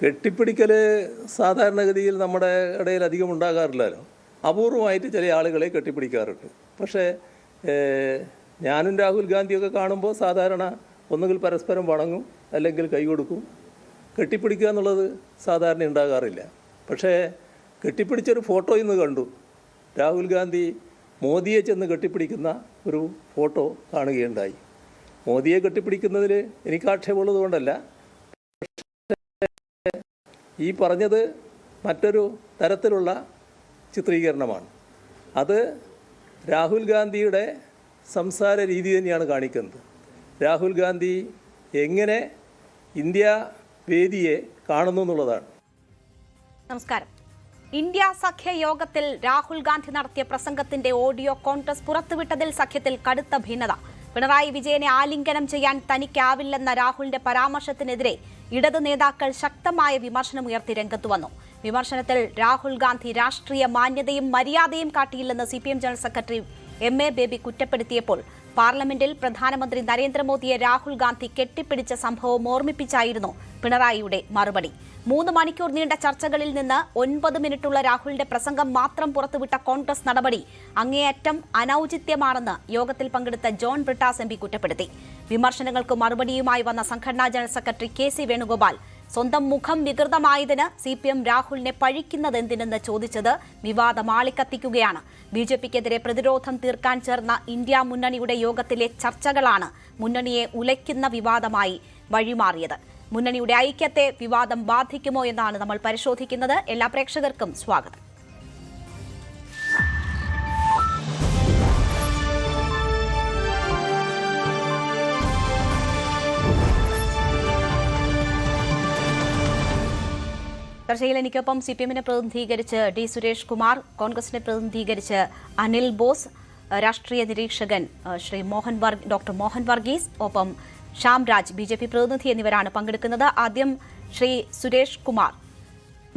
കെട്ടിപ്പിടിക്കൽ സാധാരണഗതിയിൽ നമ്മുടെ ഇടയിൽ അധികം ഉണ്ടാകാറില്ലല്ലോ. അപൂർവമായിട്ട് ചില ആളുകളെ കെട്ടിപ്പിടിക്കാറുണ്ട്. പക്ഷേ ഞാനും രാഹുൽ ഗാന്ധിയൊക്കെ കാണുമ്പോൾ സാധാരണ ഒന്നുകിൽ പരസ്പരം വണങ്ങും, അല്ലെങ്കിൽ കൈ കൊടുക്കും. കെട്ടിപ്പിടിക്കുക എന്നുള്ളത് സാധാരണ ഉണ്ടാകാറില്ല. പക്ഷേ കെട്ടിപ്പിടിച്ചൊരു ഫോട്ടോ ഇന്ന് കണ്ടു. രാഹുൽ ഗാന്ധി മോദിയെ ചെന്ന് കെട്ടിപ്പിടിക്കുന്ന ഒരു ഫോട്ടോ കാണുകയുണ്ടായി. മോദിയെ കെട്ടിപ്പിടിക്കുന്നതിൽ എനിക്ക് ആക്ഷേപമുള്ളത് കൊണ്ടല്ല, ഈ പറഞ്ഞത് മറ്റൊരു തരത്തിലുള്ള ചിത്രീകരണമാണ്. അത് രാഹുൽ ഗാന്ധിയുടെ സംസാര രീതി തന്നെയാണ് കാണിക്കുന്നത്. രാഹുൽ ഗാന്ധി എങ്ങനെ ഇന്ത്യ വേദിയെ കാണുന്നു എന്നുള്ളതാണ്. നമസ്കാരം. ഇന്ത്യ സഖ്യ യോഗത്തിൽ രാഹുൽ ഗാന്ധി നടത്തിയ പ്രസംഗത്തിന്റെ ഓഡിയോ കോൺഗ്രസ് പുറത്തുവിട്ടതിൽ സഖ്യത്തിൽ കടുത്ത ഭിന്നത. പിണറായി വിജയനെ ആലിംഗനം ചെയ്യാൻ തനിക്കാവില്ലെന്ന രാഹുലിന്റെ പരാമർശത്തിനെതിരെ ഇടതു നേതാക്കൾ ശക്തമായ വിമർശനമുയർത്തി രംഗത്തു വന്നു. വിമർശനത്തിൽ രാഹുൽ ഗാന്ധി രാഷ്ട്രീയ മാന്യതയും മര്യാദയും കാട്ടിയില്ലെന്ന് CPM general secretary MA Baby കുറ്റപ്പെടുത്തിയപ്പോൾ പാർലമെന്റിൽ പ്രധാനമന്ത്രി നരേന്ദ്രമോദിയെ രാഹുൽ ഗാന്ധി കെട്ടിപ്പിടിച്ച സംഭവം ഓർമ്മിപ്പിച്ചായിരുന്നു പിണറായിയുടെ മറുപടി. 3 മണിക്കൂർ നീണ്ട ചർച്ചകളിൽ നിന്ന് 9 മിനിറ്റുള്ള രാഹുലിന്റെ പ്രസംഗം മാത്രം പുറത്തുവിട്ട കോൺഗ്രസ് നടപടി അങ്ങേയറ്റം അനൌചിത്യമാണെന്ന് യോഗത്തിൽ പങ്കെടുത്ത ജോൺ ബ്രിട്ടാസ് MP കുറ്റപ്പെടുത്തി. വിമർശനങ്ങൾക്ക് മറുപടിയുമായി വന്ന സംഘടനാ ജനറൽ സെക്രട്ടറി KC വേണുഗോപാൽ സ്വന്തം മുഖം വികൃതമായതിന് CPM രാഹുലിനെ പഴിക്കുന്നതെന്തിനെന്ന് ചോദിച്ചത് വിവാദം ആളിക്കത്തിക്കുകയാണ്. BJPക്കെതിരെ പ്രതിരോധം തീർക്കാൻ ചേർന്ന ഇന്ത്യ മുന്നണിയുടെ യോഗത്തിലെ ചർച്ചകളാണ് മുന്നണിയെ ഉലയ്ക്കുന്ന വിവാദമായി വഴിമാറിയത്. മുന്നണിയുടെ ഐക്യത്തെ വിവാദം ബാധിക്കുമോ എന്നാണ് നമ്മൾ പരിശോധിക്കുന്നത്. എല്ലാ പ്രേക്ഷകർക്കും സ്വാഗതം. ചർച്ചയിൽ എനിക്കൊപ്പം CPMനെ പ്രതിനിധീകരിച്ച് D സുരേഷ് കുമാർ, കോൺഗ്രസിനെ പ്രതിനിധീകരിച്ച് അനിൽ ബോസ്, രാഷ്ട്രീയ നിരീക്ഷകൻ ശ്രീ ഡോക്ടർ മോഹൻ വർഗീസ്, ഒപ്പം ശ്യാംരാജ് BJP പ്രതിനിധി എന്നിവരാണ് പങ്കെടുക്കുന്നത്. ആദ്യം ശ്രീ സുരേഷ് കുമാർ,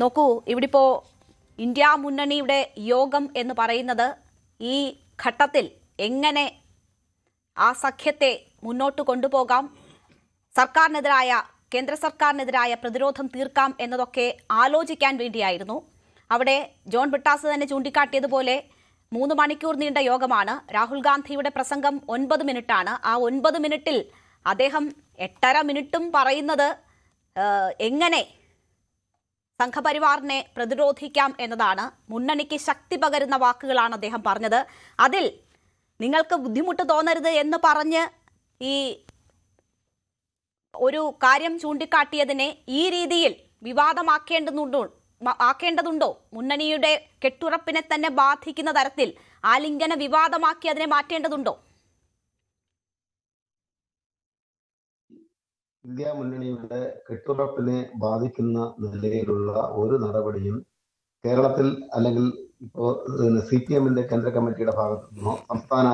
നോക്കൂ, ഇവിടിപ്പോ ഇന്ത്യ മുന്നണിയുടെ യോഗം എന്ന് പറയുന്നത് ഈ ഘട്ടത്തിൽ എങ്ങനെ ആ സഖ്യത്തെ മുന്നോട്ട് കൊണ്ടുപോകാം, കേന്ദ്ര സർക്കാരിനെതിരായ പ്രതിരോധം തീർക്കാം എന്നതൊക്കെ ആലോചിക്കാൻ വേണ്ടിയായിരുന്നു. അവിടെ ജോൺ ബ്രിട്ടാസ് തന്നെ ചൂണ്ടിക്കാട്ടിയതുപോലെ 3 മണിക്കൂർ നീണ്ട യോഗമാണ്. രാഹുൽ ഗാന്ധിയുടെ പ്രസംഗം 9 മിനിറ്റാണ്. ആ 9 മിനിറ്റിൽ അദ്ദേഹം 8.5 മിനിറ്റും പറയുന്നത് എങ്ങനെ സംഘപരിവാറിനെ പ്രതിരോധിക്കാം എന്നതാണ്. മുന്നണിക്ക് ശക്തി പകരുന്ന വാക്കുകളാണ് അദ്ദേഹം പറഞ്ഞത്. അതിൽ നിങ്ങൾക്ക് ബുദ്ധിമുട്ട് തോന്നരുത് എന്ന് പറഞ്ഞ് ഈ ഒരു കാര്യം ചൂണ്ടിക്കാട്ടിയതിനെ ഈ രീതിയിൽ വിവാദമാക്കേണ്ടതുണ്ടോ? മുന്നണിയുടെ കെട്ടുറപ്പിനെ തന്നെ ബാധിക്കുന്ന തരത്തിൽ ആലിംഗന വിവാദമാക്കി അതിനെ മാറ്റേണ്ടതുണ്ടോ? ഇന്ത്യ മുന്നണിയുടെ കെട്ടുറപ്പിനെ ബാധിക്കുന്ന നിലയിലുള്ള ഒരു നടപടിയും കേരളത്തിൽ അല്ലെങ്കിൽ ഇപ്പോൾ CPMന്റെ കേന്ദ്ര കമ്മിറ്റിയുടെ ഭാഗത്തു നിന്നോ സംസ്ഥാന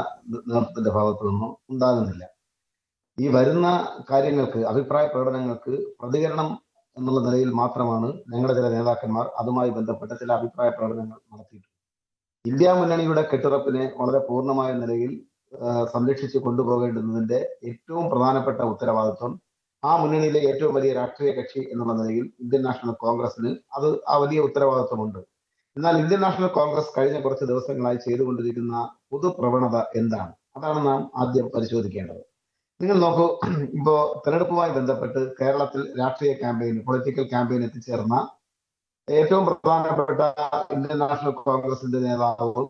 നേതൃത്വത്തിന്റെ ഭാഗത്തു നിന്നോ ഉണ്ടാകുന്നില്ല. ഈ വരുന്ന കാര്യങ്ങൾക്ക്, അഭിപ്രായ പ്രകടനങ്ങൾക്ക് പ്രതികരണം എന്നുള്ള നിലയിൽ മാത്രമാണ് ഞങ്ങളുടെ ചില നേതാക്കന്മാർ അതുമായി ബന്ധപ്പെട്ട ചില അഭിപ്രായ പ്രകടനങ്ങൾ നടത്തിയിട്ടുണ്ട്. ഇന്ത്യ മുന്നണിയുടെ കെട്ടുറപ്പിനെ വളരെ പൂർണ്ണമായ നിലയിൽ സംരക്ഷിച്ച് കൊണ്ടുപോകേണ്ടുന്നതിന്റെ ഏറ്റവും പ്രധാനപ്പെട്ട ഉത്തരവാദിത്വം ആ മുന്നണിയിലെ ഏറ്റവും വലിയ രാഷ്ട്രീയ കക്ഷി എന്നുള്ള നിലയിൽ ഇന്ത്യൻ നാഷണൽ കോൺഗ്രസിന് ആ വലിയ ഉത്തരവാദിത്വമുണ്ട്. എന്നാൽ ഇന്ത്യൻ നാഷണൽ കോൺഗ്രസ് കഴിഞ്ഞ കുറച്ച് ദിവസങ്ങളായി ചെയ്തുകൊണ്ടിരിക്കുന്ന പൊതുപ്രവണത എന്താണ്? അതാണ് നാം ആദ്യം പരിശോധിക്കേണ്ടത്. നിങ്ങൾ നോക്കൂ, ഇപ്പോ തെരഞ്ഞെടുപ്പുമായി ബന്ധപ്പെട്ട് കേരളത്തിൽ രാഷ്ട്രീയ പൊളിറ്റിക്കൽ ക്യാമ്പയിൻ എത്തിച്ചേർന്ന ഏറ്റവും പ്രധാനപ്പെട്ട ഇന്ത്യൻ നാഷണൽ കോൺഗ്രസിന്റെ നേതാവും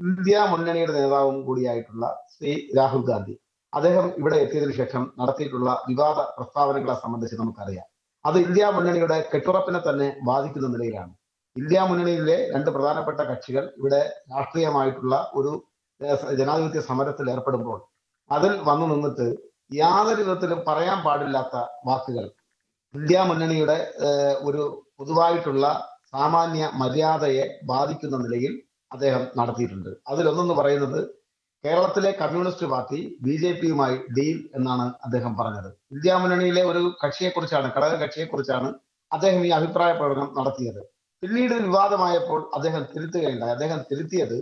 ഇന്ത്യ മുന്നണിയുടെ നേതാവും കൂടിയായിട്ടുള്ള ശ്രീ രാഹുൽ ഗാന്ധി, അദ്ദേഹം ഇവിടെ എത്തിയതിനു ശേഷം നടത്തിയിട്ടുള്ള വിവാദ പ്രസ്താവനകളെ സംബന്ധിച്ച് നമുക്കറിയാം. അത് ഇന്ത്യ മുന്നണിയുടെ കെട്ടുറപ്പിനെ തന്നെ ബാധിക്കുന്ന നിലയിലാണ്. ഇന്ത്യ മുന്നണിയിലെ 2 പ്രധാനപ്പെട്ട കക്ഷികൾ ഇവിടെ രാഷ്ട്രീയമായിട്ടുള്ള ഒരു ജനാധിപത്യ സമരത്തിൽ ഏർപ്പെടുമ്പോൾ അതിൽ വന്നു നിന്നിട്ട് യാതൊരു വിധത്തിലും പറയാൻ പാടില്ലാത്ത വാക്കുകൾ ഇന്ത്യ മുന്നണിയുടെ ഒരു പൊതുവായിട്ടുള്ള സാമാന്യ മര്യാദയെ ബാധിക്കുന്ന നിലയിൽ അദ്ദേഹം നടത്തിയിട്ടുണ്ട്. അതിലൊന്നെന്ന് പറയുന്നത് കേരളത്തിലെ കമ്മ്യൂണിസ്റ്റ് പാർട്ടി BJPയുമായി ഡീൽ എന്നാണ് അദ്ദേഹം പറഞ്ഞത്. ഇന്ത്യ മുന്നണിയിലെ ഒരു കക്ഷിയെക്കുറിച്ചാണ്, ഘടക കക്ഷിയെക്കുറിച്ചാണ് അദ്ദേഹം ഈ അഭിപ്രായ പ്രകടനം നടത്തിയത്. പിന്നീട് വിവാദമായപ്പോൾ അദ്ദേഹം തിരുത്തുകയുണ്ടായി. അദ്ദേഹം തിരുത്തിയത്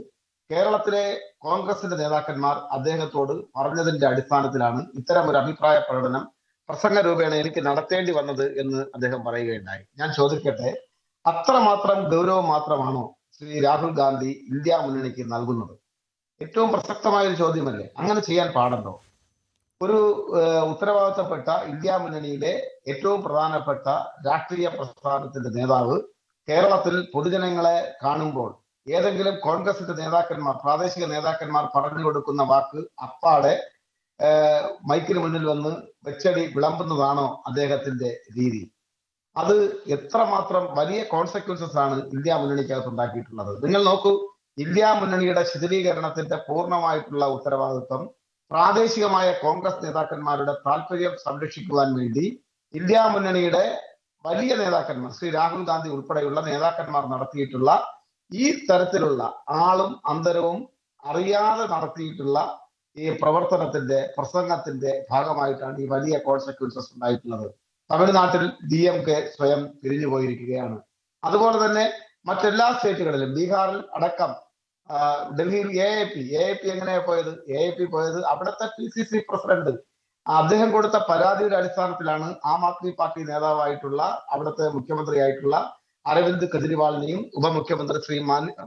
കേരളത്തിലെ കോൺഗ്രസിന്റെ നേതാക്കന്മാർ അദ്ദേഹത്തോട് പറഞ്ഞതിന്റെ അടിസ്ഥാനത്തിലാണ് ഇത്തരം ഒരു അഭിപ്രായ പ്രകടനം പ്രസംഗ രൂപേണ എനിക്ക് നടത്തേണ്ടി വന്നത് എന്ന് അദ്ദേഹം പറയുകയുണ്ടായി. ഞാൻ ചോദിക്കട്ടെ, അത്രമാത്രം ഗൗരവം മാത്രമാണോ ശ്രീ രാഹുൽ ഗാന്ധി ഇന്ത്യ മുന്നണിക്ക് നൽകുന്നത്? ഏറ്റവും പ്രസക്തമായ ഒരു ചോദ്യമല്ലേ? അങ്ങനെ ചെയ്യാൻ പാടുണ്ടോ? ഒരു ഉത്തരവാദിത്തപ്പെട്ട ഇന്ത്യ മുന്നണിയിലെ ഏറ്റവും പ്രധാനപ്പെട്ട രാഷ്ട്രീയ പ്രസ്ഥാനത്തിന്റെ നേതാവ് കേരളത്തിൽ പൊതുജനങ്ങളെ കാണുമ്പോൾ ഏതെങ്കിലും കോൺഗ്രസിന്റെ നേതാക്കന്മാർ, പ്രാദേശിക നേതാക്കന്മാർ പറഞ്ഞു കൊടുക്കുന്ന വാക്ക് അപ്പാടെ മൈക്കിന് മുന്നിൽ വന്ന് വെച്ചടി വിളമ്പുന്നതാണോ അദ്ദേഹത്തിന്റെ രീതി? അത് എത്രമാത്രം വലിയ കോൺസിക്വൻസസ് ആണ് ഇന്ത്യ മുന്നണിക്കകത്ത് ഉണ്ടാക്കിയിട്ടുള്ളത്. നിങ്ങൾ നോക്കൂ, ഇന്ത്യ മുന്നണിയുടെ ശിഥിലീകരണത്തിന്റെ പൂർണ്ണമായിട്ടുള്ള ഉത്തരവാദിത്വം പ്രാദേശികമായ കോൺഗ്രസ് നേതാക്കന്മാരുടെ താല്പര്യം സംരക്ഷിക്കുവാൻ വേണ്ടി ഇന്ത്യ മുന്നണിയുടെ വലിയ നേതാക്കന്മാർ, ശ്രീ രാഹുൽ ഗാന്ധി ഉൾപ്പെടെയുള്ള നേതാക്കന്മാർ നടത്തിയിട്ടുള്ള ഈ തരത്തിലുള്ള ആളും അന്തരവും അറിയാതെ നടത്തിയിട്ടുള്ള ഈ പ്രവർത്തനത്തിന്റെ, പ്രസംഗത്തിന്റെ ഭാഗമായിട്ടാണ് ഈ വലിയ കോൺസിക്വൻസസ് ഉണ്ടായിട്ടുള്ളത്. തമിഴ്നാട്ടിൽ DMK സ്വയം പിരിഞ്ഞു പോയിരിക്കുകയാണ്. അതുപോലെ തന്നെ മറ്റെല്ലാ സ്റ്റേറ്റുകളിലും, ബീഹാറിൽ അടക്കം, ഡൽഹിയിൽ AAP എങ്ങനെയാ പോയത്? AAP പോയത് അവിടുത്തെ PCC പ്രസിഡന്റ് അദ്ദേഹം കൊടുത്ത പരാതിയുടെ അടിസ്ഥാനത്തിലാണ് ആം ആദ്മി പാർട്ടി നേതാവായിട്ടുള്ള അവിടുത്തെ മുഖ്യമന്ത്രിയായിട്ടുള്ള അരവിന്ദ് കെജ്രിവാളിനെയും ഉപമുഖ്യമന്ത്രി ശ്രീ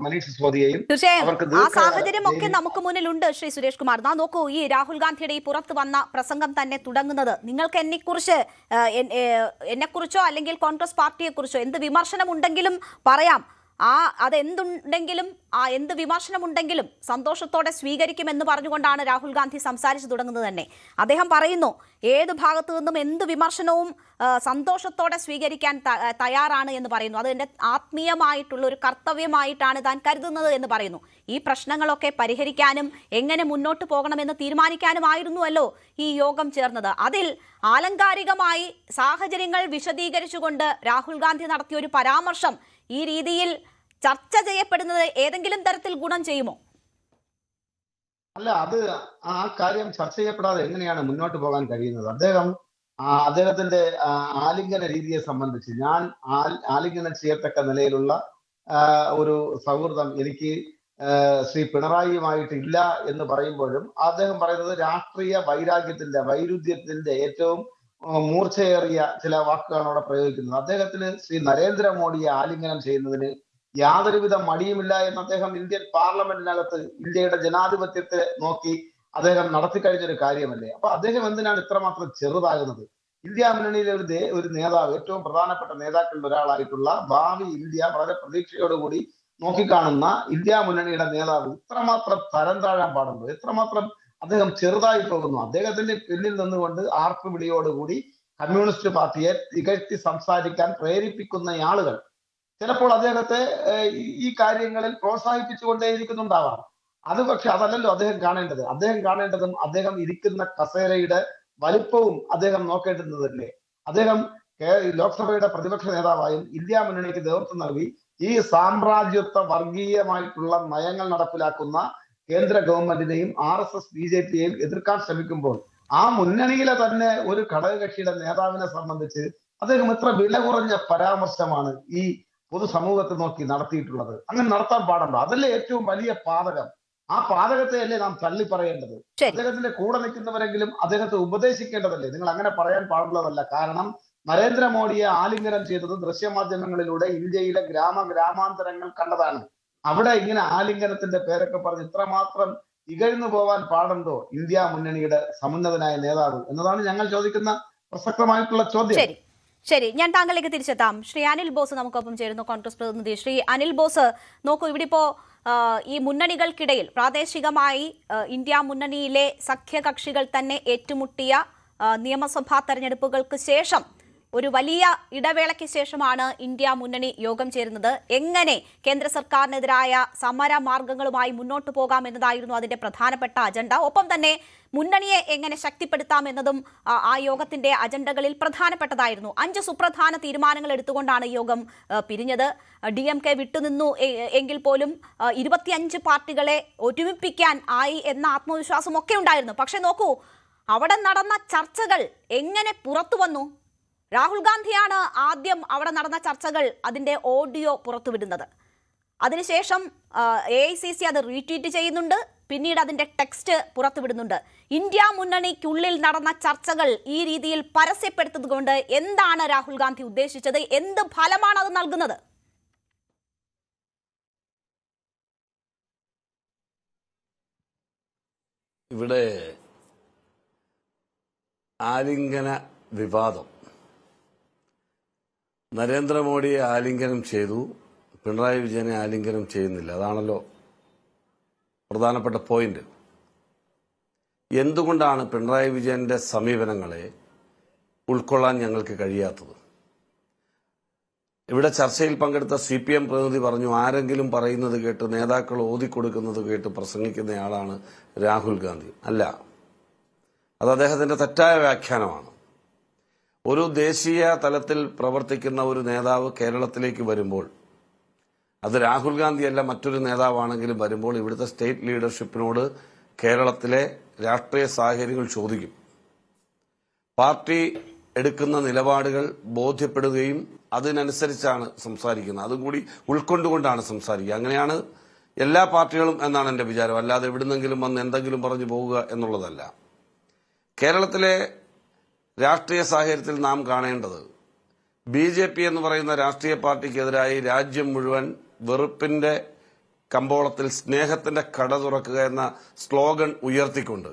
മനീഷ് സിസോദിയെയും. തീർച്ചയായും ആ സാഹചര്യം ഒക്കെ നമുക്ക് മുന്നിലുണ്ട്. ശ്രീ സുരേഷ് കുമാർ, നോക്കൂ, ഈ രാഹുൽ ഗാന്ധിയുടെ ഈ പുറത്ത് വന്ന പ്രസംഗം തന്നെ തുടങ്ങുന്നത്, നിങ്ങൾക്ക് എന്നെക്കുറിച്ചോ അല്ലെങ്കിൽ കോൺഗ്രസ് പാർട്ടിയെക്കുറിച്ചോ എന്ത് വിമർശനം ഉണ്ടെങ്കിലും പറയാം, എന്ത് വിമർശനമുണ്ടെങ്കിലും സന്തോഷത്തോടെ സ്വീകരിക്കുമെന്ന് പറഞ്ഞുകൊണ്ടാണ് രാഹുൽ ഗാന്ധി സംസാരിച്ചു തുടങ്ങുന്നത് തന്നെ. അദ്ദേഹം പറയുന്നു, ഏത് ഭാഗത്തു നിന്നും എന്ത് വിമർശനവും സന്തോഷത്തോടെ സ്വീകരിക്കാൻ തയ്യാറാണ് എന്ന് പറയുന്നു. അത് എൻ്റെ ആത്മീയമായിട്ടുള്ള ഒരു കർത്തവ്യമായിട്ടാണ് താൻ കരുതുന്നത് എന്ന് പറയുന്നു. ഈ പ്രശ്നങ്ങളൊക്കെ പരിഹരിക്കാനും എങ്ങനെ മുന്നോട്ട് പോകണമെന്ന് തീരുമാനിക്കാനുമായിരുന്നുവല്ലോ ഈ യോഗം ചേർന്നത്. അതിൽ ആലങ്കാരികമായി സാഹചര്യങ്ങൾ വിശദീകരിച്ചുകൊണ്ട് രാഹുൽ ഗാന്ധി നടത്തിയ ഒരു പരാമർശം ഈ രീതിയിൽ ചർച്ച ചെയ്യപ്പെടുന്നത് ഏതെങ്കിലും തരത്തിൽ ഗുണം ചെയ്യുമോ? അല്ല, അത് ആ കാര്യം ചർച്ച ചെയ്യപ്പെടാതെ എങ്ങനെയാണ് മുന്നോട്ട് പോകാൻ കഴിയുന്നത്? അദ്ദേഹത്തിന്റെ ആലിംഗന രീതിയെ സംബന്ധിച്ച്, ഞാൻ ആലിംഗനം ചെയ്യത്തക്ക നിലയിലുള്ള ഒരു സൗഹൃദം എനിക്ക് ശ്രീ പിണറായിയുമായിട്ട് ഇല്ല എന്ന് പറയുമ്പോഴും അദ്ദേഹം പറയുന്നത് രാഷ്ട്രീയ വൈരുദ്ധ്യത്തിന്റെ ഏറ്റവും മൂർച്ചയേറിയ ചില വാക്കുകളാണ് അവിടെ പ്രയോഗിക്കുന്നത്. അദ്ദേഹത്തിന് ശ്രീ നരേന്ദ്രമോദിയെ ആലിംഗനം ചെയ്യുന്നതിന് യാതൊരുവിധ മടിയുമില്ല എന്ന് അദ്ദേഹം ഇന്ത്യൻ പാർലമെന്റിനകത്ത് ഇന്ത്യയുടെ ജനാധിപത്യത്തെ നോക്കി അദ്ദേഹം നടത്തിക്കഴിഞ്ഞൊരു കാര്യമല്ലേ? അപ്പൊ അദ്ദേഹം എന്തിനാണ് ഇത്രമാത്രം ചെറുതാകുന്നത്? ഇന്ത്യ മുന്നണിയിലെ ഒരു നേതാവ്, ഏറ്റവും പ്രധാനപ്പെട്ട നേതാക്കളിൽ ഒരാളായിട്ടുള്ള, ഭാവി ഇന്ത്യ വളരെ പ്രതീക്ഷയോടുകൂടി നോക്കിക്കാണുന്ന ഇന്ത്യ മുന്നണിയുടെ നേതാവ് ഇത്രമാത്രം തരം താഴാൻ പാടുണ്ടോ? എത്രമാത്രം അദ്ദേഹം ചെറുതായി പോകുന്നു? അദ്ദേഹത്തിന്റെ പിന്നിൽ നിന്നുകൊണ്ട് ആർപ്പുവിളിയോടുകൂടി കമ്മ്യൂണിസ്റ്റ് പാർട്ടിയെ തികഴ്ത്തി സംസാരിക്കാൻ പ്രേരിപ്പിക്കുന്ന ആളുകൾ ചിലപ്പോൾ അദ്ദേഹത്തെ ഈ കാര്യങ്ങളിൽ പ്രോത്സാഹിപ്പിച്ചുകൊണ്ടേയിരിക്കുന്നുണ്ടാവാം. അത് പക്ഷെ അതല്ലല്ലോ അദ്ദേഹം കാണേണ്ടത്. അദ്ദേഹം ഇരിക്കുന്ന കസേരയുടെ വലിപ്പവും അദ്ദേഹം നോക്കേണ്ടുന്നതല്ലേ? അദ്ദേഹം ലോക്സഭയുടെ പ്രതിപക്ഷ നേതാവായും ഇന്ത്യ മുന്നണിക്ക് നേതൃത്വം നൽകി ഈ സാമ്രാജ്യത്വ വർഗീയമായിട്ടുള്ള നയങ്ങൾ നടപ്പിലാക്കുന്ന കേന്ദ്ര ഗവൺമെന്റിനെയും RSS BJPയെയും എതിർക്കാൻ ശ്രമിക്കുമ്പോൾ ആ മുന്നണിയിലെ തന്നെ ഒരു ഘടകകക്ഷിയുടെ നേതാവിനെ സംബന്ധിച്ച് അദ്ദേഹം എത്ര വില കുറഞ്ഞ പരാമർശമാണ് ഈ പൊതുസമൂഹത്തെ നോക്കി നടത്തിയിട്ടുള്ളത്? അങ്ങനെ നടത്താൻ പാടുണ്ടോ? അതല്ലേ ഏറ്റവും വലിയ പാതകം. ആ പാതകത്തെയല്ലേ നാം തള്ളി പറയേണ്ടത്? അദ്ദേഹത്തിന്റെ കൂടെ നിൽക്കുന്നവരെങ്കിലും അദ്ദേഹത്തെ ഉപദേശിക്കേണ്ടതല്ലേ? നിങ്ങൾ അങ്ങനെ പറയാൻ പാടുള്ളതല്ല. കാരണം നരേന്ദ്രമോദിയെ ആലിംഗനം ചെയ്തത് ദൃശ്യമാധ്യമങ്ങളിലൂടെ ഇന്ത്യയിലെ ഗ്രാമാന്തരങ്ങൾ കണ്ടതാണ്. അവിടെ ഇങ്ങനെ ആലിംഗനത്തിന്റെ പേരൊക്കെ പറഞ്ഞ് ഇത്രമാത്രം ഇകഴ്ന്നു പോവാൻ പാടുണ്ടോ ഇന്ത്യ മുന്നണിയുടെ സമുന്നതനായ നേതാവ് എന്നതാണ് ഞങ്ങൾ ചോദിക്കുന്ന പ്രസക്തമായിട്ടുള്ള ചോദ്യം. ശരി, ഞാൻ താങ്കളിലേക്ക് തിരിച്ചെത്താം. ശ്രീ അനിൽ ബോസ് നമുക്കൊപ്പം ചേരുന്നു, കോൺഗ്രസ് പ്രതിനിധി. ശ്രീ അനിൽ ബോസ്, നോക്കൂ, ഇവിടെ ഇപ്പോ ഈ മുന്നണികൾക്കിടയിൽ പ്രാദേശികമായി ഇന്ത്യ മുന്നണിയിലെ സഖ്യകക്ഷികൾ തന്നെ ഏറ്റുമുട്ടിയ നിയമസഭാ തെരഞ്ഞെടുപ്പുകൾക്ക് ശേഷം ഒരു വലിയ ഇടവേളയ്ക്ക് ശേഷമാണ് ഇന്ത്യ മുന്നണി യോഗം ചേരുന്നത്. എങ്ങനെ കേന്ദ്ര സർക്കാരിനെതിരായ സമര മാർഗങ്ങളുമായി മുന്നോട്ട് പോകാം എന്നതായിരുന്നു അതിന്റെ പ്രധാനപ്പെട്ട അജണ്ട. ഒപ്പം തന്നെ മുന്നണിയെ എങ്ങനെ ശക്തിപ്പെടുത്താം എന്നതും ആ യോഗത്തിന്റെ അജണ്ടകളിൽ പ്രധാനപ്പെട്ടതായിരുന്നു. 5 സുപ്രധാന തീരുമാനങ്ങൾ എടുത്തുകൊണ്ടാണ് യോഗം പിരിഞ്ഞത്. DMK വിട്ടുനിന്നു എങ്കിൽ പോലും 25 പാർട്ടികളെ ഒരുമിപ്പിക്കാൻ ആയി എന്ന ആത്മവിശ്വാസം ഒക്കെ ഉണ്ടായിരുന്നു. പക്ഷെ നോക്കൂ, അവിടെ നടന്ന ചർച്ചകൾ എങ്ങനെ പുറത്തു വന്നു? രാഹുൽ ഗാന്ധിയാണ് ആദ്യം അവിടെ നടന്ന ചർച്ചകൾ അതിന്റെ ഓഡിയോ പുറത്തുവിടുന്നത്. അതിനുശേഷം AICC അത് റീട്വീറ്റ് ചെയ്യുന്നുണ്ട്. പിന്നീട് അതിന്റെ ടെക്സ്റ്റ് പുറത്തുവിടുന്നുണ്ട്. ഇന്ത്യ മുന്നണിക്കുള്ളിൽ നടന്ന ചർച്ചകൾ ഈ രീതിയിൽ പരസ്യപ്പെടുത്തുന്നതുകൊണ്ട് എന്താണ് രാഹുൽ ഗാന്ധി ഉദ്ദേശിച്ചത്? എന്ത് ഫലമാണ് അത് നൽകുന്നത്? ഇവിടെ ആലിംഗന വിവാദം, നരേന്ദ്രമോദിയെ ആലിംഗനം ചെയ്തു, പിണറായി വിജയനെ ആലിംഗനം ചെയ്യുന്നില്ല. അതാണല്ലോ പ്രധാനപ്പെട്ട പോയിന്റ്. എന്തുകൊണ്ടാണ് പിണറായി വിജയന്റെ സമീപനങ്ങളെ ഉൾക്കൊള്ളാൻ ഞങ്ങൾക്ക് കഴിയാത്തത്? ഇവിടെ ചർച്ചയിൽ പങ്കെടുത്ത CPM പ്രതിനിധി പറഞ്ഞു, ആരെങ്കിലും പറയുന്നത് കേട്ട്, നേതാക്കൾ ഓതിക്കൊടുക്കുന്നത് കേട്ട് പ്രസംഗിക്കുന്നയാളാണ് രാഹുൽ ഗാന്ധി. അല്ല, അത് അദ്ദേഹത്തിന്റെ തെറ്റായ വ്യാഖ്യാനമാണ്. ഒരു ദേശീയ തലത്തിൽ പ്രവർത്തിക്കുന്ന ഒരു നേതാവ് കേരളത്തിലേക്ക് വരുമ്പോൾ, അത് രാഹുൽ ഗാന്ധിയല്ല മറ്റൊരു നേതാവാണെങ്കിലും വരുമ്പോൾ, ഇവിടുത്തെ സ്റ്റേറ്റ് ലീഡർഷിപ്പിനോട് കേരളത്തിലെ രാഷ്ട്രീയ സാഹചര്യങ്ങൾ ചോദിക്കും. പാർട്ടി എടുക്കുന്ന നിലപാടുകൾ ബോധ്യപ്പെടുകയും അതിനനുസരിച്ചാണ് സംസാരിക്കുന്നത്. അതും കൂടി ഉൾക്കൊണ്ടുകൊണ്ടാണ് സംസാരിക്കുക. അങ്ങനെയാണ് എല്ലാ പാർട്ടികളും എന്നാണ് എന്റെ വിചാരം. അല്ലാതെ എവിടുന്നെങ്കിലും വന്ന് എന്തെങ്കിലും പറഞ്ഞു പോവുക എന്നുള്ളതല്ല. കേരളത്തിലെ രാഷ്ട്രീയ സാഹചര്യത്തിൽ നാം കാണേണ്ടത്, BJP എന്ന് പറയുന്ന രാഷ്ട്രീയ പാർട്ടിക്കെതിരായി രാജ്യം മുഴുവൻ വെറുപ്പിന്റെ കമ്പോളത്തിൽ സ്നേഹത്തിന്റെ കട തുറക്കുക എന്ന സ്ലോഗൻ ഉയർത്തിക്കൊണ്ട്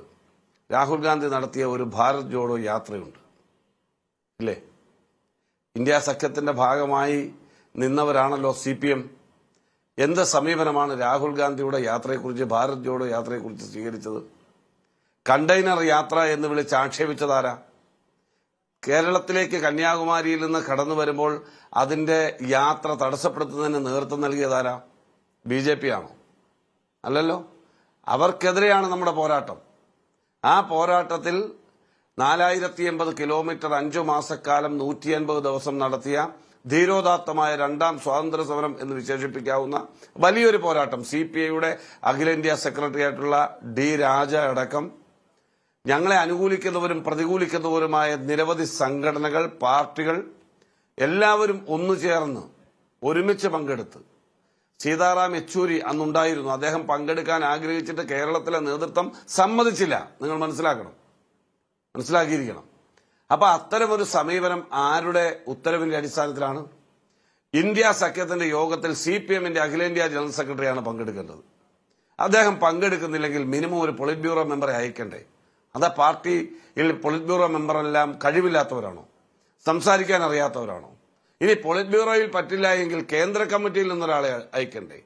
രാഹുൽ ഗാന്ധി നടത്തിയ ഒരു ഭാരത് ജോഡോ യാത്രയുണ്ട്, ഇല്ലേ? ഇന്ത്യ സഖ്യത്തിന്റെ ഭാഗമായി നിന്നവരാണല്ലോ CPM. എന്ത് സമീപനമാണ് രാഹുൽ ഗാന്ധിയുടെ യാത്രയെക്കുറിച്ച്, ഭാരത് ജോഡോ യാത്രയെക്കുറിച്ച് സ്വീകരിച്ചത്? കണ്ടെയ്നർ യാത്ര എന്ന് വിളിച്ച് ആക്ഷേപിച്ചതാരാ? കേരളത്തിലേക്ക് കന്യാകുമാരിയിൽ നിന്ന് കടന്നു വരുമ്പോൾ അതിന്റെ യാത്ര തടസ്സപ്പെടുത്തുന്നതിന് നേതൃത്വം നൽകിയതാരാ? BJP ആണോ? അല്ലല്ലോ. അവർക്കെതിരെയാണ് നമ്മുടെ പോരാട്ടം. ആ പോരാട്ടത്തിൽ 4080 കിലോമീറ്റർ 5 മാസക്കാലം 180 ദിവസം നടത്തിയ ധീരോദാത്തമായ രണ്ടാം സ്വാതന്ത്ര്യ സമരം എന്ന് വിശേഷിപ്പിക്കാവുന്ന വലിയൊരു പോരാട്ടം CPIയുടെ അഖിലേന്ത്യാ സെക്രട്ടറി ആയിട്ടുള്ള D രാജ അടക്കം ഞങ്ങളെ അനുകൂലിക്കുന്നവരും പ്രതികൂലിക്കുന്നവരുമായ നിരവധി സംഘടനകൾ, പാർട്ടികൾ എല്ലാവരും ഒന്നുചേർന്ന് ഒരുമിച്ച് പങ്കെടുത്ത്, സീതാറാം യെച്ചൂരി അന്നുണ്ടായിരുന്നു. അദ്ദേഹം പങ്കെടുക്കാൻ ആഗ്രഹിച്ചിട്ട് കേരളത്തിലെ നേതൃത്വം സമ്മതിച്ചില്ല. നിങ്ങൾ മനസ്സിലാക്കിയിരിക്കണം. അപ്പൊ അത്തരമൊരു സമീപനം ആരുടെ ഉത്തരവിന്റെ അടിസ്ഥാനത്തിലാണ്? ഇന്ത്യ സഖ്യത്തിന്റെ യോഗത്തിൽ CPMന്റെ അഖിലേന്ത്യാ ജനറൽ സെക്രട്ടറിയാണ് പങ്കെടുക്കേണ്ടത്. അദ്ദേഹം പങ്കെടുക്കുന്നില്ലെങ്കിൽ മിനിമം ഒരു പൊളിറ്റ് ബ്യൂറോ മെമ്പറെ അയക്കണ്ടേ? അതാ പാർട്ടിയിൽ പൊളിറ്റ് ബ്യൂറോ മെമ്പറെല്ലാം കഴിവില്ലാത്തവരാണോ? സംസാരിക്കാൻ അറിയാത്തവരാണോ? ഇനി പൊളിറ്റ് ബ്യൂറോയിൽ പറ്റില്ല എങ്കിൽ കേന്ദ്ര കമ്മിറ്റിയിൽ നിന്നൊരാളെ അയക്കണ്ടേ?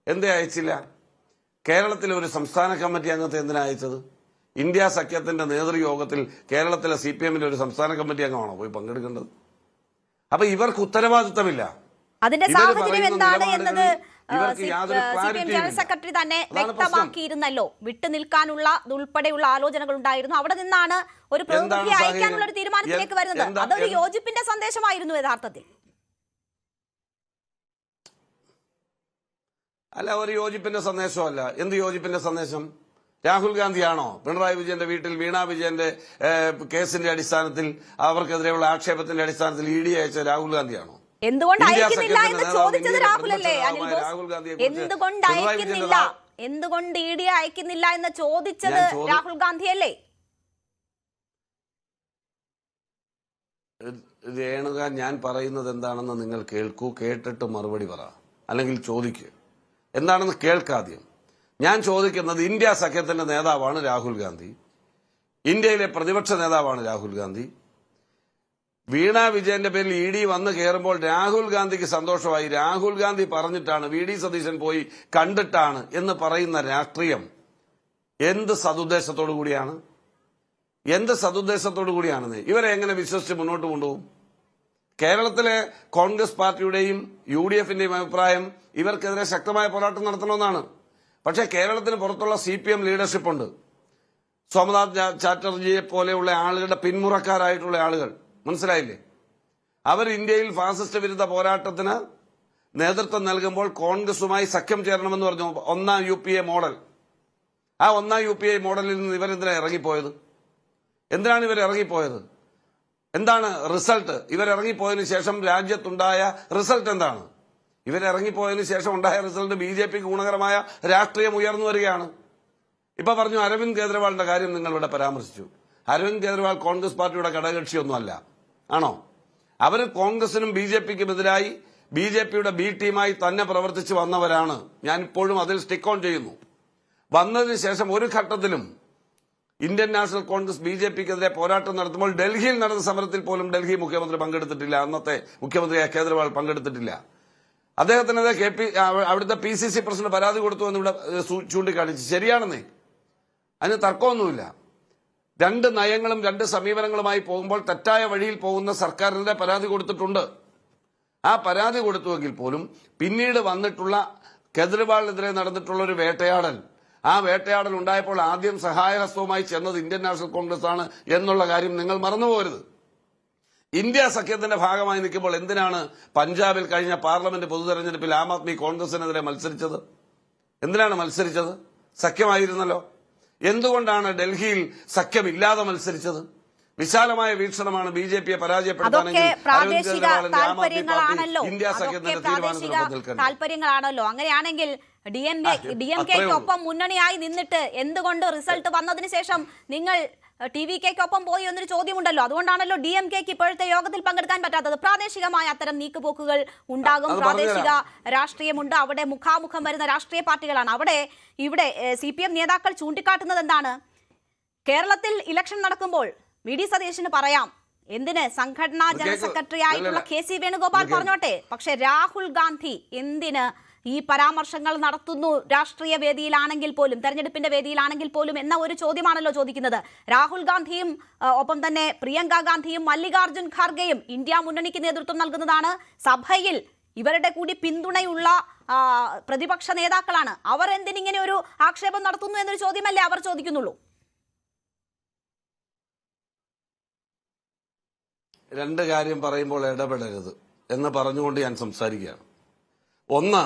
എന്തേ അയച്ചില്ല? കേരളത്തിലെ ഒരു സംസ്ഥാന കമ്മിറ്റി അംഗത്തെ എന്തിനാ അയച്ചത്? ഇന്ത്യ സഖ്യത്തിന്റെ നേതൃയോഗത്തിൽ കേരളത്തിലെ CPMന്റെ ഒരു സംസ്ഥാന കമ്മിറ്റി അംഗമാണോ പോയി പങ്കെടുക്കേണ്ടത്? അപ്പൊ ഇവർക്ക് ഉത്തരവാദിത്തമില്ല. അതിന്റെ സാഹചര്യം എന്താണ് എന്നത് CPM ജനറൽ സെക്രട്ടറി തന്നെ വ്യക്തമാക്കിയിരുന്നല്ലോ. വിട്ടുനിൽക്കാനുള്ള ഉൾപ്പെടെയുള്ള ആലോചനകൾ ഉണ്ടായിരുന്നു. അവിടെ നിന്നാണ് ഒരു പ്രതിനിധിയെ അയക്കാനുള്ള ഒരു തീരുമാനത്തിലേക്ക് വരുന്നത്. അതൊരു യോജിപ്പിന്റെ സന്ദേശമായിരുന്നു യഥാർത്ഥത്തിൽ. അല്ല, ഒരു യോജിപ്പിന്റെ സന്ദേശമല്ല. എന്ത് യോജിപ്പിന്റെ സന്ദേശം? രാഹുൽ ഗാന്ധിയാണോ പിണറായി വിജയന്റെ വീട്ടിൽ വീണ വിജയന്റെ കേസിന്റെ അടിസ്ഥാനത്തിൽ, അവർക്കെതിരെയുള്ള ആക്ഷേപത്തിന്റെ അടിസ്ഥാനത്തിൽ ED അയച്ച രാഹുൽ ഗാന്ധിയാണോ? എന്തുകൊണ്ട് അയക്കുന്നില്ല എന്ന് ചോദിച്ചത് രാഹുലല്ലേ? അനിൽ ബോസ്, എന്തുകൊണ്ട് അയക്കുന്നില്ല, എന്തുകൊണ്ട് ED അയക്കുന്നില്ല എന്ന് ചോദിച്ചത് രാഹുൽ ഗാന്ധിയല്ലേ? രേണുക, ഞാൻ പറയുന്നത് എന്താണെന്ന് നിങ്ങൾ കേൾക്കൂ. കേട്ടിട്ട് മറുപടി പറ, അല്ലെങ്കിൽ ചോദിക്കൂ. എന്താണെന്ന് കേൾക്കാദ്യം. ഞാൻ ചോദിക്കുന്നത്, ഇന്ത്യ സഖ്യത്തിന്റെ നേതാവാണ് രാഹുൽ ഗാന്ധി, ഇന്ത്യയിലെ പ്രതിപക്ഷ നേതാവാണ് രാഹുൽ ഗാന്ധി. വീണ വിജയന്റെ പേരിൽ ED വന്ന് കയറുമ്പോൾ രാഹുൽ ഗാന്ധിക്ക് സന്തോഷമായി. രാഹുൽ ഗാന്ധി പറഞ്ഞിട്ടാണ്, VD സതീശൻ പോയി കണ്ടിട്ടാണ് എന്ന് പറയുന്ന രാഷ്ട്രീയം എന്ത് സതുദ്ദേശത്തോടു കൂടിയാണ്? എന്ത് സതുദ്ദേശത്തോടു കൂടിയാണെന്ന് ഇവരെ എങ്ങനെ വിശ്വസിച്ച് മുന്നോട്ട് കൊണ്ടുപോകും? കേരളത്തിലെ കോൺഗ്രസ് പാർട്ടിയുടെയും UDFന്റെയും അഭിപ്രായം ഇവർക്കെതിരെ ശക്തമായ പോരാട്ടം നടത്തണമെന്നാണ്. പക്ഷേ കേരളത്തിന് പുറത്തുള്ള CPM ലീഡർഷിപ്പ് ഉണ്ട്. സോമനാഥ് ചാറ്റർജിയെ പോലെയുള്ള ആളുകളുടെ പിന്മുറക്കാരായിട്ടുള്ള ആളുകൾ, മനസ്സിലായില്ലേ? അവർ ഇന്ത്യയിൽ ഫാസിസ്റ്റ് വിരുദ്ധ പോരാട്ടത്തിന് നേതൃത്വം നൽകുമ്പോൾ കോൺഗ്രസുമായി സഖ്യം ചേരണമെന്ന് പറഞ്ഞു. ഒന്നാം UPA മോഡൽ. ആ ഒന്നാം UPA മോഡലിൽ നിന്ന് ഇവരെന്തിനാണ് ഇറങ്ങിപ്പോയത്? എന്തിനാണ് ഇവർ ഇറങ്ങിപ്പോയത്? എന്താണ് റിസൾട്ട്? ഇവരിറങ്ങിപ്പോയതിനു ശേഷം രാജ്യത്തുണ്ടായ റിസൾട്ട് എന്താണ്? ഇവരിറങ്ങിപ്പോയതിനു ശേഷം ഉണ്ടായ റിസൾട്ട് BJPക്ക് ഗുണകരമായ രാഷ്ട്രീയം ഉയർന്നു വരികയാണ്. ഇപ്പൊ പറഞ്ഞു അരവിന്ദ് കേജ്രിവാളിന്റെ കാര്യം നിങ്ങൾ ഇവിടെ പരാമർശിച്ചു. അരവിന്ദ് കേജ്രിവാൾ കോൺഗ്രസ് പാർട്ടിയുടെ ഘടകകക്ഷിയൊന്നുമല്ല, ആണോ? അവര് കോൺഗ്രസിനും ബി ജെ പിക്കും എതിരായി ബി ജെ പിയുടെ ബി ടീമായി തന്നെ പ്രവർത്തിച്ചു വന്നവരാണ്. ഞാൻ ഇപ്പോഴും അതിൽ സ്റ്റിക്ക് ഓൺ ചെയ്യുന്നു. വന്നതിന് ശേഷം ഒരു ഘട്ടത്തിലും Indian National Congress B J പിക്കെതിരെ പോരാട്ടം നടത്തുമ്പോൾ ഡൽഹിയിൽ നടന്ന സമരത്തിൽ പോലും ഡൽഹി മുഖ്യമന്ത്രി പങ്കെടുത്തിട്ടില്ല. അന്നത്തെ മുഖ്യമന്ത്രി കേജ്രിവാൾ പങ്കെടുത്തിട്ടില്ല. അദ്ദേഹത്തിനെതിരെ അവിടുത്തെ PCC പ്രസിഡന്റ് പരാതി കൊടുത്തു എന്ന് ഇവിടെ ചൂണ്ടിക്കാണിച്ചു. ശരിയാണെന്നേ, അതിന് തർക്കമൊന്നുമില്ല. രണ്ട് നയങ്ങളും രണ്ട് സമീപനങ്ങളുമായി പോകുമ്പോൾ തെറ്റായ വഴിയിൽ പോകുന്ന സർക്കാരിന്റെ പരാതി കൊടുത്തിട്ടുണ്ട്. ആ പരാതി കൊടുത്തുവെങ്കിൽ പോലും പിന്നീട് വന്നിട്ടുള്ള കേജ്രിവാളിനെതിരെ നടന്നിട്ടുള്ള ഒരു വേട്ടയാടൽ, ആ വേട്ടയാടൽ ഉണ്ടായപ്പോൾ ആദ്യം സഹായഹസ്തവുമായി ചെന്നത് ഇന്ത്യൻ നാഷണൽ കോൺഗ്രസ് ആണ് എന്നുള്ള കാര്യം നിങ്ങൾ മറന്നുപോകരുത്. ഇന്ത്യ സഖ്യത്തിന്റെ ഭാഗമായി നിൽക്കുമ്പോൾ എന്തിനാണ് പഞ്ചാബിൽ കഴിഞ്ഞ പാർലമെന്റ് പൊതുതെരഞ്ഞെടുപ്പിൽ ആം ആദ്മി കോൺഗ്രസിനെതിരെ മത്സരിച്ചത്? എന്തിനാണ് മത്സരിച്ചത്? സഖ്യമായിരുന്നല്ലോ. എന്തുകൊണ്ടാണ് ഡൽഹിയിൽ സഖ്യമില്ലാതെ മത്സരിച്ചത്? വിശാലമായ വീക്ഷണമാണ് ബി ജെ പിയെ പരാജയപ്പെടുത്താനെങ്കിൽ താല്പര്യങ്ങളാണല്ലോ. അങ്ങനെയാണെങ്കിൽ DMK-ക്കൊപ്പം മുന്നണിയായി നിന്നിട്ട് എന്തുകൊണ്ട് റിസൾട്ട് വന്നതിന് ശേഷം നിങ്ങൾ TVK-ക്കൊപ്പം പോയി എന്നൊരു ചോദ്യമുണ്ടല്ലോ. അതുകൊണ്ടാണല്ലോ DMK-ക്ക് ഇപ്പോഴത്തെ യോഗത്തിൽ പങ്കെടുക്കാൻ പറ്റാത്തത്. പ്രാദേശികമായ അത്തരം നീക്കുപോക്കുകൾ ഉണ്ടാകും. പ്രാദേശിക രാഷ്ട്രീയമുണ്ട്. അവിടെ മുഖാമുഖം വരുന്ന രാഷ്ട്രീയ പാർട്ടികളാണ്. ഇവിടെ CPM നേതാക്കൾ ചൂണ്ടിക്കാട്ടുന്നത് എന്താണ്? കേരളത്തിൽ ഇലക്ഷൻ നടക്കുമ്പോൾ VD സതീശന് പറയാം, എന്തിന് സംഘടനാ ജനറൽ സെക്രട്ടറി ആയിട്ടുള്ള KC വേണുഗോപാൽ പറഞ്ഞോട്ടെ, പക്ഷെ രാഹുൽ ഗാന്ധി എന്തിന് ഈ പരാമർശങ്ങൾ നടത്തുന്നു രാഷ്ട്രീയ വേദിയിലാണെങ്കിൽ പോലും, തെരഞ്ഞെടുപ്പിന്റെ വേദിയിലാണെങ്കിൽ പോലും എന്ന ഒരു ചോദ്യമാണല്ലോ ചോദിക്കുന്നത്. രാഹുൽ ഗാന്ധിയും ഒപ്പം തന്നെ പ്രിയങ്ക ഗാന്ധിയും മല്ലികാർജുൻ ഖാർഗെയും ഇന്ത്യ മുന്നണിക്ക് നേതൃത്വം നൽകുന്നതാണ്. സഭയിൽ ഇവരുടെ കൂടി പിന്തുണയുള്ള പ്രതിപക്ഷ നേതാക്കളാണ്. അവർ എന്തിനിങ്ങനെ ഒരു ആക്ഷേപം നടത്തുന്നു എന്നൊരു ചോദ്യമല്ലേ അവർ ചോദിക്കുന്നുള്ളൂ. രണ്ട് കാര്യം പറയുമ്പോൾ ഇടപെടരുത് എന്ന് പറഞ്ഞുകൊണ്ട് ഞാൻ സംസാരിക്കുകയാണ്. ഒന്ന്,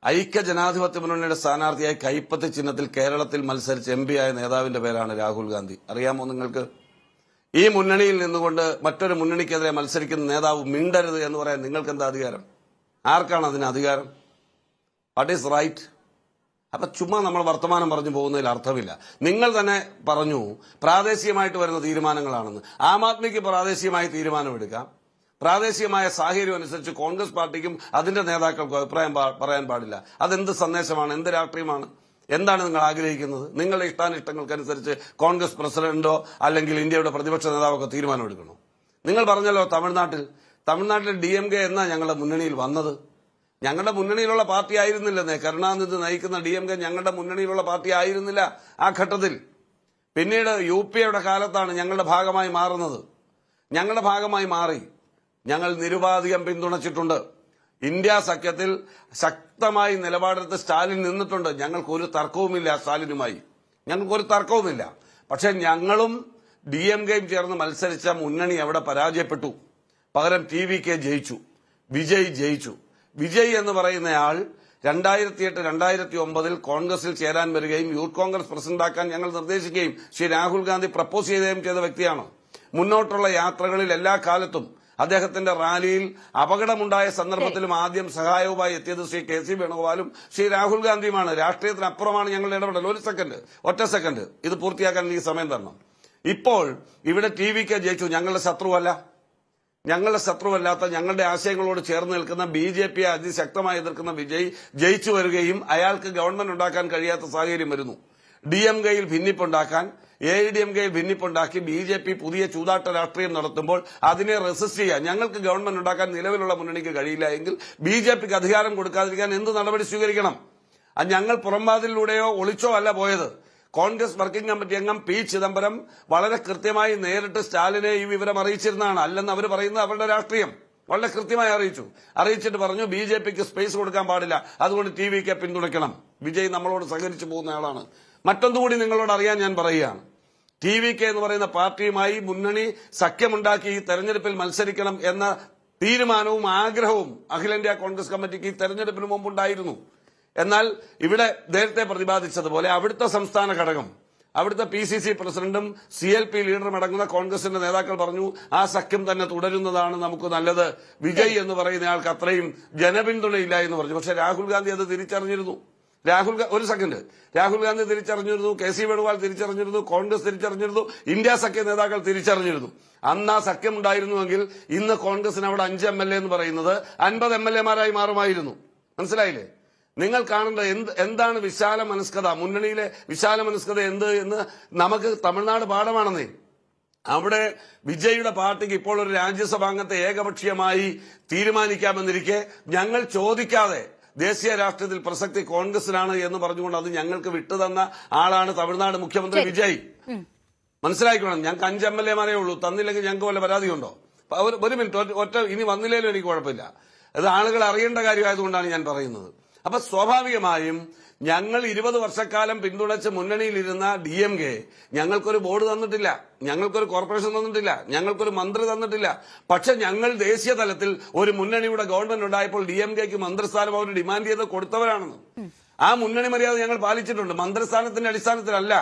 ഐക്യ ജനാധിപത്യ മുന്നണിയുടെ സ്ഥാനാർത്ഥിയായി കൈപ്പത്തി ചിഹ്നത്തിൽ കേരളത്തിൽ മത്സരിച്ച് MP ആയ നേതാവിന്റെ പേരാണ് രാഹുൽ ഗാന്ധി. അറിയാമോ നിങ്ങൾക്ക്? ഈ മുന്നണിയിൽ നിന്നുകൊണ്ട് മറ്റൊരു മുന്നണിക്കെതിരെ മത്സരിക്കുന്ന നേതാവ് മിണ്ടരുത് എന്ന് പറയാൻ നിങ്ങൾക്ക് എന്താ അധികാരം? ആർക്കാണ് അതിന് അധികാരം? What is right? അപ്പൊ ചുമ്മാ നമ്മൾ വർത്തമാനം പറഞ്ഞു പോകുന്നതിൽ അർത്ഥമില്ല. നിങ്ങൾ തന്നെ പറഞ്ഞു പ്രാദേശികമായിട്ട് വരുന്ന തീരുമാനങ്ങളാണെന്ന്. ആം ആദ്മിക്ക് പ്രാദേശികമായി തീരുമാനമെടുക്കാം. പ്രാദേശികമായ സാഹചര്യം അനുസരിച്ച് കോൺഗ്രസ് പാർട്ടിക്കും അതിന്റെ നേതാക്കൾക്കും അഭിപ്രായം പറയാൻ പാടില്ല. അതെന്ത് സന്ദേശമാണ്? എന്ത് രാഷ്ട്രീയമാണ്? എന്താണ് നിങ്ങൾ ആഗ്രഹിക്കുന്നത്? നിങ്ങളുടെ ഇഷ്ടാനിഷ്ടങ്ങൾക്കനുസരിച്ച് കോൺഗ്രസ് പ്രസിഡന്റോ അല്ലെങ്കിൽ ഇന്ത്യയുടെ പ്രതിപക്ഷ നേതാവൊക്കെ തീരുമാനമെടുക്കണോ? നിങ്ങൾ പറഞ്ഞല്ലോ തമിഴ്നാട്ടിൽ DMK എന്നാ ഞങ്ങളുടെ മുന്നണിയിൽ വന്നത്. ഞങ്ങളുടെ മുന്നണിയിലുള്ള പാർട്ടി ആയിരുന്നില്ലെന്നേ. കരുണാനിധി നയിക്കുന്ന DMK ഞങ്ങളുടെ മുന്നണിയിലുള്ള പാർട്ടി ആയിരുന്നില്ല ആ ഘട്ടത്തിൽ. പിന്നീട് UPA കാലത്താണ് ഞങ്ങളുടെ ഭാഗമായി മാറുന്നത്. ഞങ്ങളുടെ ഭാഗമായി മാറി. ഞങ്ങൾ നിരുപാധികം പിന്തുണച്ചിട്ടുണ്ട്. ഇന്ത്യ സഖ്യത്തിൽ ശക്തമായി നിലപാടെടുത്ത് സ്റ്റാലിൻ നിന്നിട്ടുണ്ട്. ഞങ്ങൾക്കൊരു തർക്കവുമില്ല സ്റ്റാലിനുമായി, ഞങ്ങൾക്കൊരു തർക്കവുമില്ല. പക്ഷെ ഞങ്ങളും DMKയും ചേർന്ന് മത്സരിച്ച മുന്നണി അവിടെ പരാജയപ്പെട്ടു. പകരം TVK ജയിച്ചു, വിജയ് ജയിച്ചു. വിജയ് എന്ന് പറയുന്നയാൾ 2008-2009 കോൺഗ്രസിൽ ചേരാൻ വരികയും യൂത്ത് കോൺഗ്രസ് പ്രസിഡന്റാക്കാൻ ഞങ്ങൾ നിർദ്ദേശിക്കുകയും ശ്രീ രാഹുൽ ഗാന്ധി പ്രപ്പോസ് ചെയ്യുകയും ചെയ്ത വ്യക്തിയാണ്. മുന്നോട്ടുള്ള യാത്രകളിൽ എല്ലാ കാലത്തും അദ്ദേഹത്തിന്റെ റാലിയിൽ അപകടമുണ്ടായ സന്ദർഭത്തിലും ആദ്യം സഹായവുമായി എത്തിയത് ശ്രീ KC വേണുഗോപാലും ശ്രീ രാഹുൽ ഗാന്ധിയുമാണ്. രാഷ്ട്രീയത്തിനപ്പുറമാണ് ഞങ്ങളുടെ ഇടപെടൽ. ഒറ്റ സെക്കൻഡ് ഇത് പൂർത്തിയാക്കാൻ എനിക്ക് സമയം തരണം. ഇപ്പോൾ ഇവിടെ TVK ജയിച്ചു. ഞങ്ങളുടെ ശത്രുവല്ലാത്ത ഞങ്ങളുടെ ആശയങ്ങളോട് ചേർന്ന് നിൽക്കുന്ന BJPയെ അതിശക്തമായി എതിർക്കുന്ന വിജയ് ജയിച്ചു വരികയും അയാൾക്ക് ഗവൺമെന്റ് ഉണ്ടാക്കാൻ കഴിയാത്ത സാഹചര്യം വരുന്നു. DMKയിൽ ഭിന്നിപ്പുണ്ടാക്കാൻ, AIDMKയിൽ ഭിന്നിപ്പുണ്ടാക്കി BJP പുതിയ ചൂതാട്ട രാഷ്ട്രീയം നടത്തുമ്പോൾ അതിനെ റെസിസ്റ്റ് ചെയ്യാൻ ഞങ്ങൾക്ക് ഗവൺമെന്റ് ഉണ്ടാക്കാൻ നിലവിലുള്ള മുന്നണിക്ക് കഴിയില്ല എങ്കിൽ BJPക്ക് അധികാരം കൊടുക്കാതിരിക്കാൻ എന്ത് നടപടി സ്വീകരിക്കണം? അത് ഞങ്ങൾ പുറംവാതിലൂടെയോ ഒളിച്ചോ അല്ല പോയത്. കോൺഗ്രസ് വർക്കിംഗ് കമ്മിറ്റി അംഗം P. ചിദംബരം വളരെ കൃത്യമായി നേരിട്ട് സ്റ്റാലിനെ ഈ വിവരം അറിയിച്ചിരുന്നതാണ്. അല്ലെന്ന് അവർ പറയുന്നത് അവരുടെ രാഷ്ട്രീയം. വളരെ കൃത്യമായി അറിയിച്ചിട്ട് പറഞ്ഞു BJPക്ക് സ്പേസ് കൊടുക്കാൻ പാടില്ല, അതുകൊണ്ട് TVK പിന്തുണയ്ക്കണം. വിജയ് നമ്മളോട് സഹകരിച്ചു പോകുന്നയാളാണ്. മറ്റൊന്നുകൂടി നിങ്ങളോട് അറിയാൻ ഞാൻ പറയുകയാണ്. TVK എന്ന് പറയുന്ന പാർട്ടിയുമായി മുന്നണി സഖ്യമുണ്ടാക്കി ഈ തെരഞ്ഞെടുപ്പിൽ മത്സരിക്കണം എന്ന തീരുമാനവും ആഗ്രഹവും അഖിലേന്ത്യാ കോൺഗ്രസ് കമ്മിറ്റിക്ക് ഈ തെരഞ്ഞെടുപ്പിന് മുമ്പുണ്ടായിരുന്നു. എന്നാൽ ഇവിടെ നേരത്തെ പ്രതിപാദിച്ചതുപോലെ അവിടുത്തെ സംസ്ഥാന ഘടകം, അവിടുത്തെ PCC പ്രസിഡന്റും CLP ലീഡറും അടങ്ങുന്ന കോൺഗ്രസിന്റെ നേതാക്കൾ പറഞ്ഞു ആ സഖ്യം തന്നെ തുടരുന്നതാണ് നമുക്ക് നല്ലത്. വിജയ് എന്ന് പറയുന്നയാൾക്ക് അത്രയും ജനപിന്തുണയില്ല എന്ന് പറഞ്ഞു. പക്ഷെ രാഹുൽ ഗാന്ധി അത് തിരിച്ചറിഞ്ഞിരുന്നു. ഒരു സെക്കൻഡ്, രാഹുൽ ഗാന്ധി തിരിച്ചറിഞ്ഞിരുന്നു, KC വേണുഗോപാൽ തിരിച്ചറിഞ്ഞിരുന്നു, കോൺഗ്രസ് തിരിച്ചറിഞ്ഞിരുന്നു, ഇന്ത്യ സഖ്യ നേതാക്കൾ തിരിച്ചറിഞ്ഞിരുന്നു. അന്ന് ആ സഖ്യം ഉണ്ടായിരുന്നുവെങ്കിൽ ഇന്ന് കോൺഗ്രസിന് അവിടെ 5 MLA എന്ന് പറയുന്നത് 50 MLA-മാരായി മാറുമായിരുന്നു. മനസ്സിലായില്ലേ? നിങ്ങൾ കാണേണ്ട എന്താണ് വിശാല മനസ്കത, മുന്നണിയിലെ വിശാല മനസ്കത എന്ത് എന്ന് നമുക്ക് തമിഴ്നാട് പാഠമാണെന്നേ. അവിടെ വിജയുടെ പാർട്ടിക്ക് ഇപ്പോൾ ഒരു രാജ്യസഭാംഗത്തെ ഏകപക്ഷീയമായി തീരുമാനിക്കാമെന്നിരിക്കെ ഞങ്ങൾ ചോദിക്കാതെ ദേശീയ രാഷ്ട്രീയത്തിൽ പ്രസക്തി കോൺഗ്രസിനാണ് എന്ന് പറഞ്ഞുകൊണ്ട് അത് ഞങ്ങൾക്ക് വിട്ടുതന്ന ആളാണ് തമിഴ്നാട് മുഖ്യമന്ത്രി വിജയ്. മനസ്സിലാക്കണം, ഞങ്ങൾക്ക് 5 MLA-മാരേ ഉള്ളൂ, തന്നില്ലെങ്കിൽ ഞങ്ങൾക്ക് വല്ല പരാതിയുണ്ടോ? ഒരു മിനിറ്റ്, ഒറ്റ ഇനി വന്നില്ലേലും എനിക്ക് കുഴപ്പമില്ല. അത് ആളുകൾ അറിയേണ്ട കാര്യമായതുകൊണ്ടാണ് ഞാൻ പറയുന്നത്. അപ്പൊ സ്വാഭാവികമായും ഞങ്ങൾ 20 വർഷക്കാലം പിന്തുണച്ച് മുന്നണിയിലിരുന്ന DMK ഞങ്ങൾക്കൊരു ബോർഡ് തന്നിട്ടില്ല, ഞങ്ങൾക്കൊരു കോർപ്പറേഷൻ തന്നിട്ടില്ല, ഞങ്ങൾക്കൊരു മന്ത്രി തന്നിട്ടില്ല. പക്ഷെ ഞങ്ങൾ ദേശീയ തലത്തിൽ ഒരു മുന്നണിയുടെ ഗവൺമെന്റ് ഉണ്ടായപ്പോൾ DMKക്ക് മന്ത്രിസ്ഥാനം അവർ ഡിമാൻഡ് ചെയ്ത് കൊടുത്തവരാണെന്ന്. ആ മുന്നണി മര്യാദ ഞങ്ങൾ പാലിച്ചിട്ടുണ്ട്. മന്ത്രിസ്ഥാനത്തിന്റെ അടിസ്ഥാനത്തിലല്ല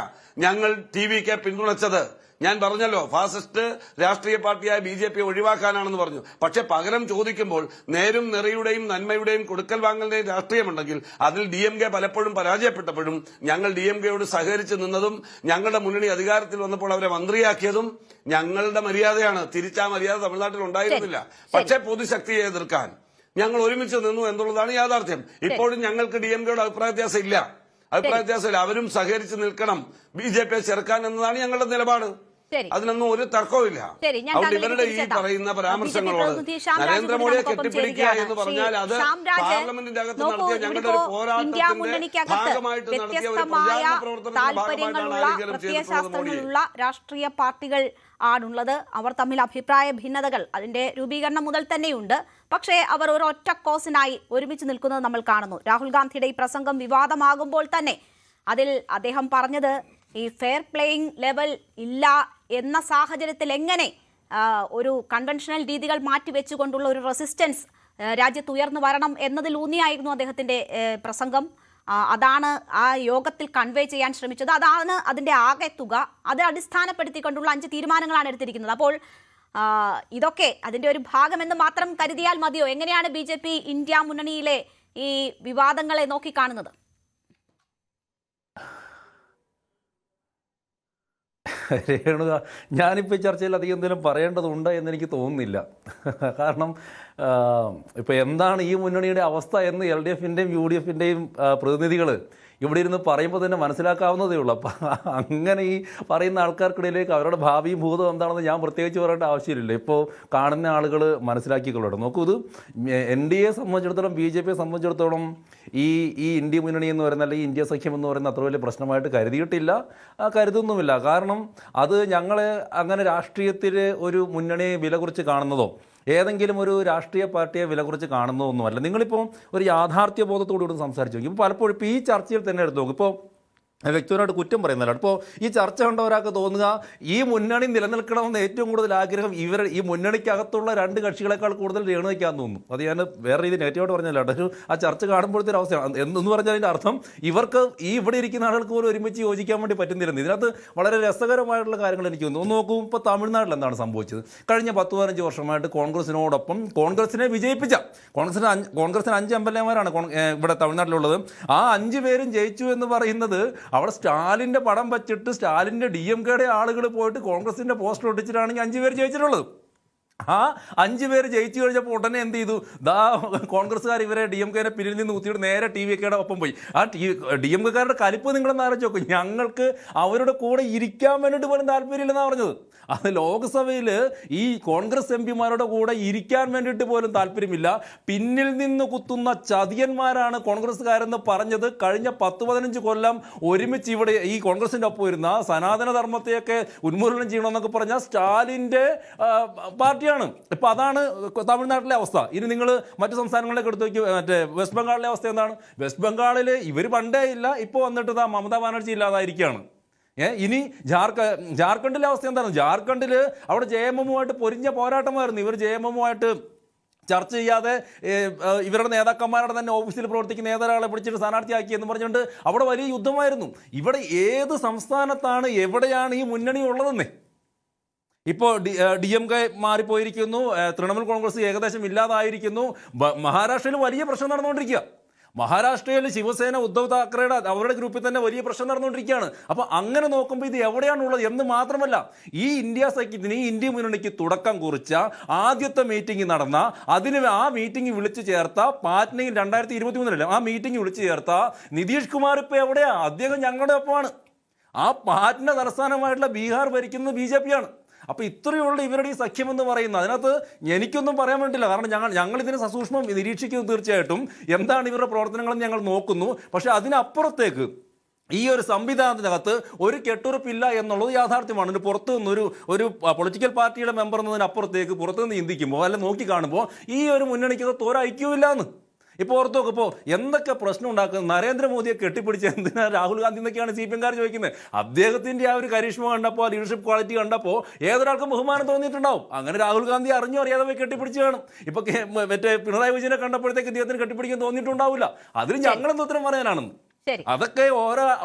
ഞങ്ങൾ TVK പിന്തുണച്ചത്. ഞാൻ പറഞ്ഞല്ലോ, ഫാസിസ്റ്റ് രാഷ്ട്രീയ പാർട്ടിയായ BJP ഒഴിവാക്കാനാണെന്ന് പറഞ്ഞു. പക്ഷെ പകരം ചോദിക്കുമ്പോൾ നേരും നെറിയുടെയും നന്മയുടെയും കൊടുക്കൽ വാങ്ങലിന്റെയും രാഷ്ട്രീയമുണ്ടെങ്കിൽ അതിൽ DMK പലപ്പോഴും പരാജയപ്പെട്ടപ്പോഴും ഞങ്ങൾ DMKയോട് സഹകരിച്ച് നിന്നതും ഞങ്ങളുടെ മുന്നണി അധികാരത്തിൽ വന്നപ്പോൾ അവരെ മന്ത്രിയാക്കിയതും ഞങ്ങളുടെ മര്യാദയാണ്. തിരിച്ചാ മര്യാദ തമിഴ്നാട്ടിൽ ഉണ്ടായിരുന്നില്ല. പക്ഷേ പൊതുശക്തിയെ എതിർക്കാൻ ഞങ്ങൾ ഒരുമിച്ച് നിന്നു എന്നുള്ളതാണ് യാഥാർത്ഥ്യം. ഇപ്പോഴും ഞങ്ങൾക്ക് DMKയോട് അഭിപ്രായ വ്യത്യാസം ഇല്ല. അവരും സഹകരിച്ച് നിൽക്കണം, BJPയെ ചെറുക്കാൻ എന്നതാണ് ഞങ്ങളുടെ നിലപാട്. അതിനൊന്നും ഒരു തർക്കവുമില്ല. അതുകൊണ്ട് ഇവരുടെ ഈ പറയുന്ന പരാമർശങ്ങളോട് നരേന്ദ്രമോദിയെ കെട്ടിപ്പിടിക്കുക എന്ന് പറഞ്ഞാൽ അത് പാർലമെന്റിന്റെ അകത്ത് നടത്തിയ ഞങ്ങളുടെ ഒരു പോരാട്ടത്തിന്റെ ഭാഗമായിട്ട് നടത്തിയ ഒരു പ്രചാരണ പ്രവർത്തനത്തിന്റെ ഭാഗമായിട്ടാണ് രാഷ്ട്രീയ പാർട്ടികൾ ആണുള്ളത്. അവർ തമ്മിൽ അഭിപ്രായ ഭിന്നതകൾ അതിന്റെ രൂപീകരണം മുതൽ തന്നെയുണ്ട്. പക്ഷേ അവർ ഒരു ഒറ്റ കോസിനായി ഒരുമിച്ച് നിൽക്കുന്നത് നമ്മൾ കാണുന്നു. രാഹുൽ ഗാന്ധിയുടെ ഈ പ്രസംഗം വിവാദമാകുമ്പോൾ തന്നെ അതിൽ അദ്ദേഹം പറഞ്ഞത് ഈ ഫെയർ പ്ലേയിങ് ലെവൽ ഇല്ല എന്ന സാഹചര്യത്തിൽ എങ്ങനെ ഒരു കൺവെൻഷണൽ രീതികൾ മാറ്റിവെച്ചുകൊണ്ടുള്ള ഒരു റെസിസ്റ്റൻസ് രാജ്യത്ത് ഉയർന്നു വരണം എന്നതിൽ ഊന്നിയായിരുന്നു അദ്ദേഹത്തിന്റെ പ്രസംഗം. അതാണ് ആ യോഗത്തിൽ കൺവേ ചെയ്യാൻ ശ്രമിച്ചത്. അതാണ് അതിന്റെ ആകെ തുക. അത് അടിസ്ഥാനപ്പെടുത്തിക്കൊണ്ടുള്ള 5 തീരുമാനങ്ങളാണ് എടുത്തിരിക്കുന്നത്. അപ്പോൾ ഇതൊക്കെ അതിന്റെ ഒരു ഭാഗമെന്ന് മാത്രം കരുതിയാൽ മതിയോ? എങ്ങനെയാണ് BJP ഇന്ത്യ മുന്നണിയിലെ ഈ വിവാദങ്ങളെ നോക്കിക്കാണുന്നത്? രേണുക, ഞാനിപ്പോൾ ഈ ചർച്ചയിൽ അധികം എന്തെങ്കിലും പറയേണ്ടതുണ്ട് എന്നെനിക്ക് തോന്നുന്നില്ല. കാരണം ഇപ്പോൾ എന്താണ് ഈ മുന്നണിയുടെ അവസ്ഥ എന്ന് LDFന്റെയും UDFന്റെയും പ്രതിനിധികൾ ഇവിടെ ഇരുന്ന് പറയുമ്പോൾ തന്നെ മനസ്സിലാക്കാവുന്നതേ ഉള്ളൂ. അപ്പം അങ്ങനെ ഈ പറയുന്ന ആൾക്കാർക്കിടയിലേക്ക് അവരുടെ ഭാവിയും ഭൂതവും എന്താണെന്ന് ഞാൻ പ്രത്യേകിച്ച് പറയേണ്ട ആവശ്യമില്ല. ഇപ്പോൾ കാണുന്ന ആളുകൾ മനസ്സിലാക്കിക്കൊള്ളട്ടെ. നോക്കൂ, ഇത് NDAയെ സംബന്ധിച്ചിടത്തോളം BJPയെ സംബന്ധിച്ചിടത്തോളം ഈ ഇന്ത്യ മുന്നണി എന്ന് പറയുന്ന അല്ലെങ്കിൽ ഇന്ത്യ സഖ്യം എന്ന് പറയുന്ന അത്ര വലിയ പ്രശ്നമായിട്ട് കരുതിയിട്ടില്ല, കരുതുന്നുമില്ല. കാരണം അത് ഞങ്ങളെ അങ്ങനെ രാഷ്ട്രീയത്തിൽ ഒരു മുന്നണിയെ വില കുറിച്ച് കാണുന്നതോ ഏതെങ്കിലും ഒരു രാഷ്ട്രീയ പാർട്ടിയെ വില കുറിച്ച് കാണുന്നതൊന്നുമല്ല. നിങ്ങളിപ്പോൾ ഒരു യാഥാർത്ഥ്യ ബോധത്തോടുകൂടി സംസാരിച്ചു നോക്കി. ഇപ്പോൾ പലപ്പോഴും ഇപ്പോൾ ഈ ചർച്ചയിൽ തന്നെ എടുത്തു നോക്കും. ഇപ്പോൾ വ്യക്തിപരമായിട്ട് കുറ്റം പറയുന്നില്ല. ഇപ്പോൾ ഈ ചർച്ച കണ്ട ഒരാൾക്ക് തോന്നുക ഈ മുന്നണി നിലനിൽക്കണമെന്ന് ഏറ്റവും കൂടുതൽ ആഗ്രഹം ഈ മുന്നണിക്കകത്തുള്ള 2 കക്ഷികളെക്കാൾ കൂടുതൽ രേണുവയ്ക്കാന്ന് തോന്നുന്നു. അത് ഞാൻ വേറെ രീതി നെഗറ്റീവായിട്ട് പറഞ്ഞല്ലോ. പക്ഷേ ആ ചർച്ച കാണുമ്പോഴത്തെ ഒരു അവസ്ഥയാണ് എന്ന് പറഞ്ഞാൽ അതിൻ്റെ അർത്ഥം ഇവർക്ക് ഈ ഇവിടെ ഇരിക്കുന്ന ആളുകൾക്ക് പോലും ഒരുമിച്ച് യോജിക്കാൻ വേണ്ടി പറ്റുന്നില്ലെന്ന്. ഇതിനകത്ത് വളരെ രസകരമായിട്ടുള്ള കാര്യങ്ങൾ എനിക്ക് തോന്നുന്നു. ഒന്ന് നോക്കൂ, ഇപ്പോൾ തമിഴ്നാട്ടിൽ എന്താണ് സംഭവിച്ചത്? കഴിഞ്ഞ 10-15 വർഷമായിട്ട് കോൺഗ്രസിനോടൊപ്പം കോൺഗ്രസിനെ വിജയിപ്പിച്ച കോൺഗ്രസിന് 5 MLA-മാരാണ് ഇവിടെ തമിഴ്നാട്ടിലുള്ളത്. ആ 5 പേരും ജയിച്ചു എന്ന് പറയുന്നത് അവിടെ സ്റ്റാലിൻ്റെ പടം വച്ചിട്ട് സ്റ്റാലിൻ്റെ DMKയുടെ ആളുകൾ പോയിട്ട് കോൺഗ്രസിൻ്റെ പോസ്റ്റർ ഒട്ടിച്ചിട്ടാണെങ്കിൽ 5 പേര് ജയിച്ചിട്ടുള്ളത്. ആ 5 പേര് ജയിച്ചു കഴിഞ്ഞപ്പോൾ ഉടനെ എന്ത് ചെയ്തു? കോൺഗ്രസ്സുകാർ ഇവരെ DMKയുടെ പിന്നിൽ നിന്ന് കുത്തിയിട്ട് നേരെ TVKയുടെ ഒപ്പം പോയി. ആ DMKക്കാരുടെ കലിപ്പ് നിങ്ങളെന്ന് ആലോചിച്ച് നോക്കും. ഞങ്ങൾക്ക് അവരുടെ കൂടെ ഇരിക്കാൻ വേണ്ടിയിട്ട് പോലും താല്പര്യമില്ലെന്നാണ് പറഞ്ഞത്. അത് ലോക്സഭയിൽ ഈ കോൺഗ്രസ് MPമാരുടെ കൂടെ ഇരിക്കാൻ വേണ്ടിയിട്ട് പോലും താല്പര്യമില്ല. പിന്നിൽ നിന്ന് കുത്തുന്ന ചതിയന്മാരാണ് കോൺഗ്രസ്സുകാരെന്ന് പറഞ്ഞത്. കഴിഞ്ഞ 10-15 കൊല്ലം ഒരുമിച്ച് ഇവിടെ ഈ കോൺഗ്രസിൻ്റെ ഒപ്പം ഇരുന്ന സനാതന ധർമ്മത്തെയൊക്കെ ഉന്മൂലനം ചെയ്യണമെന്നൊക്കെ പറഞ്ഞാൽ സ്റ്റാലിൻ്റെ പാർട്ടിയാണ്. ഇപ്പം അതാണ് തമിഴ്നാട്ടിലെ അവസ്ഥ. ഇനി നിങ്ങൾ മറ്റു സംസ്ഥാനങ്ങളിലേക്ക് എടുത്ത് വയ്ക്കും. മറ്റേ വെസ്റ്റ് ബംഗാളിലെ അവസ്ഥ എന്താണ്? വെസ്റ്റ് ബംഗാളിൽ ഇവർ പണ്ടേ ഇല്ല, ഇപ്പോൾ വന്നിട്ട് മമതാ ബാനർജി ഇല്ലാതായിരിക്കുകയാണ്. ഇനി ജാർഖണ്ഡിലെ അവസ്ഥ എന്താണ്? ജാർഖണ്ഡിൽ അവിടെ JMMുമായിട്ട് പൊരിഞ്ഞ പോരാട്ടമായിരുന്നു. ഇവർ JMMുമായിട്ട് ചർച്ച ചെയ്യാതെ ഇവരുടെ നേതാക്കന്മാരുടെ തന്നെ ഓഫീസിൽ പ്രവർത്തിക്കുന്ന നേതാക്കളെ പിടിച്ചിട്ട് സ്ഥാനാർത്ഥിയാക്കി എന്ന് പറഞ്ഞുകൊണ്ട് അവിടെ വലിയ യുദ്ധമായിരുന്നു. ഇവിടെ ഏത് സംസ്ഥാനത്താണ് എവിടെയാണ് ഈ മുന്നണി ഉള്ളതെന്നേ? ഇപ്പോൾ DMK മാറിപ്പോയിരിക്കുന്നു, തൃണമൂൽ കോൺഗ്രസ് ഏകദേശം ഇല്ലാതായിരിക്കുന്നു. മഹാരാഷ്ട്രയിൽ വലിയ പ്രശ്നം നടന്നുകൊണ്ടിരിക്കുക. മഹാരാഷ്ട്രയിൽ ശിവസേന ഉദ്ധവ് താക്കറയുടെ അവരുടെ ഗ്രൂപ്പിൽ തന്നെ വലിയ പ്രശ്നം നടന്നുകൊണ്ടിരിക്കുകയാണ്. അപ്പോൾ അങ്ങനെ നോക്കുമ്പോൾ ഇത് എവിടെയാണുള്ളത് എന്ന് മാത്രമല്ല, ഈ ഇന്ത്യ സഖ്യത്തിന്, ഈ ഇന്ത്യ മുന്നണിക്ക് തുടക്കം കുറിച്ച ആദ്യത്തെ മീറ്റിംഗ് നടന്ന, ആ മീറ്റിംഗ് വിളിച്ചു ചേർത്ത പാറ്റ്നയിൽ 2023 ആ മീറ്റിംഗ് വിളിച്ചു ചേർത്ത നിതീഷ് കുമാർ ഇപ്പോൾ എവിടെയാ? അദ്ദേഹം ഞങ്ങളുടെ ഒപ്പമാണ്. ആ പാറ്റ്ന തലസ്ഥാനമായിട്ടുള്ള ബീഹാർ ഭരിക്കുന്നത് BJP ആണ്. അപ്പോൾ ഇത്രയുള്ള ഇവരുടെ ഈ സഖ്യമെന്ന് പറയുന്നത്, അതിനകത്ത് എനിക്കൊന്നും പറയാൻ വേണ്ടില്ല. കാരണം ഞങ്ങൾ ഇതിനെ സസൂക്ഷ്മം നിരീക്ഷിക്കുന്നു. തീർച്ചയായിട്ടും എന്താണ് ഇവരുടെ പ്രവർത്തനങ്ങളെന്ന് ഞങ്ങൾ നോക്കുന്നു. പക്ഷേ അതിനപ്പുറത്തേക്ക് ഈ ഒരു സംവിധാനത്തിനകത്ത് ഒരു കെട്ടുറപ്പില്ല എന്നുള്ളത് യാഥാർത്ഥ്യമാണ്. ഒരു പുറത്തു നിന്ന് ഒരു പൊളിറ്റിക്കൽ പാർട്ടിയുടെ മെമ്പർ എന്നതിനപ്പുറത്തേക്ക് പുറത്തു നിന്ന് ചിന്തിക്കുമ്പോൾ, അല്ല നോക്കി കാണുമ്പോൾ ഈ ഒരു മുന്നണിക്കകത്ത് ഒരു ഐക്യമില്ല എന്ന്. ഇപ്പോൾ ഓർത്ത് നോക്കിപ്പോൾ എന്തൊക്കെ പ്രശ്നം ഉണ്ടാക്കുന്നത്. നരേന്ദ്രമോദിയെ കെട്ടിപ്പിടിച്ച് എന്തിനാ രാഹുൽ ഗാന്ധി എന്നൊക്കെയാണ് CPM ചോദിക്കുന്നത്. അദ്ദേഹത്തിൻ്റെ ആ ഒരു കരിഷ്മ കണ്ടപ്പോൾ, ലീഡർഷിപ്പ് ക്വാളിറ്റി കണ്ടപ്പോൾ ഏതൊരാൾക്കും ബഹുമാനം തോന്നിയിട്ടുണ്ടാവും. അങ്ങനെ രാഹുൽ ഗാന്ധി അറിഞ്ഞോ അറിയാതെ പോയി കെട്ടിപ്പിടിച്ച് കാണും. ഇപ്പോൾ മറ്റേ പിണറായി വിജയനെ കണ്ടപ്പോഴത്തേക്ക് ഇദ്ദേഹത്തിന് കെട്ടിപ്പിടിക്കാൻ തോന്നിയിട്ടുണ്ടാവില്ല. അതിന് ഞങ്ങളെന്ത് ഉത്തരം പറയാനാണെന്ന്. അതൊക്കെ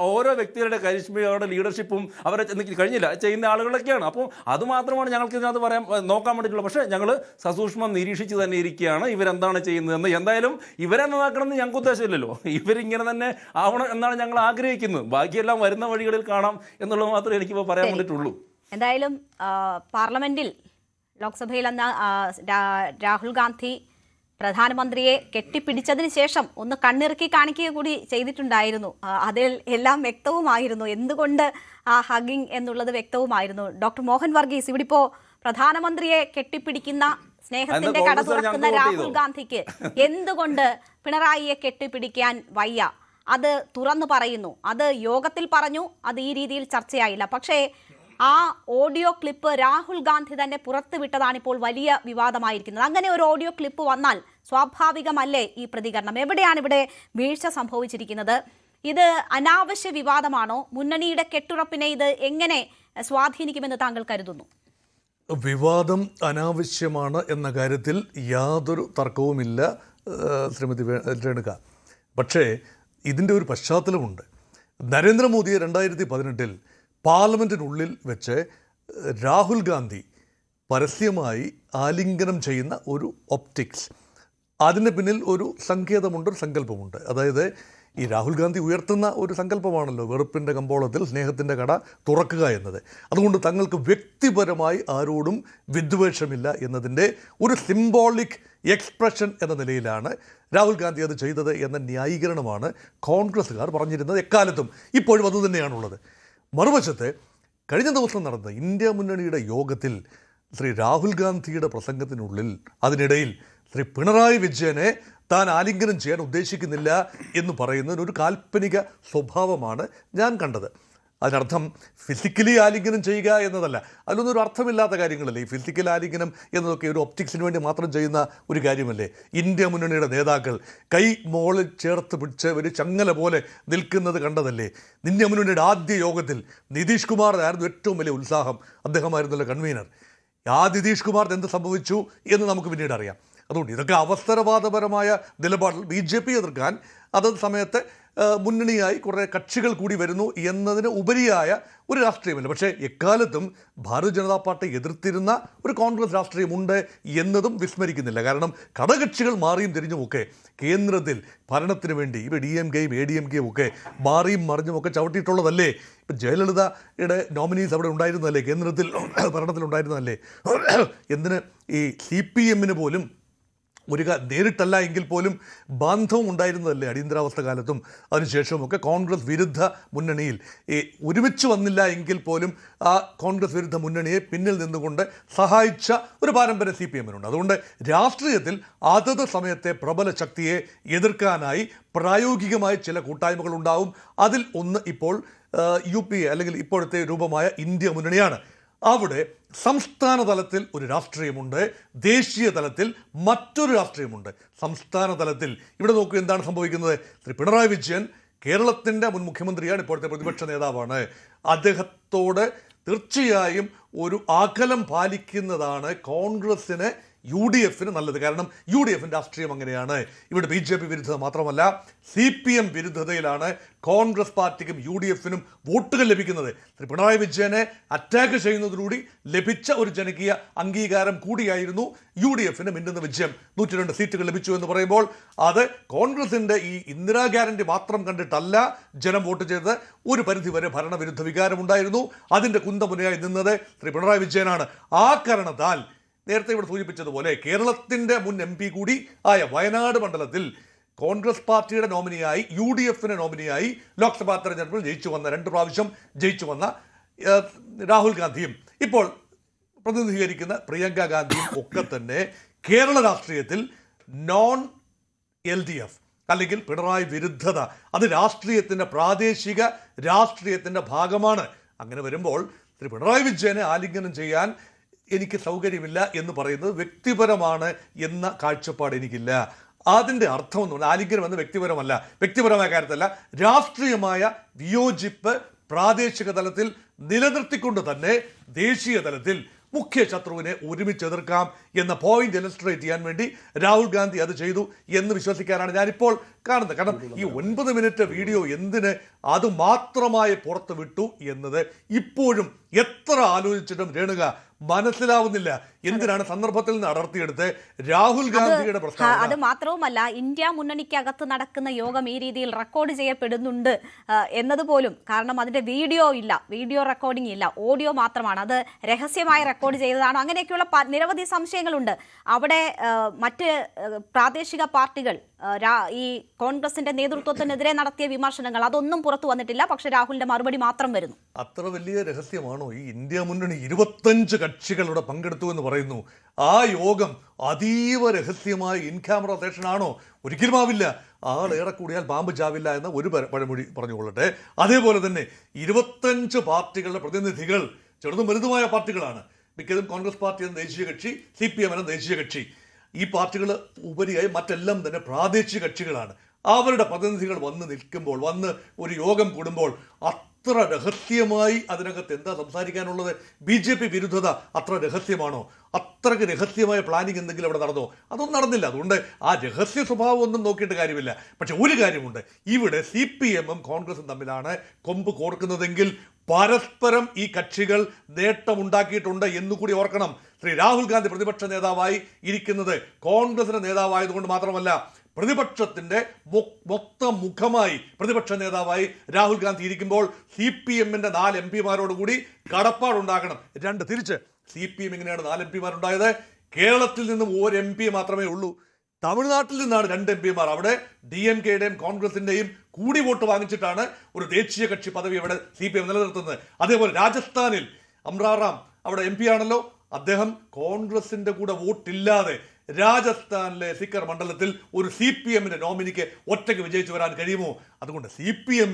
ഓരോ വ്യക്തികളുടെ കരിഷ്മയോടെ ലീഡർഷിപ്പും അവരെ കഴിഞ്ഞില്ല ചെയ്യുന്ന ആളുകളൊക്കെയാണ്. അപ്പോൾ അത് മാത്രമാണ് ഞങ്ങൾക്ക് ഇതിനകത്ത് നോക്കാൻ വേണ്ടിയിട്ടുള്ളത്. പക്ഷേ ഞങ്ങൾ സസൂക്ഷ്മം നിരീക്ഷിച്ച് തന്നെ ഇരിക്കുകയാണ് ഇവരെന്താണ് ചെയ്യുന്നതെന്ന്. എന്തായാലും ഇവരെ നന്നാക്കണമെന്ന് ഞങ്ങൾക്ക് ഉദ്ദേശമില്ലല്ലോ. ഇവരിങ്ങനെ തന്നെ ആവണം എന്നാണ് ഞങ്ങൾ ആഗ്രഹിക്കുന്നത്. ബാക്കിയെല്ലാം വരുന്ന വഴികളിൽ കാണാം എന്നുള്ളത് മാത്രമേ എനിക്കിപ്പോൾ പറയാൻ വേണ്ടിയിട്ടുള്ളൂ. എന്തായാലും പാർലമെന്റിൽ, ലോക്സഭയിൽ അന്ന് രാഹുൽ ഗാന്ധി പ്രധാനമന്ത്രിയെ കെട്ടിപ്പിടിച്ചതിന് ശേഷം ഒന്ന് കണ്ണിറുക്കി കാണിക്കുക കൂടി ചെയ്തിട്ടുണ്ടായിരുന്നു. അതിൽ എല്ലാം വ്യക്തവുമായിരുന്നു. എന്തുകൊണ്ട് ആ ഹഗിങ് എന്നുള്ളത് വ്യക്തവുമായിരുന്നു. ഡോക്ടർ മോഹൻ വർഗീസ്, ഇവിടെ ഇപ്പോൾ പ്രധാനമന്ത്രിയെ കെട്ടിപ്പിടിക്കുന്ന, സ്നേഹത്തിന്റെ കട തുറക്കുന്ന രാഹുൽ ഗാന്ധിക്ക് എന്തുകൊണ്ട് പിണറായിയെ കെട്ടിപ്പിടിക്കാൻ വയ്യ? അത് തുറന്നു പറയുന്നു. അത് യോഗത്തിൽ പറഞ്ഞു, അത് ഈ രീതിയിൽ ചർച്ചയായില്ല. പക്ഷേ ആ ഓഡിയോ ക്ലിപ്പ് രാഹുൽ ഗാന്ധി തന്നെ പുറത്തുവിട്ടതാണ് ഇപ്പോൾ വലിയ വിവാദമായിരിക്കുന്നത്. അങ്ങനെ ഒരു ഓഡിയോ ക്ലിപ്പ് വന്നാൽ സ്വാഭാവികമല്ലേ ഈ പ്രതികരണം? എവിടെയാണ് ഇവിടെ വീഴ്ച സംഭവിച്ചിരിക്കുന്നത്? ഇത് അനാവശ്യ വിവാദമാണോ? മുന്നണിയുടെ കെട്ടുറപ്പിനെ ഇത് എങ്ങനെ സ്വാധീനിക്കുമെന്ന് താങ്കൾ കരുതുന്നു? വിവാദം അനാവശ്യമാണ് എന്ന കാര്യത്തിൽ യാതൊരു തർക്കവുമില്ല ശ്രീമതി രേണുക. പക്ഷേ ഇതിൻ്റെ ഒരു പശ്ചാത്തലമുണ്ട്. നരേന്ദ്രമോദിയെ 2018 പാർലമെൻറ്റിനുള്ളിൽ വെച്ച് രാഹുൽ ഗാന്ധി പരസ്യമായി ആലിംഗനം ചെയ്യുന്ന ഒരു ഒപ്റ്റിക്സ്, അതിന് പിന്നിൽ ഒരു സങ്കേതമുണ്ട്, ഒരു സങ്കല്പമുണ്ട്. അതായത് ഈ രാഹുൽ ഗാന്ധി ഉയർത്തുന്ന ഒരു സങ്കല്പമാണല്ലോ വെറുപ്പിൻ്റെ കമ്പോളത്തിൽ സ്നേഹത്തിൻ്റെ കട തുറക്കുക എന്നത്. അതുകൊണ്ട് തങ്ങൾക്ക് വ്യക്തിപരമായി ആരോടും വിദ്വേഷമില്ല എന്നതിൻ്റെ ഒരു സിംബോളിക് എക്സ്പ്രഷൻ എന്ന നിലയിലാണ് രാഹുൽ ഗാന്ധി അത് ചെയ്തത് എന്ന ന്യായീകരണമാണ് കോൺഗ്രസ്സുകാർ പറഞ്ഞിരുന്നത് എക്കാലത്തും. ഇപ്പോഴും അതുതന്നെയാണുള്ളത്. മറുവശത്ത് കഴിഞ്ഞ ദിവസം നടന്ന ഇന്ത്യ മുന്നണിയുടെ യോഗത്തിൽ ശ്രീ രാഹുൽ ഗാന്ധിയുടെ പ്രസംഗത്തിനുള്ളിൽ, അതിനിടയിൽ ശ്രീ പിണറായി വിജയനെ താൻ ആലിംഗനം ചെയ്യാൻ ഉദ്ദേശിക്കുന്നില്ല എന്ന് പറയുന്നതിന് ഒരു കാൽപ്പനിക സ്വഭാവമാണ് ഞാൻ കണ്ടത്. അതിനർത്ഥം ഫിസിക്കലി ആലിംഗനം ചെയ്യുക എന്നതല്ല. അതിലൊന്നും ഒരു അർത്ഥമില്ലാത്ത കാര്യങ്ങളല്ലേ. ഈ ഫിസിക്കൽ ആലിംഗനം എന്നതൊക്കെ ഒരു ഒപ്റ്റിക്സിന് വേണ്ടി മാത്രം ചെയ്യുന്ന ഒരു കാര്യമല്ലേ. ഇന്ത്യ മുന്നണിയുടെ നേതാക്കൾ കൈ മോളിൽ ചേർത്ത് പിടിച്ച് ഒരു ചങ്ങല പോലെ നിൽക്കുന്നത് കണ്ടതല്ലേ. ഇന്ത്യ മുന്നണിയുടെ ആദ്യ യോഗത്തിൽ നിതീഷ് കുമാറിനായിരുന്നു ഏറ്റവും വലിയ ഉത്സാഹം. അദ്ദേഹമായിരുന്നല്ലോ കൺവീനർ. ആ നിതീഷ് കുമാറിന് എന്ത് സംഭവിച്ചു എന്ന് നമുക്ക് പിന്നീട് അറിയാം. അതുകൊണ്ട് ഇതൊക്കെ അവസരവാദപരമായ നിലപാടിൽ BJP എതിർക്കാൻ അതത് സമയത്ത് മുന്നണിയായി കുറേ കക്ഷികൾ കൂടി വരുന്നു എന്നതിന് ഉപരിയായ ഒരു രാഷ്ട്രീയമല്ല. പക്ഷേ എക്കാലത്തും ഭാരതീയ ജനതാ പാർട്ടി എതിർത്തിരുന്ന ഒരു കോൺഗ്രസ് രാഷ്ട്രീയമുണ്ട് എന്നതും വിസ്മരിക്കുന്നില്ല. കാരണം ഘടകകക്ഷികൾ മാറിയും തിരിഞ്ഞുമൊക്കെ കേന്ദ്രത്തിൽ ഭരണത്തിന് വേണ്ടി ഇപ്പോൾ DMKയും ADMKയും ഒക്കെ മാറിയും മറിഞ്ഞുമൊക്കെ ചവിട്ടിയിട്ടുള്ളതല്ലേ. ഇപ്പം ജയലളിതയുടെ നോമിനീസ് അവിടെ ഉണ്ടായിരുന്നതല്ലേ, കേന്ദ്രത്തിൽ ഭരണത്തിലുണ്ടായിരുന്നതല്ലേ. എന്തിന് ഈ CPM പോലും ഒരു നേരിട്ടല്ല എങ്കിൽ പോലും ബാന്ധവം ഉണ്ടായിരുന്നതല്ലേ അടിയന്തരാവസ്ഥ കാലത്തും അതിനുശേഷവുമൊക്കെ. കോൺഗ്രസ് വിരുദ്ധ മുന്നണിയിൽ ഒരുമിച്ച് വന്നില്ല എങ്കിൽ പോലും ആ കോൺഗ്രസ് വിരുദ്ധ മുന്നണിയെ പിന്നിൽ നിന്നുകൊണ്ട് സഹായിച്ച ഒരു പാരമ്പര്യം CPM-നുണ്ട്. അതുകൊണ്ട് രാഷ്ട്രീയത്തിൽ അതത് സമയത്തെ പ്രബല ശക്തിയെ എതിർക്കാനായി പ്രായോഗികമായ ചില കൂട്ടായ്മകൾ ഉണ്ടാവും. അതിൽ ഒന്ന് ഇപ്പോൾ UPA അല്ലെങ്കിൽ ഇപ്പോഴത്തെ രൂപമായ ഇന്ത്യ മുന്നണിയാണ്. അവിടെ സംസ്ഥാന തലത്തിൽ ഒരു രാഷ്ട്രീയമുണ്ട്, ദേശീയ തലത്തിൽ മറ്റൊരു രാഷ്ട്രീയമുണ്ട്. സംസ്ഥാന തലത്തിൽ ഇവിടെ നോക്കൂ എന്താണ് സംഭവിക്കുന്നത്. ശ്രീ പിണറായി വിജയൻ കേരളത്തിൻ്റെ മുൻ മുഖ്യമന്ത്രിയാണ്, ഇപ്പോഴത്തെ പ്രതിപക്ഷ നേതാവാണ്. അദ്ദേഹത്തോട് തീർച്ചയായും ഒരു അകലം പാലിക്കുന്നതാണ് കോൺഗ്രസ്സിന് UDF നല്ലത്. കാരണം UDF രാഷ്ട്രീയം അങ്ങനെയാണ്. ഇവിടെ BJP വിരുദ്ധത മാത്രമല്ല, CPM വിരുദ്ധതയിലാണ് കോൺഗ്രസ് പാർട്ടിക്കും UDF വോട്ടുകൾ ലഭിക്കുന്നത്. ശ്രീ പിണറായി വിജയനെ അറ്റാക്ക് ചെയ്യുന്നതിലൂടെ ലഭിച്ച ഒരു ജനകീയ അംഗീകാരം കൂടിയായിരുന്നു UDF മിന്നുന്ന വിജയം. 102 സീറ്റുകൾ ലഭിച്ചു എന്ന് പറയുമ്പോൾ അത് കോൺഗ്രസിന്റെ ഈ ഇന്ദിരാ ഗ്യാരണ്ടി മാത്രം കണ്ടിട്ടല്ല ജനം വോട്ട് ചെയ്തത്. ഒരു പരിധിവരെ ഭരണവിരുദ്ധ വികാരമുണ്ടായിരുന്നു. അതിന്റെ കുന്തമുനയായി നിന്നത് ശ്രീ പിണറായി വിജയനാണ്. ആ കാരണത്താൽ നേരത്തെ ഇവിടെ സൂചിപ്പിച്ചതുപോലെ കേരളത്തിന്റെ മുൻ MP കൂടി ആയ വയനാട് മണ്ഡലത്തിൽ കോൺഗ്രസ് പാർട്ടിയുടെ നോമിനിയായി UDF നോമിനിയായി ലോക്സഭാ തെരഞ്ഞെടുപ്പിൽ ജയിച്ചു വന്ന 2 പ്രാവശ്യം ജയിച്ചു വന്ന രാഹുൽ ഗാന്ധിയും ഇപ്പോൾ പ്രതിനിധീകരിക്കുന്ന പ്രിയങ്ക ഗാന്ധിയും ഒക്കെ തന്നെ കേരള രാഷ്ട്രീയത്തിൽ നോൺ LDF അല്ലെങ്കിൽ പിണറായി വിരുദ്ധത അത് രാഷ്ട്രീയത്തിൻ്റെ പ്രാദേശിക രാഷ്ട്രീയത്തിൻ്റെ ഭാഗമാണ്. അങ്ങനെ വരുമ്പോൾ ശ്രീ പിണറായി വിജയനെ ആലിംഗനം ചെയ്യാൻ എനിക്ക് സൗകര്യമില്ല എന്ന് പറയുന്നത് വ്യക്തിപരമാണ് എന്ന കാഴ്ചപ്പാട് എനിക്കില്ല. അതിൻ്റെ അർത്ഥമൊന്നുമില്ല. ആലിംഗനം എന്ന വ്യക്തിപരമല്ല, വ്യക്തിപരമായ കാര്യത്തല്ല, രാഷ്ട്രീയമായ വിയോജിപ്പ് പ്രാദേശിക തലത്തിൽ നിലനിർത്തിക്കൊണ്ട് തന്നെ ദേശീയ തലത്തിൽ മുഖ്യ ശത്രുവിനെ ഒരുമിച്ച് എതിർക്കാം എന്ന പോയിന്റ് ഇലസ്ട്രേറ്റ് ചെയ്യാൻ വേണ്ടി രാഹുൽ ഗാന്ധി അത് ചെയ്തു എന്ന് വിശ്വസിക്കാനാണ് ഞാനിപ്പോൾ കാണുന്നത്. കാരണം ഈ 9 മിനിറ്റ് വീഡിയോ എന്തിന് അത് മാത്രമായി പുറത്ത് വിട്ടു എന്നത് ഇപ്പോഴും എത്ര ആലോചിച്ചിട്ടും രേണുക മനസ്സിലാവുന്നില്ല. എന്തിനാണ് സന്ദർഭത്തിൽ നിന്ന് അടർത്തിയെടുത്ത് രാഹുൽ ഗാന്ധിയുടെ പ്രസ്താവന? അത് മാത്രവുമല്ല, ഇന്ത്യ മുന്നണിക്കകത്ത് നടക്കുന്ന യോഗം ഈ രീതിയിൽ റെക്കോർഡ് ചെയ്യപ്പെടുന്നുണ്ട് എന്നതുപോലും, കാരണം അതിന്റെ വീഡിയോ ഇല്ല, വീഡിയോ റെക്കോർഡിംഗ് ഇല്ല, ഓഡിയോ മാത്രമാണ്, അത് രഹസ്യമായി റെക്കോർഡ് ചെയ്തതാണ്. അങ്ങനെയൊക്കെയുള്ള നിരവധി സംശയങ്ങളുണ്ട്. അവിടെ മറ്റ് പ്രാദേശിക പാർട്ടികൾ ഈ കോൺഗ്രസിന്റെ നേതൃത്വത്തിനെതിരെ നടത്തിയ വിമർശനങ്ങൾ അതൊന്നും പുറത്തു വന്നിട്ടില്ല. പക്ഷെ രാഹുലിന്റെ മറുപടി മാത്രം വരുന്നു. അത്ര വലിയ രഹസ്യമാണോ? ഈ ഇന്ത്യ മുന്നണി 25 കക്ഷികളുടെ പങ്കെടുത്തു എന്ന് പറയുന്നു. ആ യോഗം അതീവ രഹസ്യമായ ഇൻ ക്യാമറ സെഷൻ ആണോ? ഒരിക്കലും ആവില്ല. ആളേറെ കൂടിയാൽ പാമ്പ് ചാവില്ല എന്ന ഒരു പഴമൊഴി പറഞ്ഞുകൊള്ളട്ടെ. അതേപോലെ തന്നെ 25 പാർട്ടികളുടെ പ്രതിനിധികൾ ചെറുതും വലുതുമായ പാർട്ടികളാണ്. മിക്കതും കോൺഗ്രസ് പാർട്ടി എന്ന ദേശീയ കക്ഷി, CPM എന്ന ദേശീയ കക്ഷി. ഈ പാർട്ടികൾ ഉപരിയായി മറ്റെല്ലാം തന്നെ പ്രാദേശിക കക്ഷികളാണ്. അവരുടെ പ്രതിനിധികൾ വന്ന് നിൽക്കുമ്പോൾ, വന്ന് ഒരു യോഗം കൂടുമ്പോൾ അത്ര രഹസ്യമായി അതിനകത്ത് എന്താ സംസാരിക്കാനുള്ളത്? BJP വിരുദ്ധത അത്ര രഹസ്യമാണോ? അത്രയ്ക്ക് രഹസ്യമായ പ്ലാനിങ് എന്തെങ്കിലും അവിടെ നടന്നോ? അതൊന്നും നടന്നില്ല. അതുകൊണ്ട് ആ രഹസ്യ സ്വഭാവം ഒന്നും നോക്കിയിട്ട് കാര്യമില്ല. പക്ഷെ ഒരു കാര്യമുണ്ട്, ഇവിടെ CPM കോൺഗ്രസും തമ്മിലാണ് കൊമ്പ് കോർക്കുന്നതെങ്കിൽ പരസ്പരം ഈ കക്ഷികൾ നേട്ടമുണ്ടാക്കിയിട്ടുണ്ട് എന്നുകൂടി ഓർക്കണം. ശ്രീ രാഹുൽ ഗാന്ധി പ്രതിപക്ഷ നേതാവായി ഇരിക്കുന്നത് കോൺഗ്രസിന്റെ നേതാവായതുകൊണ്ട് മാത്രമല്ല, പ്രതിപക്ഷത്തിന്റെ മൊത്തം മുഖമായി പ്രതിപക്ഷ നേതാവായി രാഹുൽ ഗാന്ധി ഇരിക്കുമ്പോൾ CPM 4 MP-മാരോടുകൂടി കടപ്പാടുണ്ടാകണം. തിരിച്ച് CPM ഇങ്ങനെയാണ് 4 MP-മാരുണ്ടായത്. കേരളത്തിൽ നിന്നും ഒരു MP മാത്രമേ ഉള്ളൂ. തമിഴ്നാട്ടിൽ നിന്നാണ് 2 MP-മാർ. അവിടെ DMK-യുടെയും കോൺഗ്രസിന്റെയും കൂടി വോട്ട് വാങ്ങിച്ചിട്ടാണ് ഒരു ദേശീയ കക്ഷി പദവി അവിടെ CPM നിലനിർത്തുന്നത്. അതേപോലെ രാജസ്ഥാനിൽ അമ്രാറാം അവിടെ MP ആണല്ലോ. അദ്ദേഹം കോൺഗ്രസിന്റെ കൂടെ വോട്ടില്ലാതെ രാജസ്ഥാനിലെ സിക്കർ മണ്ഡലത്തിൽ ഒരു CPM നോമിനിക്ക് ഒറ്റയ്ക്ക് വിജയിച്ചു വരാൻ കഴിയുമോ? അതുകൊണ്ട് CPM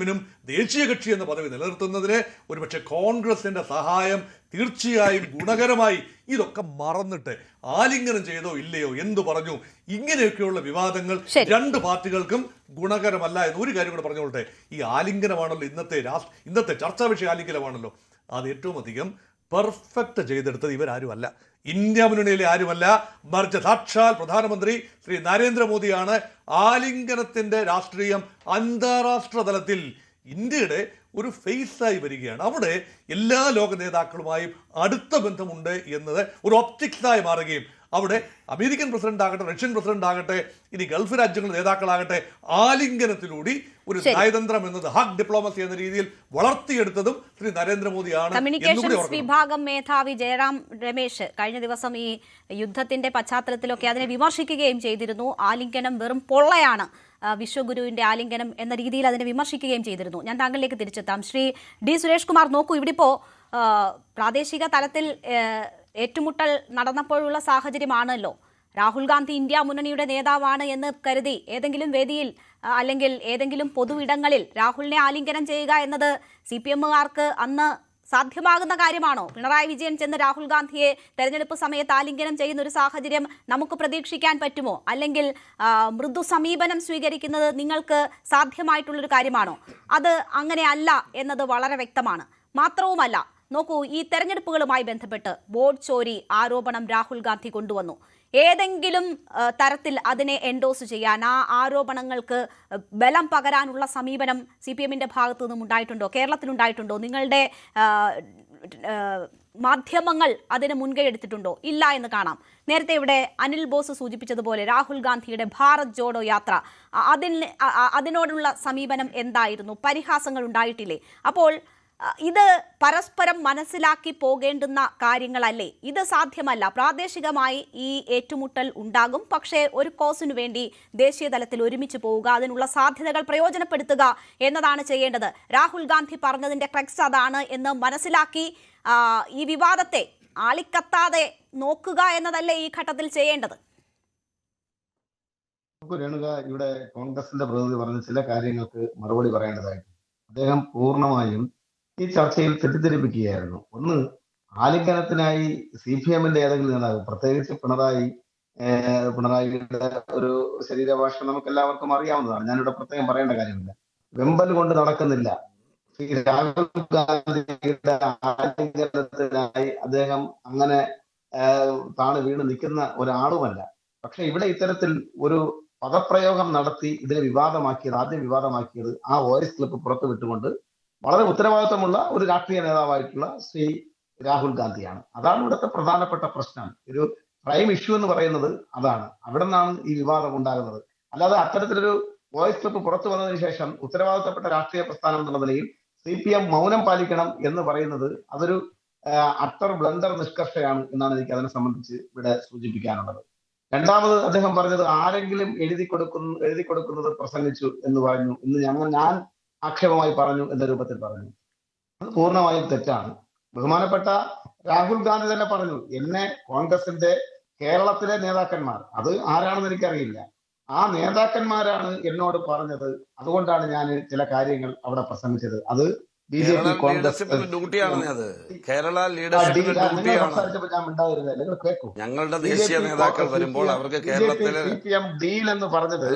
ദേശീയ കക്ഷി എന്ന പദവി നിലനിർത്തുന്നതിന് ഒരുപക്ഷെ കോൺഗ്രസിന്റെ സഹായം തീർച്ചയായും ഗുണകരമായി. ഇതൊക്കെ മറന്നിട്ട് ആലിംഗനം ചെയ്തോ ഇല്ലയോ, എന്തു പറഞ്ഞു, ഇങ്ങനെയൊക്കെയുള്ള വിവാദങ്ങൾ 2 പാർട്ടികൾക്കും ഗുണകരമല്ല എന്ന് ഒരു കാര്യം കൂടെ പറഞ്ഞുകൊള്ളട്ടെ. ഈ ആലിംഗനമാണല്ലോ ഇന്നത്തെ ചർച്ചാ വിഷയം. ആലിംഗനമാണല്ലോ അത് ഏറ്റവും അധികം പെർഫെക്റ്റ് ചെയ്തെടുത്തത് ഇവരാരുമല്ല, ഇന്ത്യ മുന്നണിയിലെ ആരുമല്ല, മറിച്ച് സാക്ഷാൽ പ്രധാനമന്ത്രി ശ്രീ നരേന്ദ്രമോദിയാണ്. ആലിംഗനത്തിന്റെ രാഷ്ട്രീയം അന്താരാഷ്ട്ര തലത്തിൽ ഇന്ത്യയുടെ ഒരു ഫേസായി വരികയാണ്. അവിടെ എല്ലാ ലോക നേതാക്കളുമായും അടുത്ത ബന്ധമുണ്ട് എന്നത് ഒരു ഒപ്റ്റിക്സായി മാറുകയും അവിടെ അമേരിക്കൻ പ്രസിഡന്റ് ആകട്ടെ, റഷ്യൻ പ്രസിഡന്റ് ആകട്ടെ, ഇനി ഗൾഫ് രാജ്യങ്ങളുടെ നേതാക്കളാകട്ടെ, ആലിംഗനത്തിലൂടെ ഒരു നയതന്ത്രം എന്നത് ഹഗ് ഡിപ്ലോമസി എന്ന രീതിയിൽ വളർത്തിയെടുത്തതും ശ്രീ നരേന്ദ്രമോദിയാണ്. കമ്മ്യൂണിക്കേഷൻസ് വിഭാഗം മേധാവി ജയറാം രമേശ് കഴിഞ്ഞ ദിവസം ഈ യുദ്ധത്തിന്റെ പശ്ചാത്തലത്തിലൊക്കെ അതിനെ വിമർശിക്കുകയും ചെയ്തിരുന്നു. ആലിംഗനം വെറും പൊള്ളയാണ്, വിശ്വഗുരുവിന്റെ ആലിംഗനം എന്ന രീതിയിൽ അതിനെ വിമർശിക്കുകയും ചെയ്തിരുന്നു. ഞാൻ താങ്കളിലേക്ക് തിരിച്ചെത്താം. ശ്രീ D. സുരേഷ് കുമാർ, നോക്കൂ, ഇവിടെ ഇപ്പോൾ പ്രാദേശിക തലത്തിൽ ഏറ്റുമുട്ടൽ നടന്നപ്പോഴുള്ള സാഹചര്യമാണല്ലോ. രാഹുൽ ഗാന്ധി ഇന്ത്യ മുന്നണിയുടെ നേതാവാണ് എന്ന് കരുതി ഏതെങ്കിലും വേദിയിൽ അല്ലെങ്കിൽ ഏതെങ്കിലും പൊതു ഇടങ്ങളിൽ രാഹുലിനെ ആലിംഗനം ചെയ്യുക എന്നത് CPM-കാർക്ക് അന്ന് സാധ്യമാകുന്ന കാര്യമാണോ? പിണറായി വിജയൻ ചെന്ന് രാഹുൽ ഗാന്ധിയെ തെരഞ്ഞെടുപ്പ് സമയത്ത് ആലിംഗനം ചെയ്യുന്ന ഒരു സാഹചര്യം നമുക്ക് പ്രതീക്ഷിക്കാൻ പറ്റുമോ? അല്ലെങ്കിൽ മൃദു സമീപനം സ്വീകരിക്കുന്നത് നിങ്ങൾക്ക് സാധ്യമായിട്ടുള്ളൊരു കാര്യമാണോ? അത് അങ്ങനെയല്ല എന്നത് വളരെ വ്യക്തമാണ്. മാത്രവുമല്ല, നോക്കൂ, ഈ തെരഞ്ഞെടുപ്പുകളുമായി ബന്ധപ്പെട്ട് വോട്ട് ചോരി ആരോപണം രാഹുൽ ഗാന്ധി കൊണ്ടുവന്നു. ഏതെങ്കിലും തരത്തിൽ അതിനെ എൻഡോസ് ചെയ്യാൻ, ആ ആരോപണങ്ങൾക്ക് ബലം പകരാനുള്ള സമീപനം CPM-ന്റെ ഭാഗത്തു നിന്നും ഉണ്ടായിട്ടുണ്ടോ, കേരളത്തിലുണ്ടായിട്ടുണ്ടോ? നിങ്ങളുടെ മാധ്യമങ്ങൾ അതിന് മുൻകൈ എടുത്തിട്ടുണ്ടോ? ഇല്ല എന്ന് കാണാം. നേരത്തെ ഇവിടെ അനിൽ ബോസ് സൂചിപ്പിച്ചതുപോലെ രാഹുൽ ഗാന്ധിയുടെ ഭാരത് ജോഡോ യാത്ര, അതിനോടുള്ള സമീപനം എന്തായിരുന്നു? പരിഹാസങ്ങൾ ഉണ്ടായിട്ടില്ലേ? അപ്പോൾ ഇത് പരസ്പരം മനസ്സിലാക്കി പോകേണ്ടുന്ന കാര്യങ്ങളല്ലേ? ഇത് സാധ്യമല്ല. പ്രാദേശികമായി ഈ ഏറ്റുമുട്ടൽ ഉണ്ടാകും, പക്ഷേ ഒരു കോസിനു വേണ്ടി ദേശീയ തലത്തിൽ ഒരുമിച്ച് പോവുക, അതിനുള്ള സാധ്യതകൾ പ്രയോജനപ്പെടുത്തുക എന്നതാണ് ചെയ്യേണ്ടത്. രാഹുൽ ഗാന്ധി പറഞ്ഞതിന്റെ ക്രക്സ് അതാണ് എന്ന് മനസ്സിലാക്കി ഈ വിവാദത്തെ ആളിക്കത്താതെ നോക്കുക എന്നതല്ലേ ഈ ഘട്ടത്തിൽ ചെയ്യേണ്ടത്? രേണുക, ഇവിടെ കോൺഗ്രസിന്റെ പ്രതിനിധി പറഞ്ഞ ചില കാര്യങ്ങൾക്ക് മറുപടി പറയേണ്ടതായിട്ട് അദ്ദേഹം പൂർണ്ണമായും ഈ ചർച്ചയിൽ തെറ്റിദ്ധരിപ്പിക്കുകയായിരുന്നു. ഒന്ന്, ആലിംഗനത്തിനായി CPM-ന്റെ ഏതെങ്കിലും നേതാവ്, പ്രത്യേകിച്ച് പിണറായിയുടെ ഒരു ശരീരഭാഷ നമുക്ക് എല്ലാവർക്കും അറിയാവുന്നതാണ്, ഞാനിവിടെ പ്രത്യേകം പറയേണ്ട കാര്യമില്ല. വെമ്പൽ കൊണ്ട് നടക്കുന്നില്ല. ശ്രീ രാഹുൽ ഗാന്ധിയുടെ ആലിംഗനത്തിനായി അദ്ദേഹം അങ്ങനെ താണ് വീണ് നിൽക്കുന്ന ഒരാളുമല്ല. പക്ഷെ ഇവിടെ ഇത്തരത്തിൽ ഒരു പദപ്രയോഗം നടത്തി ഇതിനെ ആദ്യം വിവാദമാക്കിയത് ആ വോയിസ് ക്ലിപ്പ് പുറത്തു വിട്ടുകൊണ്ട് വളരെ ഉത്തരവാദിത്വമുള്ള ഒരു രാഷ്ട്രീയ നേതാവായിട്ടുള്ള ശ്രീ രാഹുൽ ഗാന്ധിയാണ്. അതാണ് ഇവിടുത്തെ പ്രധാനപ്പെട്ട പ്രശ്നം. ഒരു പ്രൈം ഇഷ്യൂ എന്ന് പറയുന്നത് അതാണ്. അവിടെ നിന്നാണ് ഈ വിവാദം ഉണ്ടാകുന്നത്. അല്ലാതെ അത്തരത്തിലൊരു വോയിസ് ക്ലിപ്പ് പുറത്തു വന്നതിന് ശേഷം ഉത്തരവാദിത്തപ്പെട്ട രാഷ്ട്രീയ പ്രസ്ഥാനം എന്നുള്ള നിലയിൽ CPM മൗനം പാലിക്കണം എന്ന് പറയുന്നത് അതൊരു അട്ടർ ബ്ലണ്ടർ നിഷ്കർഷയാണ് എന്നാണ് എനിക്ക് അതിനെ സംബന്ധിച്ച് ഇവിടെ സൂചിപ്പിക്കാനുള്ളത്. രണ്ടാമത് അദ്ദേഹം പറഞ്ഞത് ആരെങ്കിലും എഴുതി കൊടുക്കുന്നത് പ്രസംഗിച്ചു എന്ന് പറഞ്ഞു, ഇന്ന് ഞാൻ ആക്ഷേപമായി പറഞ്ഞു എന്ന രൂപത്തിൽ പറഞ്ഞു. അത് പൂർണ്ണമായും തെറ്റാണ്. ബഹുമാനപ്പെട്ട രാഹുൽ ഗാന്ധി തന്നെ പറഞ്ഞു, എന്നെ കോൺഗ്രസിന്റെ കേരളത്തിലെ നേതാക്കന്മാർ, അത് ആരാണെന്ന് എനിക്കറിയില്ല, ആ നേതാക്കന്മാരാണ് എന്നോട് പറഞ്ഞത്, അതുകൊണ്ടാണ് ഞാൻ ചില കാര്യങ്ങൾ അവിടെ പ്രസംഗിച്ചത്. അത് BJP കോൺഗ്രസ് ഞാൻ ഉണ്ടായിരുന്നില്ല. നിങ്ങൾ കേൾക്കൂ. ഞങ്ങളുടെ ദേശീയ നേതാക്കൾ വരുമ്പോൾ അവർക്ക് കേരളത്തിലെ CPM ഡീൽ എന്ന് പറഞ്ഞത്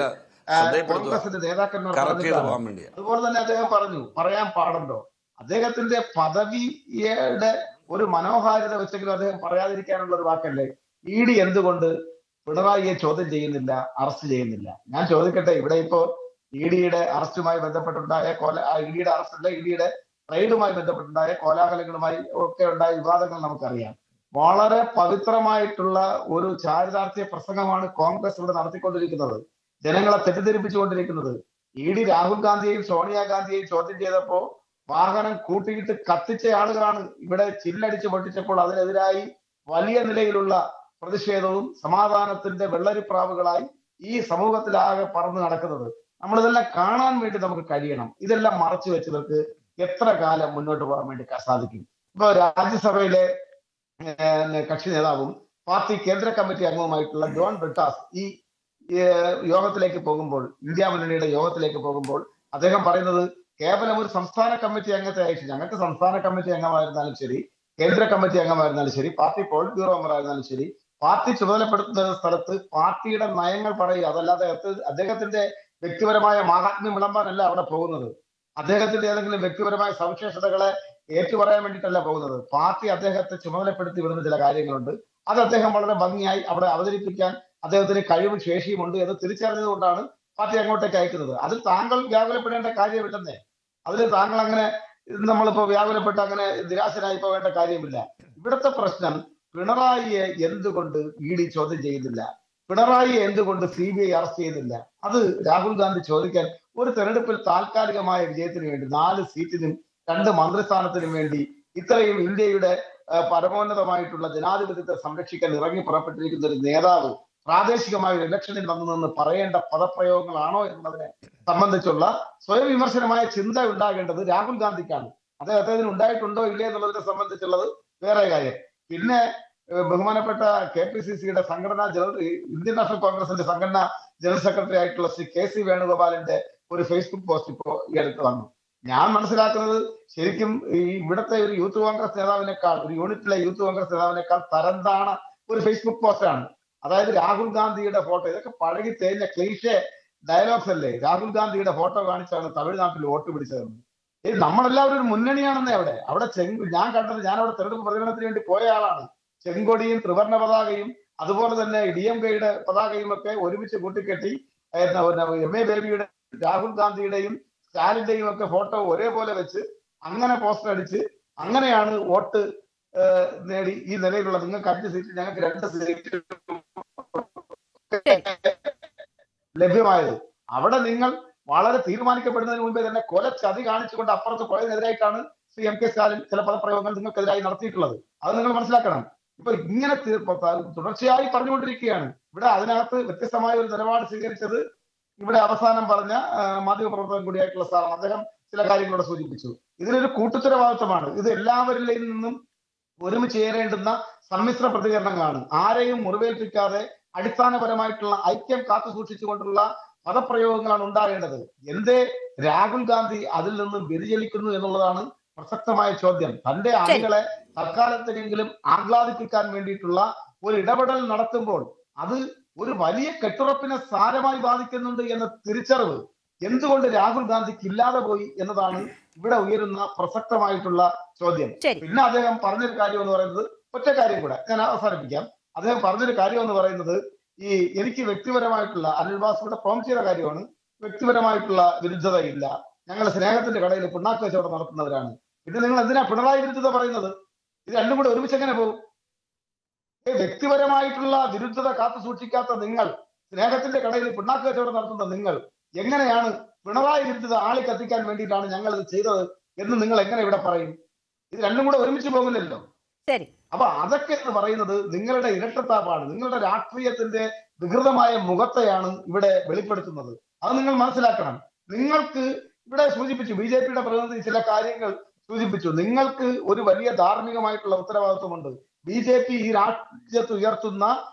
കോൺഗ്രസിന്റെ നേതാക്കന്മാർ പറഞ്ഞിട്ടാണ്. അതുപോലെ തന്നെ അദ്ദേഹം പറഞ്ഞു, പറയാൻ പാടുണ്ടോ? അദ്ദേഹത്തിന്റെ പദവിയുടെ ഒരു മനോഹാരിത വെച്ചെങ്കിലും അദ്ദേഹം പറയാതിരിക്കാനുള്ള ഒരു വാക്കല്ലേ, ED എന്തുകൊണ്ട് പിണറായിയെ ചോദ്യം ചെയ്യുന്നില്ല, അറസ്റ്റ് ചെയ്യുന്നില്ല? ഞാൻ ചോദിക്കട്ടെ, ഇവിടെ ഇപ്പോ EDയുടെ അറസ്റ്റുമായി ബന്ധപ്പെട്ടുണ്ടായ EDയുടെ അറസ്റ്റല്ല, EDയുടെ റെയ്ഡുമായി ബന്ധപ്പെട്ടുണ്ടായ കോലാഹലങ്ങളുമായി ഒക്കെ ഉണ്ടായ വിവാദങ്ങൾ നമുക്കറിയാം. വളരെ പവിത്രമായിട്ടുള്ള ഒരു ചാരിതാർത്ഥ്യ പ്രസംഗമാണ് കോൺഗ്രസ് ഇവിടെ നടത്തിക്കൊണ്ടിരിക്കുന്നത്, ജനങ്ങളെ തെറ്റിദ്ധരിപ്പിച്ചുകൊണ്ടിരിക്കുന്നത്. ED രാഹുൽ ഗാന്ധിയെയും സോണിയാഗാന്ധിയെയും ചോദ്യം ചെയ്തപ്പോ വാഹനം കൂട്ടിയിട്ട് കത്തിച്ച ആളുകളാണ് ഇവിടെ ചില്ലടിച്ച് പൊട്ടിച്ചപ്പോൾ അതിനെതിരായി വലിയ നിലയിലുള്ള പ്രതിഷേധവും സമാധാനത്തിന്റെ വെള്ളരിപ്രാവുകളായി ഈ സമൂഹത്തിലാകെ പറന്ന് നടക്കുന്നത്. നമ്മളിതെല്ലാം കാണാൻ വേണ്ടി നമുക്ക് കഴിയണം. ഇതെല്ലാം മറച്ചു വെച്ചവർക്ക് എത്ര കാലം മുന്നോട്ട് പോകാൻ വേണ്ടി സാധിക്കും? ഇപ്പൊ രാജ്യസഭയിലെ കക്ഷി നേതാവും പാർട്ടി കേന്ദ്ര കമ്മിറ്റി അംഗവുമായിട്ടുള്ള ജോൺ ബ്രിട്ടാസ് ഈ യോഗത്തിലേക്ക് പോകുമ്പോൾ, ഇന്ത്യ മുന്നണിയുടെ യോഗത്തിലേക്ക് പോകുമ്പോൾ അദ്ദേഹം പറയുന്നത് കേവലം ഒരു സംസ്ഥാന കമ്മിറ്റി അംഗത്തെ അയച്ചു, ഞങ്ങൾക്ക് സംസ്ഥാന കമ്മിറ്റി അംഗമായിരുന്നാലും ശരി, കേന്ദ്ര കമ്മിറ്റി അംഗമായിരുന്നാലും ശരി, പാർട്ടി പോളിറ്റ് ബ്യൂറോ മെമ്പറായിരുന്നാലും ശരി, പാർട്ടി ചുമതലപ്പെടുത്തുന്ന സ്ഥലത്ത് പാർട്ടിയുടെ നയങ്ങൾ പറയുക, അതല്ലാതെ അദ്ദേഹത്തിന്റെ വ്യക്തിപരമായ മാഹാത്മ്യം വിളമ്പാനല്ല അവിടെ പോകുന്നത്. അദ്ദേഹത്തിന്റെ ഏതെങ്കിലും വ്യക്തിപരമായ സവിശേഷതകളെ ഏറ്റുപറയാൻ വേണ്ടിയിട്ടല്ല പോകുന്നത്. പാർട്ടി അദ്ദേഹത്തെ ചുമതലപ്പെടുത്തി വിടുന്ന ചില കാര്യങ്ങളുണ്ട്, അത് അദ്ദേഹം വളരെ ഭംഗിയായി അവിടെ അവതരിപ്പിക്കാൻ അദ്ദേഹത്തിന് കഴിവും ശേഷിയുമുണ്ട് എന്ന് തിരിച്ചറിഞ്ഞതുകൊണ്ടാണ് പാർട്ടി അങ്ങോട്ടേക്ക് അയക്കുന്നത്. അതിൽ താങ്കൾ വ്യാകുലപ്പെടേണ്ട കാര്യമില്ലെന്നേ. അതിൽ താങ്കൾ അങ്ങനെ നമ്മളിപ്പോ വ്യാകുലപ്പെട്ട് അങ്ങനെ നിരാശനായി പോകേണ്ട കാര്യമില്ല. ഇവിടുത്തെ പ്രശ്നം പിണറായിയെ എന്തുകൊണ്ട് ED ചോദ്യം ചെയ്യുന്നില്ല, പിണറായിയെ എന്തുകൊണ്ട് CBI അറസ്റ്റ് ചെയ്യുന്നില്ല? അത് രാഹുൽ ഗാന്ധി ചോദിക്കാൻ ഒരു തെരഞ്ഞെടുപ്പിൽ താൽക്കാലികമായ വിജയത്തിന് വേണ്ടി 4 സീറ്റിനും 2 മന്ത്രിസ്ഥാനത്തിനും വേണ്ടി ഇത്രയും ഇന്ത്യയുടെ പരമോന്നതമായിട്ടുള്ള ജനാധിപത്യത്തെ സംരക്ഷിക്കാൻ ഇറങ്ങി പുറപ്പെട്ടിരിക്കുന്ന ഒരു നേതാവ് പ്രാദേശികമായ ഒരു ഇലക്ഷനിൽ വന്നു നിന്ന് പറയേണ്ട പദപ്രയോഗങ്ങളാണോ എന്നതിനെ സംബന്ധിച്ചുള്ള സ്വയം വിമർശനമായ ചിന്ത ഉണ്ടാകേണ്ടത് രാഹുൽ ഗാന്ധിക്കാണ്. അദ്ദേഹത്തിന് ഉണ്ടായിട്ടുണ്ടോ ഇല്ലേ എന്നുള്ളതിനെ സംബന്ധിച്ചുള്ളത് വേറെ കാര്യം. പിന്നെ ബഹുമാനപ്പെട്ട KPCCയുടെ ഇന്ത്യൻ നാഷണൽ കോൺഗ്രസിന്റെ സംഘടനാ ജനറൽ സെക്രട്ടറി ആയിട്ടുള്ള ശ്രീ KC വേണുഗോപാലിന്റെ ഒരു ഫേസ്ബുക്ക് പോസ്റ്റ് ഇപ്പോ ഈ അടുത്ത് വന്നു. ഞാൻ മനസ്സിലാക്കുന്നത് ശരിക്കും ഈ ഇവിടുത്തെ ഒരു യൂത്ത് കോൺഗ്രസ് നേതാവിനേക്കാൾ, ഒരു യൂണിറ്റിലെ യൂത്ത് കോൺഗ്രസ് നേതാവിനേക്കാൾ തരംതാണ ഒരു ഫേസ്ബുക്ക് പോസ്റ്റാണ്. അതായത് രാഹുൽ ഗാന്ധിയുടെ ഫോട്ടോ, ഇതൊക്കെ പഴകി തേഞ്ഞ ക്ലീഷേ ഡയലോഗ്സ് അല്ലേ. രാഹുൽ ഗാന്ധിയുടെ ഫോട്ടോ കാണിച്ചാണ് തമിഴ്നാട്ടിൽ വോട്ട് പിടിച്ചതെന്ന്. നമ്മളെല്ലാവരും ഒരു മുന്നണിയാണെന്നേ. അവിടെ ഞാൻ കണ്ടത്, ഞാൻ അവിടെ തെരഞ്ഞെടുപ്പ് പ്രചരണത്തിന് വേണ്ടി പോയ ആളാണ്. ചെങ്കൊടിയും ത്രിവർണ്ണ പതാകയും അതുപോലെ തന്നെ DMKയുടെ പതാകയും ഒക്കെ ഒരുമിച്ച് കൂട്ടിക്കെട്ടി MA ബേബിയുടെ, രാഹുൽ ഗാന്ധിയുടെയും സ്റ്റാലിന്റെയും ഒക്കെ ഫോട്ടോ ഒരേപോലെ വെച്ച് അങ്ങനെ പോസ്റ്റർ അടിച്ച് അങ്ങനെയാണ് വോട്ട് നേടി ഈ നിലയിലുള്ള നിങ്ങൾക്ക് 5 സീറ്റ് ഞങ്ങൾക്ക് 2 സീറ്റ് ലഭ്യമായത്. അവിടെ നിങ്ങൾ വളരെ തീരുമാനിക്കപ്പെടുന്നതിന് മുമ്പേ തന്നെ കൊലച്ചതി കാണിച്ചുകൊണ്ട് അപ്പുറത്ത് കൊലതിനെതിരായിട്ടാണ് ശ്രീ MK സ്റ്റാലിൻ ചില പദപ്രയോഗങ്ങൾ നിങ്ങൾക്കെതിരായി നടത്തിയിട്ടുള്ളത്. അത് നിങ്ങൾ മനസ്സിലാക്കണം. ഇപ്പൊ ഇങ്ങനെ തുടർച്ചയായി പറഞ്ഞുകൊണ്ടിരിക്കുകയാണ്. ഇവിടെ അതിനകത്ത് വ്യത്യസ്തമായ ഒരു നിലപാട് സ്വീകരിച്ചത് ഇവിടെ അവസാനം പറഞ്ഞ മാധ്യമപ്രവർത്തകൻ കൂടിയായിട്ടുള്ള സാർ, അദ്ദേഹം ചില കാര്യങ്ങളോട് സൂചിപ്പിച്ചു. ഇതിലൊരു കൂട്ടുത്തരവാദിത്വമാണ്. ഇത് എല്ലാവരിൽ നിന്നും ഒരുമിച്ച് ചേരേണ്ടുന്ന സമ്മിശ്ര പ്രതികരണങ്ങളാണ്. ആരെയും മുറിവേൽപ്പിക്കാതെ അടിസ്ഥാനപരമായിട്ടുള്ള ഐക്യം കാത്തു സൂക്ഷിച്ചുകൊണ്ടുള്ള പദപ്രയോഗങ്ങളാണ് ഉണ്ടാകേണ്ടത്. എന്തേ രാഹുൽ ഗാന്ധി അതിൽ നിന്നും വ്യതിചലിക്കുന്നു എന്നുള്ളതാണ് പ്രസക്തമായ ചോദ്യം. തന്റെ അണികളെ തൽക്കാലത്തെങ്കിലും ആഹ്ലാദിപ്പിക്കാൻ വേണ്ടിയിട്ടുള്ള ഒരു ഇടപെടൽ നടത്തുമ്പോൾ അത് ഒരു വലിയ കെട്ടുറപ്പിനെ സാരമായി ബാധിക്കുന്നുണ്ട് എന്ന തിരിച്ചറിവ് എന്തുകൊണ്ട് രാഹുൽ ഗാന്ധിക്ക് ഇല്ലാതെ പോയി എന്നതാണ് ഇവിടെ ഉയരുന്ന പ്രസക്തമായിട്ടുള്ള ചോദ്യം. പിന്നെ അദ്ദേഹം പറഞ്ഞൊരു കാര്യം എന്ന് പറയുന്നത്, ഒറ്റ കാര്യം കൂടെ ഞാൻ അവസാനിപ്പിക്കാം. അദ്ദേഹം പറഞ്ഞൊരു കാര്യം എന്ന് പറയുന്നത്, ഈ എനിക്ക് വ്യക്തിപരമായിട്ടുള്ള അനിൽ ബാസുയുടെ പ്രോംപ്റ്റ് ചെയ്ത കാര്യമാണ്, വ്യക്തിപരമായിട്ടുള്ള വിരുദ്ധതയില്ല, ഞങ്ങൾ സ്നേഹത്തിന്റെ കടയിൽ പിണ്ണാക്ക് കച്ചവടം നടത്തുന്നവരാണ്. പിന്നെ നിങ്ങൾ എന്തിനാ പിണറായി വിരുദ്ധത പറയുന്നത്? ഇത് രണ്ടും കൂടെ ഒരുമിച്ച് എങ്ങനെ പോകും? വ്യക്തിപരമായിട്ടുള്ള വിരുദ്ധത കാത്തു സൂക്ഷിക്കാത്ത നിങ്ങൾ, സ്നേഹത്തിന്റെ കടയിൽ പിണ്ണാക്ക് കച്ചവടം നടത്തുന്ന നിങ്ങൾ എങ്ങനെയാണ് പിണറായി വിരുദ്ധത ആളി കത്തിക്കാൻ വേണ്ടിയിട്ടാണ് ഞങ്ങൾ ഇത് ചെയ്തത് എന്ന് നിങ്ങൾ എങ്ങനെ ഇവിടെ പറയും? ഇത് രണ്ടും കൂടെ ഒരുമിച്ച് പോകുന്നില്ലല്ലോ. അപ്പൊ അതൊക്കെ എന്ന് പറയുന്നത് നിങ്ങളുടെ ഇരട്ടത്താപ്പാണ്, നിങ്ങളുടെ രാഷ്ട്രീയത്തിന്റെ വികൃതമായ മുഖത്തെയാണ് ഇവിടെ വെളിപ്പെടുത്തുന്നത്. അത് നിങ്ങൾ മനസ്സിലാക്കണം. നിങ്ങൾക്ക് ഇവിടെ സൂചിപ്പിച്ചു, BJPയുടെ പ്രതിനിധി ചില കാര്യങ്ങൾ സൂചിപ്പിച്ചു. നിങ്ങൾക്ക് ഒരു വലിയ ധാർമ്മികമായിട്ടുള്ള ഉത്തരവാദിത്വമുണ്ട്. BJP ഈ രാജ്യത്ത് ഉയർത്തുന്ന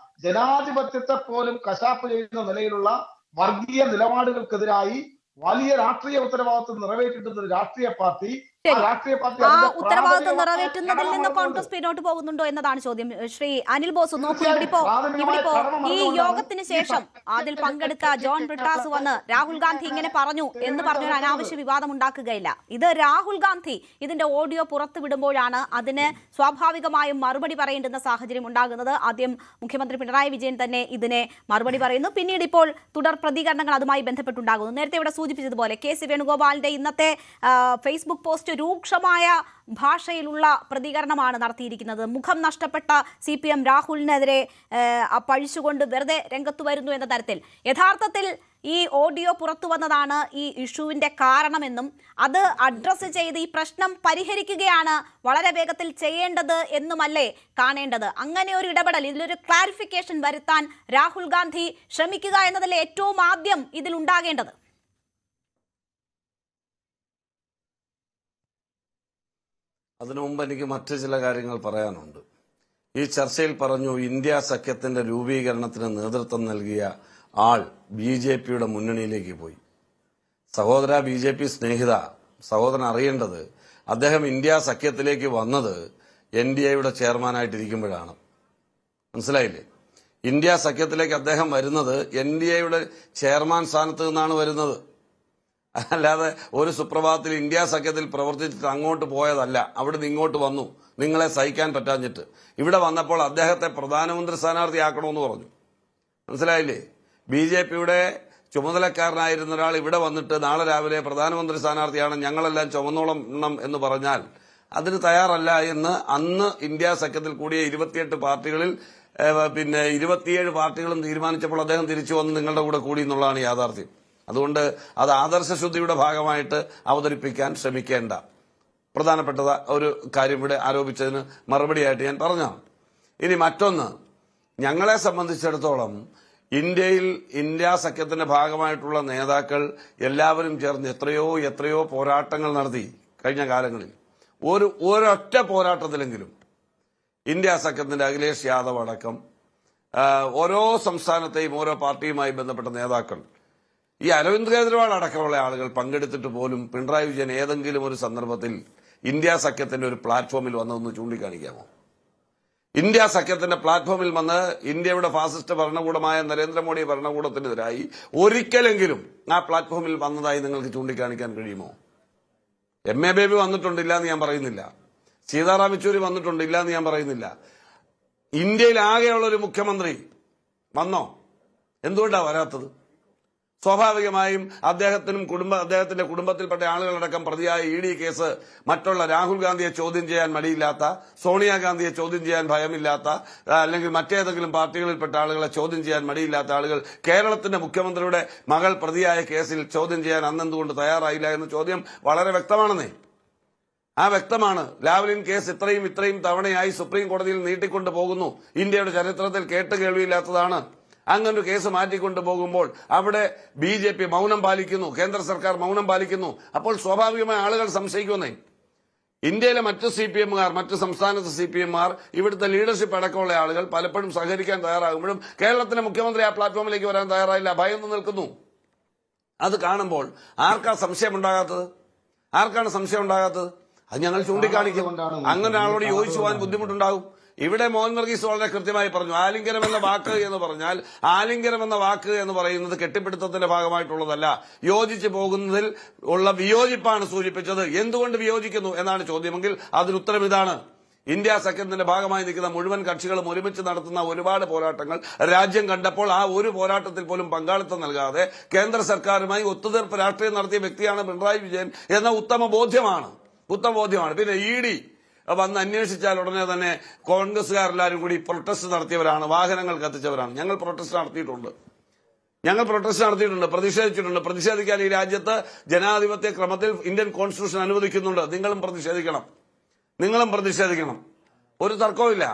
ജനാധിപത്യത്തെ പോലും കശാപ്പ് ചെയ്യുന്ന നിലയിലുള്ള വർഗീയ നിലപാടുകൾക്കെതിരായി വലിയ രാഷ്ട്രീയ ഉത്തരവാദിത്വം നിറവേറ്റിട്ടുന്ന ഒരു രാഷ്ട്രീയ പാർട്ടി, ആ ഉത്തരവാദിത്വം നിറവേറ്റുന്നതിൽ നിന്ന് കോൺഗ്രസ് പിന്നോട്ട് പോകുന്നുണ്ടോ എന്നതാണ് ചോദ്യം. ശ്രീ അനിൽ ബോസ്, നോക്കൂ, ഇവിടിപ്പോ ഈ യോഗത്തിന് ശേഷം അതിൽ പങ്കെടുത്ത ജോൺ ബ്രിട്ടാസ് വന്ന് രാഹുൽ ഗാന്ധി ഇങ്ങനെ പറഞ്ഞു എന്ന് പറഞ്ഞൊരു അനാവശ്യ വിവാദം ഉണ്ടാക്കുകയില്ല. ഇത് രാഹുൽ ഗാന്ധി ഇതിന്റെ ഓഡിയോ പുറത്തു വിടുമ്പോഴാണ് അതിന് സ്വാഭാവികമായും മറുപടി പറയേണ്ടുന്ന സാഹചര്യം ഉണ്ടാകുന്നത്. ആദ്യം മുഖ്യമന്ത്രി പിണറായി വിജയൻ തന്നെ ഇതിനെ മറുപടി പറയുന്നു, പിന്നീട് ഇപ്പോൾ തുടർ പ്രതികരണങ്ങൾ അതുമായി ബന്ധപ്പെട്ടുണ്ടാകുന്നു. നേരത്തെ ഇവിടെ സൂചിപ്പിച്ചതുപോലെ KC വേണുഗോപാലിന്റെ ഇന്നത്തെ ഫേസ്ബുക്ക് പോസ്റ്റ് രൂക്ഷമായ ഭാഷയിലുള്ള പ്രതികരണമാണ് നടത്തിയിരിക്കുന്നത്. മുഖം നഷ്ടപ്പെട്ട CPM രാഹുലിനെതിരെ പഴിച്ചുകൊണ്ട് വെറുതെ രംഗത്ത് വരുന്നു എന്ന തരത്തിൽ. യഥാർത്ഥത്തിൽ ഈ ഓഡിയോ പുറത്തു വന്നതാണ് ഈ ഇഷ്യൂവിന്റെ കാരണമെന്നും അത് അഡ്രസ്സ് ചെയ്ത് ഈ പ്രശ്നം പരിഹരിക്കുകയാണ് വളരെ വേഗത്തിൽ ചെയ്യേണ്ടത് എന്നുമല്ലേ കാണേണ്ടത്? അങ്ങനെ ഒരു ഇടപെടൽ, ഇതിലൊരു ക്ലാരിഫിക്കേഷൻ വരുത്താൻ രാഹുൽ ഗാന്ധി ശ്രമിക്കുക എന്നതല്ലേ ഏറ്റവും ആദ്യം ഇതിൽ ഉണ്ടാകേണ്ടത്? അതിനു മുമ്പ് എനിക്ക് മറ്റു ചില കാര്യങ്ങൾ പറയാനുണ്ട്. ഈ ചർച്ചയിൽ പറഞ്ഞു ഇന്ത്യ സഖ്യത്തിന്റെ രൂപീകരണത്തിന് നേതൃത്വം നൽകിയ ആൾ BJPയുടെ മുന്നണിയിലേക്ക് പോയി. സഹോദര, BJP സ്നേഹിത, സഹോദരൻ അറിയേണ്ടത് അദ്ദേഹം ഇന്ത്യ സഖ്യത്തിലേക്ക് വന്നത് NDAയുടെ ചെയർമാനായിട്ടിരിക്കുമ്പോഴാണ്. മനസ്സിലായില്ലേ? ഇന്ത്യ സഖ്യത്തിലേക്ക് അദ്ദേഹം വരുന്നത് NDAയുടെ ചെയർമാൻ സ്ഥാനത്ത് നിന്നാണ് വരുന്നത്. അല്ലാതെ ഒരു സുപ്രഭാതത്തിൽ ഇന്ത്യ സഖ്യത്തിൽ പ്രവർത്തിച്ചിട്ട് അങ്ങോട്ട് പോയതല്ല. അവിടുന്ന് ഇങ്ങോട്ട് വന്നു, നിങ്ങളെ സഹിക്കാൻ പറ്റാഞ്ഞിട്ട്. ഇവിടെ വന്നപ്പോൾ അദ്ദേഹത്തെ പ്രധാനമന്ത്രി സ്ഥാനാർത്ഥിയാക്കണമെന്ന് പറഞ്ഞു. മനസ്സിലായില്ലേ? BJPയുടെ ചുമതലക്കാരനായിരുന്ന ഒരാൾ ഇവിടെ വന്നിട്ട് നാളെ രാവിലെ പ്രധാനമന്ത്രി സ്ഥാനാർത്ഥിയാണ്, ഞങ്ങളെല്ലാം ചുമന്നോളം എന്ന് പറഞ്ഞാൽ അതിന് തയ്യാറല്ല എന്ന് അന്ന് ഇന്ത്യ സഖ്യത്തിൽ കൂടിയ 28 പാർട്ടികളിൽ 27 പാർട്ടികളും തീരുമാനിച്ചപ്പോൾ അദ്ദേഹം തിരിച്ചു വന്ന് നിങ്ങളുടെ കൂടെ കൂടി എന്നുള്ളതാണ് യാഥാർത്ഥ്യം. അതുകൊണ്ട് അത് ആദർശശുദ്ധിയുടെ ഭാഗമായിട്ട് അവതരിപ്പിക്കാൻ ശ്രമിക്കേണ്ട പ്രധാനപ്പെട്ട ഒരു കാര്യം ഇവിടെ ആരോപിച്ചതിന് മറുപടിയായിട്ട് ഞാൻ പറഞ്ഞതാണ്. ഇനി മറ്റൊന്ന്, ഞങ്ങളെ സംബന്ധിച്ചിടത്തോളം ഇന്ത്യ സഖ്യത്തിന്റെ ഭാഗമായിട്ടുള്ള നേതാക്കൾ എല്ലാവരും ചേർന്ന് എത്രയോ പോരാട്ടങ്ങൾ നടത്തി കഴിഞ്ഞ കാലങ്ങളിൽ. ഒരൊറ്റ പോരാട്ടത്തിലെങ്കിലും ഇന്ത്യ സഖ്യത്തിന്റെ അഖിലേഷ് യാദവ് അടക്കം ഓരോ സംസ്ഥാനത്തെയും ഓരോ പാർട്ടിയുമായി ബന്ധപ്പെട്ട നേതാക്കൾ, ഈ അരവിന്ദ് കേജ്രിവാൾ അടക്കമുള്ള ആളുകൾ പങ്കെടുത്തിട്ട് പോലും പിണറായി വിജയൻ ഏതെങ്കിലും ഒരു സന്ദർഭത്തിൽ ഇന്ത്യ സഖ്യത്തിന്റെ ഒരു പ്ലാറ്റ്ഫോമിൽ വന്നതെന്ന് ചൂണ്ടിക്കാണിക്കാമോ? ഇന്ത്യ സഖ്യത്തിന്റെ പ്ലാറ്റ്ഫോമിൽ വന്ന് ഇന്ത്യയുടെ ഫാസിസ്റ്റ് ഭരണകൂടമായ നരേന്ദ്രമോദി ഭരണകൂടത്തിനെതിരായി ഒരിക്കലെങ്കിലും ആ പ്ലാറ്റ്ഫോമിൽ വന്നതായി നിങ്ങൾക്ക് ചൂണ്ടിക്കാണിക്കാൻ കഴിയുമോ? MA ബേബി വന്നിട്ടുണ്ടില്ല എന്ന് ഞാൻ പറയുന്നില്ല, സീതാറാം യെച്ചൂരി വന്നിട്ടുണ്ടില്ല എന്ന് ഞാൻ പറയുന്നില്ല. ഇന്ത്യയിൽ ആകെയുള്ള ഒരു മുഖ്യമന്ത്രി വന്നോ? എന്തുകൊണ്ടാണ് വരാത്തത്? സ്വാഭാവികമായും അദ്ദേഹത്തിന്റെ കുടുംബത്തിൽപ്പെട്ട ആളുകളടക്കം പ്രതിയായ ED കേസ് മറ്റുള്ള രാഹുൽ ഗാന്ധിയെ ചോദ്യം ചെയ്യാൻ മടിയില്ലാത്ത, സോണിയാഗാന്ധിയെ ചോദ്യം ചെയ്യാൻ ഭയമില്ലാത്ത, അല്ലെങ്കിൽ മറ്റേതെങ്കിലും പാർട്ടികളിൽപ്പെട്ട ആളുകളെ ചോദ്യം ചെയ്യാൻ മടിയില്ലാത്ത ആളുകൾ കേരളത്തിന്റെ മുഖ്യമന്ത്രിയുടെ മകൾ പ്രതിയായ കേസിൽ ചോദ്യം ചെയ്യാൻ അന്നെന്തുകൊണ്ട് തയ്യാറായില്ല എന്ന ചോദ്യം വളരെ വ്യക്തമാണെന്നേ. വ്യക്തമാണ്. ലാവ്ലിൻ കേസ് ഇത്രയും തവണയായി സുപ്രീം കോടതിയിൽ നീട്ടിക്കൊണ്ടു പോകുന്നു. ഇന്ത്യയുടെ ചരിത്രത്തിൽ കേട്ടുകേൾവിയില്ലാത്തതാണ്. അങ്ങനൊരു കേസ് മാറ്റിക്കൊണ്ടു പോകുമ്പോൾ അവിടെ BJP മൗനം പാലിക്കുന്നു, കേന്ദ്ര സർക്കാർ മൗനം പാലിക്കുന്നു. അപ്പോൾ സ്വാഭാവികമായ ആളുകൾ സംശയിക്കുന്നേ. ഇന്ത്യയിലെ മറ്റ് CPMകാർ, മറ്റ് സംസ്ഥാനത്തെ CPMമാർ, ഇവിടുത്തെ ലീഡർഷിപ്പ് അടക്കമുള്ള ആളുകൾ പലപ്പോഴും സഹകരിക്കാൻ തയ്യാറാകുമ്പോഴും കേരളത്തിലെ മുഖ്യമന്ത്രി ആ പ്ലാറ്റ്ഫോമിലേക്ക് വരാൻ തയ്യാറായില്ല, ഭയന്ന് നിൽക്കുന്നു. അത് കാണുമ്പോൾ ആർക്കാണ് സംശയം ഉണ്ടാകാത്തത്? അത് ഞങ്ങൾ ചൂണ്ടിക്കാണിക്കും. അങ്ങനെ ആളോട് യോജിച്ചു പോകാൻ ബുദ്ധിമുട്ടുണ്ടാകും. ഇവിടെ മോഹൻ വർഗീസ് വളരെ കൃത്യമായി പറഞ്ഞു, ആലിംഗനം എന്ന വാക്ക് എന്ന് പറഞ്ഞാൽ, ആലിംഗനം എന്ന വാക്ക് എന്ന് പറയുന്നത് കെട്ടിപ്പിടുത്തത്തിന്റെ ഭാഗമായിട്ടുള്ളതല്ല, യോജിച്ചു പോകുന്നതിൽ ഉള്ള വിയോജിപ്പാണ് സൂചിപ്പിച്ചത്. എന്തുകൊണ്ട് വിയോജിക്കുന്നു എന്നാണ് ചോദ്യമെങ്കിൽ അതിന് ഉത്തരം ഇതാണ്. ഇന്ത്യ സഖ്യത്തിന്റെ ഭാഗമായി നിൽക്കുന്ന മുഴുവൻ കക്ഷികളും ഒരുമിച്ച് നടത്തുന്ന ഒരുപാട് പോരാട്ടങ്ങൾ രാജ്യം കണ്ടപ്പോൾ ആ ഒരു പോരാട്ടത്തിൽ പോലും പങ്കാളിത്തം നൽകാതെ കേന്ദ്ര സർക്കാരുമായി ഒത്തുതീർപ്പ് രാഷ്ട്രീയം നടത്തിയ വ്യക്തിയാണ് പിണറായി വിജയൻ എന്ന ഉത്തമ ബോധ്യമാണ്. പിന്നെ ED വന്ന് അന്വേഷിച്ചാൽ ഉടനെ തന്നെ കോൺഗ്രസുകാരെല്ലാവരും കൂടി പ്രൊട്ടസ്റ്റ് നടത്തിയവരാണ്, വാഹനങ്ങൾ കത്തിച്ചവരാണ്. ഞങ്ങൾ പ്രൊട്ടസ്റ്റ് നടത്തിയിട്ടുണ്ട്, പ്രതിഷേധിച്ചിട്ടുണ്ട്. പ്രതിഷേധിക്കാൻ ഈ രാജ്യത്ത് ജനാധിപത്യ ക്രമത്തിൽ ഇന്ത്യൻ കോൺസ്റ്റിറ്റ്യൂഷൻ അനുവദിക്കുന്നുണ്ട്. നിങ്ങളും പ്രതിഷേധിക്കണം. ഒരു തർക്കവുമില്ല.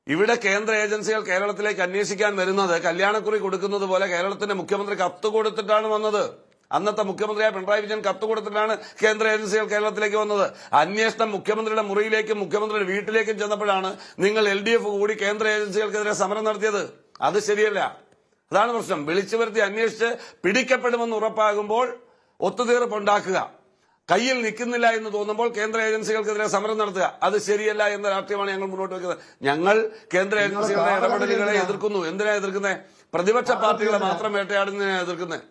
ഇവിടെ കേന്ദ്ര ഏജൻസികൾ കേരളത്തിലേക്ക് അന്വേഷിക്കാൻ വരുന്നത് കല്യാണക്കുറി കൊടുക്കുന്നത് പോലെ കേരളത്തിന്റെ മുഖ്യമന്ത്രി കത്ത് കൊടുത്തിട്ടാണ് വന്നത്. അന്നത്തെ മുഖ്യമന്ത്രിയായ പിണറായി വിജയൻ കത്ത് കൊടുത്തിട്ടാണ് കേന്ദ്ര ഏജൻസികൾ കേരളത്തിലേക്ക് വന്നത്. അന്വേഷണം മുഖ്യമന്ത്രിയുടെ മുറിയിലേക്കും മുഖ്യമന്ത്രിയുടെ വീട്ടിലേക്കും ചെന്നപ്പോഴാണ് നിങ്ങൾ LDF കൂടി കേന്ദ്ര ഏജൻസികൾക്കെതിരെ സമരം നടത്തിയത്. അത് ശരിയല്ല. അതാണ് പ്രശ്നം. വിളിച്ചു വരുത്തി അന്വേഷിച്ച് പിടിക്കപ്പെടുമെന്ന് ഉറപ്പാകുമ്പോൾ ഒത്തുതീർപ്പുണ്ടാക്കുക, കയ്യിൽ നിൽക്കുന്നില്ല എന്ന് തോന്നുമ്പോൾ കേന്ദ്ര ഏജൻസികൾക്കെതിരെ സമരം നടത്തുക, അത് ശരിയല്ല എന്ന രാഷ്ട്രീയമാണ് ഞങ്ങൾ മുന്നോട്ട് വെക്കുന്നത്. ഞങ്ങൾ കേന്ദ്ര ഏജൻസികളുടെ ഇടപെടലുകളെ എതിർക്കുന്നു. എന്തിനാ എതിർക്കുന്നത്? പ്രതിപക്ഷ പാർട്ടികളെ മാത്രം വേട്ടയാടുന്നതിനാണ് എതിർക്കുന്നത്.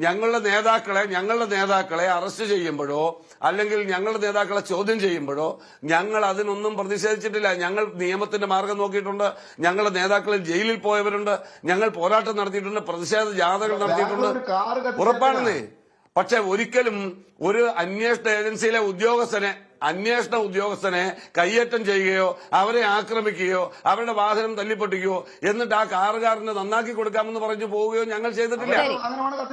ഞങ്ങളുടെ നേതാക്കളെ അറസ്റ്റ് ചെയ്യുമ്പോഴോ അല്ലെങ്കിൽ ഞങ്ങളുടെ നേതാക്കളെ ചോദ്യം ചെയ്യുമ്പോഴോ ഞങ്ങൾ അതിനൊന്നും പ്രതിഷേധിച്ചിട്ടില്ല. ഞങ്ങൾ നിയമത്തിന്റെ മാർഗം നോക്കിയിട്ടുണ്ട്. ഞങ്ങളുടെ നേതാക്കളിൽ ജയിലിൽ പോയവരുണ്ട്. ഞങ്ങൾ പോരാട്ടം നടത്തിയിട്ടുണ്ട്, പ്രതിഷേധ ജാഥകൾ നടത്തിയിട്ടുണ്ട്. ഉറപ്പാണെന്നേ. പക്ഷെ ഒരിക്കലും ഒരു അന്വേഷണ ഉദ്യോഗസ്ഥനെ കയ്യേറ്റം ചെയ്യുകയോ അവരെ ആക്രമിക്കുകയോ അവരുടെ വാഹനം തല്ലിപ്പൊട്ടിക്കുകയോ എന്നിട്ട് ആ കാറുകാരനെ നന്നാക്കി കൊടുക്കാമെന്ന് പറഞ്ഞു പോവുകയോ ഞങ്ങൾ ചെയ്തിട്ടില്ല.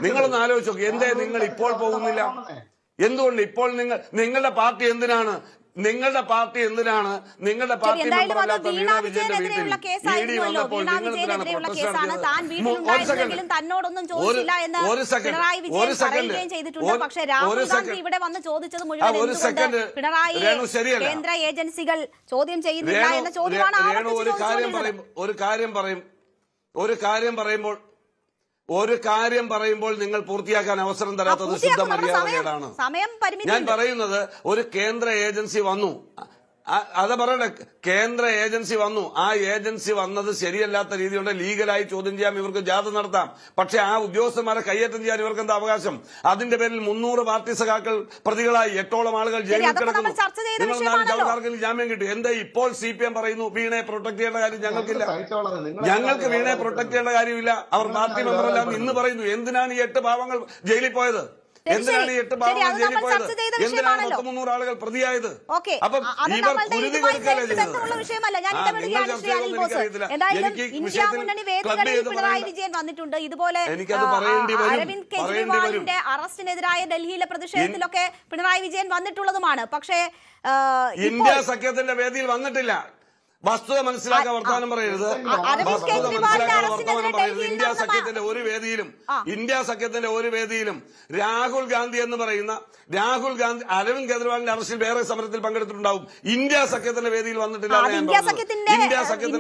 നിങ്ങളൊന്ന് ആലോചിച്ച് നോക്കി, എന്തേ നിങ്ങൾ ഇപ്പോൾ പോകുന്നില്ല? എന്തുകൊണ്ട് ഇപ്പോൾ നിങ്ങളുടെ പാർട്ടി എന്തിനാണ് നിങ്ങളുടെ പാർട്ടി മെമ്പറല്ലാത്ത വീണ വിജയന്റെ വീട്ടിൽ ED വന്നപ്പോൾ നിങ്ങൾ എന്തിനാണ് കേന്ദ്ര ഏജൻസികൾ ചോദ്യം ചെയ്യുന്നില്ല എന്ന ചോദ്യമാണ് ഒരു കാര്യം പറയുമ്പോൾ നിങ്ങൾ പൂർത്തിയാക്കാൻ അവസരം തരാത്തത് ശുദ്ധ മര്യാദകേടാണ്. ഞാൻ പറയുന്നത് ഒരു കേന്ദ്ര ഏജൻസി വന്നു, അത് പറയട്ടെ, കേന്ദ്ര ഏജൻസി വന്നു. ആ ഏജൻസി വന്നത് ശരിയല്ലാത്ത രീതിയുണ്ട്. ലീഗലായി ചോദ്യം ചെയ്യാം, ഇവർക്ക് ജാഥ നടത്താം. പക്ഷെ ആ ഉദ്യോഗസ്ഥന്മാരെ കയ്യേറ്റം ചെയ്യാൻ ഇവർക്ക് എന്താ അവകാശം? അതിന്റെ പേരിൽ 300 പാർട്ടി സഖാക്കൾ പ്രതികളായി 8ഓളം ആളുകൾ ജയിലിൽ കിടക്കുന്നു. നിങ്ങൾ 4 ആൾക്കാർക്കെങ്കിലും ജാമ്യം കിട്ടി. എന്താ ഇപ്പോൾ CPM പറയുന്നു വീണയെ പ്രൊട്ടക്ട് ചെയ്യേണ്ട കാര്യം ഞങ്ങൾക്കില്ല? ഞങ്ങൾക്ക് വീണയെ പ്രൊട്ടക്ട് ചെയ്യേണ്ട കാര്യമില്ല, അവർ പാർട്ടി മെമ്പറല്ല ഇന്ന് പറയുന്നു. എന്തിനാണ് ഈ 8 പാവങ്ങൾ ജയിലിൽ പോയത്? എന്തിനാണ് ഈ 8 പാവങ്ങൾ ജയിലിൽ പോയത്? എന്തിനാണ് 300 ആളുകൾ പ്രതിയായത്? അപ്പം ഇവർ കുരുതി കൊടുക്കല്ലേ ചെയ്തത്? എനിക്കത് അരവിന്ദ് കെജ്രിവാളിന്റെ അറസ്റ്റിനെതിരായ ഡൽഹിയിലെ പ്രതിഷേധത്തിലൊക്കെ പിണറായി വിജയൻ വന്നിട്ടുള്ളതുമാണ്. പക്ഷേ ഇന്ത്യ സഖ്യത്തിന്റെ വേദിയിൽ വന്നിട്ടില്ല. വസ്തുത മനസ്സിലാക്കാൻ വർത്തമാനം പറയരുത്. ഇന്ത്യ സഖ്യത്തിന്റെ ഒരു വേദിയിലും രാഹുൽ ഗാന്ധി എന്ന് പറയുന്ന അരവിന്ദ് കെജ്രിവാളിന്റെ അറസ്റ്റിൽ വേറെ സമരത്തിൽ പങ്കെടുത്തിട്ടുണ്ടാവും. ഇന്ത്യ സഖ്യത്തിന്റെ വേദിയിൽ വന്നിട്ടില്ല. ഇന്ത്യ സഖ്യത്തിന്റെ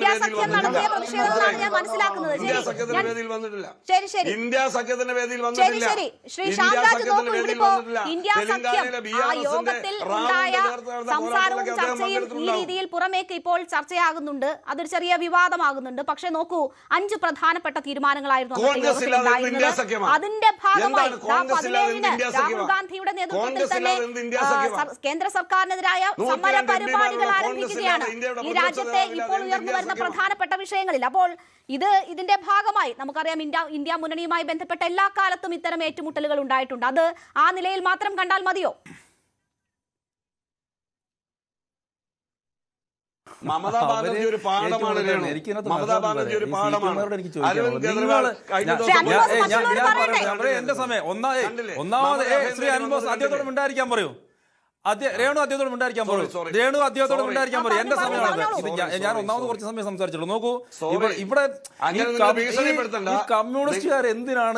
വേദിയിൽ വന്നിട്ടില്ല. തെലങ്കാനയിലെ BRS സംസാരവും ചർച്ചയും ഈ രീതിയിൽ പുറമേക്ക് ഇപ്പോൾ ചർച്ച ചർച്ചയാകുന്നുണ്ട്, അതൊരു ചെറിയ വിവാദമാകുന്നുണ്ട്. പക്ഷേ നോക്കൂ, 5 പ്രധാനപ്പെട്ട തീരുമാനങ്ങളായിരുന്നു അതിന്റെ ഭാഗമായി 17-ന് രാഹുൽ ഗാന്ധിയുടെ നേതൃത്വത്തിൽ തന്നെ കേന്ദ്ര സർക്കാരിനെതിരായ സമര പരിപാടികൾ ആരംഭിക്കുകയാണ് ഈ രാജ്യത്തെ ഇപ്പോൾ ഉയർന്നു വരുന്ന പ്രധാനപ്പെട്ട വിഷയങ്ങളിൽ. അപ്പോൾ ഇതിന്റെ ഭാഗമായി നമുക്കറിയാം ഇന്ത്യ മുന്നണിയുമായി ബന്ധപ്പെട്ട എല്ലാ കാലത്തും ഇത്തരം ഏറ്റുമുട്ടലുകൾ ഉണ്ടായിട്ടുണ്ട്. അത് ആ നിലയിൽ മാത്രം കണ്ടാൽ മതിയോ? മമതാ ബാനർജി ഒരു പാഠമാണ്. മമതാ ബാനർജി ഒരു പാഠമാണ്. അരവിന്ദ് കേജ്രിവാൾ എന്റെ സമയം ഒന്നാമത് ശ്രീ അനിൽബോസ് അദ്ദേഹത്തോട് ഉണ്ടായിരിക്കാൻ പറയൂ. രേണു അദ്ദേഹത്തോട് ഉണ്ടായിരിക്കാൻ പറയൂ. രേണു അദ്ദേഹത്തോട് ഉണ്ടായിരിക്കാൻ പറയൂ. എന്റെ സമയമാണ് ഇത്. ഞാൻ ഒന്നാമത് കുറച്ച് സമയം സംസാരിച്ചുള്ളൂ. നോക്കൂ, ഇവിടെ കമ്മ്യൂണിസ്റ്റുകാർ എന്തിനാണ്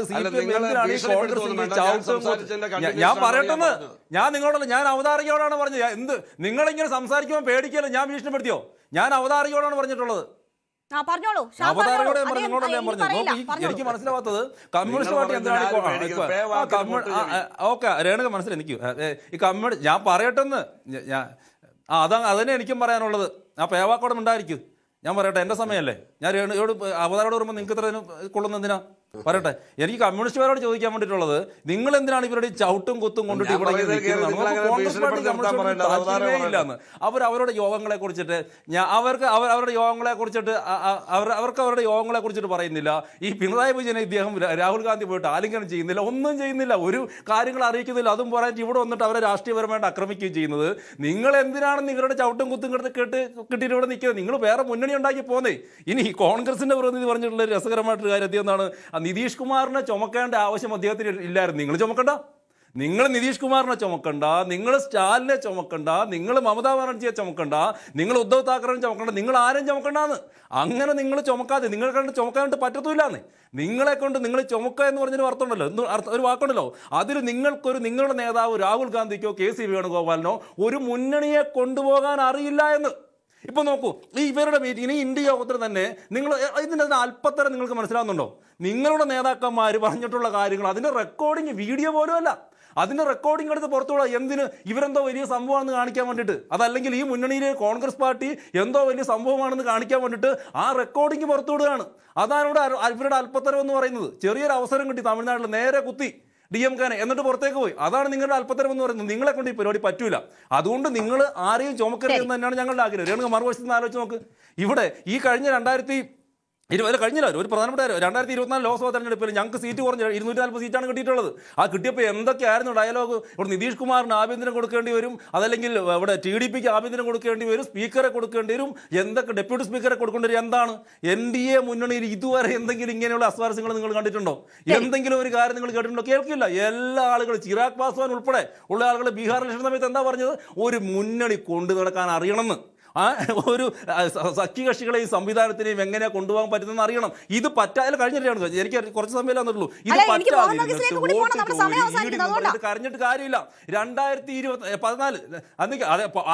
ഞാൻ പറയട്ടെന്ന്, ഞാൻ നിങ്ങളോടല്ല, ഞാൻ അവതാരകയോടാണ് പറഞ്ഞത്. എന്ത് നിങ്ങളിങ്ങനെ സംസാരിക്കുമ്പോൾ പേടിക്കല്ലോ, ഞാൻ ഭീഷണിപ്പെടുത്തിയോ? ഞാൻ അവതാരകയോടാണ് പറഞ്ഞിട്ടുള്ളത്. എനിക്ക് മനസ്സിലാവാത്തത് കമ്മ്യൂണിസ്റ്റ് പാർട്ടി എന്തിനാണ് ഓക്കെ രേണുക മനസ്സിലായി നിൽക്കൂ. ഈ കമ്മ്യൂണിസ്റ്റ് ഞാൻ പറയട്ടെന്ന് അതന്നെ എനിക്കും പറയാനുള്ളത്. ആ പേവാക്കോടം ഉണ്ടായിരിക്കും. ഞാൻ പറയട്ടെ, എന്റെ സമയമല്ലേ. ഞാൻ രേണുയോട് അവതാരോട് പറയുമ്പോൾ നിങ്ങൾക്ക് ഇത്ര കൊള്ളുന്നതിനാ പറയട്ടെ. എനിക്ക് കമ്മ്യൂണിസ്റ്റുകാരോട് ചോദിക്കാൻ വേണ്ടിയിട്ടുള്ളത്, നിങ്ങൾ എന്തിനാണ് ഇവരുടെ ചവിട്ടും കുത്തും കൊണ്ടിട്ട് ഇവിടെ കോൺഗ്രസ് പാർട്ടി താല്പര്യമില്ലാന്ന് അവരുടെ യോഗങ്ങളെ കുറിച്ചിട്ട് അവരുടെ യോഗങ്ങളെ കുറിച്ചിട്ട് അവരുടെ യോഗങ്ങളെ കുറിച്ചിട്ട് പറയുന്നില്ല. ഈ പിണറായി വിജയനെ ഇദ്ദേഹം രാഹുൽ ഗാന്ധി പോയിട്ട് ആലിംഗനം ചെയ്യുന്നില്ല, ഒന്നും ചെയ്യുന്നില്ല, ഒരു കാര്യങ്ങൾ അറിയിക്കുന്നില്ല. അതും പറയാൻ ഇവിടെ വന്നിട്ട് അവരെ രാഷ്ട്രീയപരമായിട്ട് ആക്രമിക്കുകയും ചെയ്യുന്നത്. നിങ്ങൾ എന്തിനാണെന്ന് ഇവരുടെ ചവിട്ടും കുത്തും കിട്ടിയിട്ട് ഇവിടെ നിൽക്കുന്നത്? നിങ്ങൾ വേറെ മുന്നണി ഉണ്ടാക്കി പോന്നേ. ഇനി കോൺഗ്രസിന്റെ പ്രതിനിധി പറഞ്ഞിട്ടുള്ള രസകരമായിട്ടൊരു കാര്യം അദ്ദേഹം എന്താണ്, നിതീഷ് കുമാറിനെ ചുമക്കേണ്ട ആവശ്യം അദ്ദേഹത്തിന് ഇല്ലായിരുന്നു. നിങ്ങൾ ചുമക്കണ്ട, നിങ്ങൾ നിതീഷ് കുമാറിനെ ചുമക്കണ്ട, നിങ്ങൾ സ്റ്റാലിനെ ചുമക്കണ്ട, നിങ്ങൾ മമതാ ബാനർജിയെ ചുമക്കണ്ട, നിങ്ങൾ ഉദ്ധവ് താക്കറെനെ ചുമക്കണ്ട, നിങ്ങൾ ആരും ചുമക്കണ്ടെന്ന്. അങ്ങനെ നിങ്ങൾ ചുമക്കാതെ നിങ്ങൾ കണ്ട് ചുമക്കാനായിട്ട് പറ്റത്തില്ലാന്ന്. നിങ്ങളെ കൊണ്ട് നിങ്ങൾ ചുമക്കുക എന്ന് പറഞ്ഞൊരു അർത്ഥമുണ്ടല്ലോ, ഒരു വാക്കുണ്ടല്ലോ. അതിൽ നിങ്ങളുടെ നേതാവ് രാഹുൽ ഗാന്ധിക്കോ KC വേണുഗോപാലിനോ ഒരു മുന്നണിയെ കൊണ്ടുപോകാൻ അറിയില്ല എന്ന്. ഇപ്പൊ നോക്കൂ, ഇവരുടെ മീറ്റിംഗിന് ഇന്ത്യ യോഗത്തിൽ തന്നെ നിങ്ങൾ ഇതിൻ്റെ അല്പത്തരം നിങ്ങൾക്ക് മനസ്സിലാവുന്നുണ്ടോ? നിങ്ങളുടെ നേതാക്കന്മാർ പറഞ്ഞിട്ടുള്ള കാര്യങ്ങൾ അതിന്റെ റെക്കോർഡിങ് വീഡിയോ പോലും അല്ല, അതിന്റെ റെക്കോർഡിംഗ് എടുത്ത് പുറത്തുവിടുക. എന്തിന്? ഇവരെന്തോ വലിയ സംഭവമാണെന്ന് കാണിക്കാൻ വേണ്ടിയിട്ട്. അതല്ലെങ്കിൽ ഈ മുന്നണിയിലെ കോൺഗ്രസ് പാർട്ടി എന്തോ വലിയ സംഭവമാണെന്ന് കാണിക്കാൻ വേണ്ടിയിട്ട് ആ റെക്കോർഡിംഗ് പുറത്തുവിടുകയാണ്. അതാണ് ഇവരുടെ അല്പത്തരം എന്ന് പറയുന്നത്. ചെറിയൊരു അവസരം കിട്ടി തമിഴ്നാട്ടിൽ, നേരെ കുത്തി DMK-നെ, എന്നിട്ട് പുറത്തേക്ക് പോയി. അതാണ് നിങ്ങളുടെ അല്പത്തരം എന്ന് പറയുന്നത്. നിങ്ങളെ കൊണ്ട് ഈ പരിപാടി പറ്റൂല. അതുകൊണ്ട് നിങ്ങൾ ആരെയും ചുമക്കരുത് എന്ന് തന്നെയാണ് ഞങ്ങളുടെ ആഗ്രഹം. രേണുക മറുവശത്ത് നിന്ന് ആലോചിച്ച് നോക്ക്. ഇവിടെ ഈ കഴിഞ്ഞ 2020 കഴിഞ്ഞില്ല, ഒരു പ്രധാനപ്പെട്ട 2024 ലോക്സഭാ തെരഞ്ഞെടുപ്പിൽ ഞങ്ങൾക്ക് സീറ്റ് കുറഞ്ഞ് 240 സീറ്റാണ് കിട്ടിയിട്ടുള്ളത്. ആ കിട്ടിയപ്പോൾ എന്തൊക്കെയായിരുന്നു ഡയലോഗ്. ഇവിടെ നിതീഷ് കുമാറിന് ആഭ്യന്തരം കൊടുക്കേണ്ടി വരും, അതല്ലെങ്കിൽ ഇവിടെ TDPക്ക് ആഭ്യന്തരം കൊടുക്കേണ്ടി വരും, സ്പീക്കറെ കൊടുക്കേണ്ടി വരും, എന്തൊക്കെ ഡെപ്യൂട്ടി സ്പീക്കറെ കൊടുക്കേണ്ടി വരും. എന്താണ് NDA മുന്നണിയിൽ ഇതുവരെ എന്തെങ്കിലും ഇങ്ങനെയുള്ള അസ്വാരസ്യങ്ങൾ നിങ്ങൾ കണ്ടിട്ടുണ്ടോ? എന്തെങ്കിലും ഒരു കാര്യം നിങ്ങൾ കേട്ടിട്ടുണ്ടോ? കേൾക്കില്ല. എല്ലാ ആളുകളും ചിരാഗ് പാസ്വാൻ ഉൾപ്പെടെ ഉള്ള ആളുകൾ ബീഹാർ ഇലക്ഷൻ സമയത്ത് എന്താ പറഞ്ഞത്? ഒരു മുന്നണി കൊണ്ടു നടക്കാൻ അറിയണമെന്ന്. ഒരു സഖ്യകക്ഷികളെ ഈ സംവിധാനത്തിനെയും എങ്ങനെയാ കൊണ്ടുപോകാൻ പറ്റുന്നതെന്ന് അറിയണം. ഇത് പറ്റാതെ കഴിഞ്ഞിട്ടാണ്. എനിക്ക് കുറച്ച് സമയം വന്നിട്ടുള്ളൂ. ഇത് കരഞ്ഞിട്ട് കാര്യമില്ല. 2014 അതെ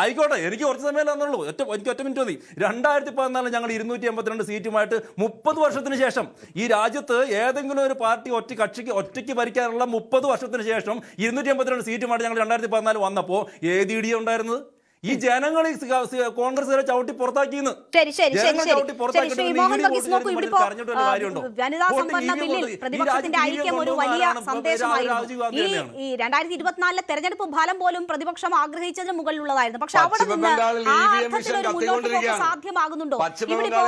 ആയിക്കോട്ടെ, എനിക്ക് കുറച്ച് സമയം വന്നുള്ളൂ. എനിക്ക് ഒറ്റ മിനിറ്റ് മതി. 2014 ഞങ്ങൾ 282 സീറ്റുമായിട്ട് 30 വർഷത്തിന് ശേഷം ഈ രാജ്യത്ത് ഏതെങ്കിലും ഒരു പാർട്ടി ഒറ്റയ്ക്ക് ഭരിക്കാനുള്ള 30 വർഷത്തിന് ശേഷം 282 സീറ്റുമായിട്ട് ഞങ്ങൾ 2014 വന്നപ്പോൾ ഏത് ഇടിയ ഉണ്ടായിരുന്നത്? ഈ ജനങ്ങൾ കോൺഗ്രസ് ചവിട്ടി പുറത്താക്കിയെന്ന്. വനിതാ സംവരണ ബില്ലിൽ പ്രതിപക്ഷത്തിന്റെ ഐക്യം ഒരു വലിയ സന്ദേശമായിരുന്നു. ഈ 2024 തെരഞ്ഞെടുപ്പ് ഫലം പോലും പ്രതിപക്ഷം ആഗ്രഹിച്ചതിന് മുകളിലുള്ളതായിരുന്നു. പക്ഷെ അവിടെ നിന്ന് ആ അർത്ഥത്തിലൊരു മുന്നോട്ട് പോക്ക് സാധ്യമാകുന്നുണ്ടോ? ഇവിടിപ്പോ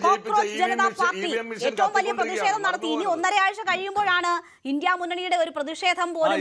കോക്രോച്ച് ജനതാ പാർട്ടി ഏറ്റവും വലിയ പ്രതിഷേധം നടത്തി. ഇനി 1.5 ആഴ്ച കഴിയുമ്പോഴാണ് ഇന്ത്യ മുന്നണിയുടെ ഒരു പ്രതിഷേധം പോലും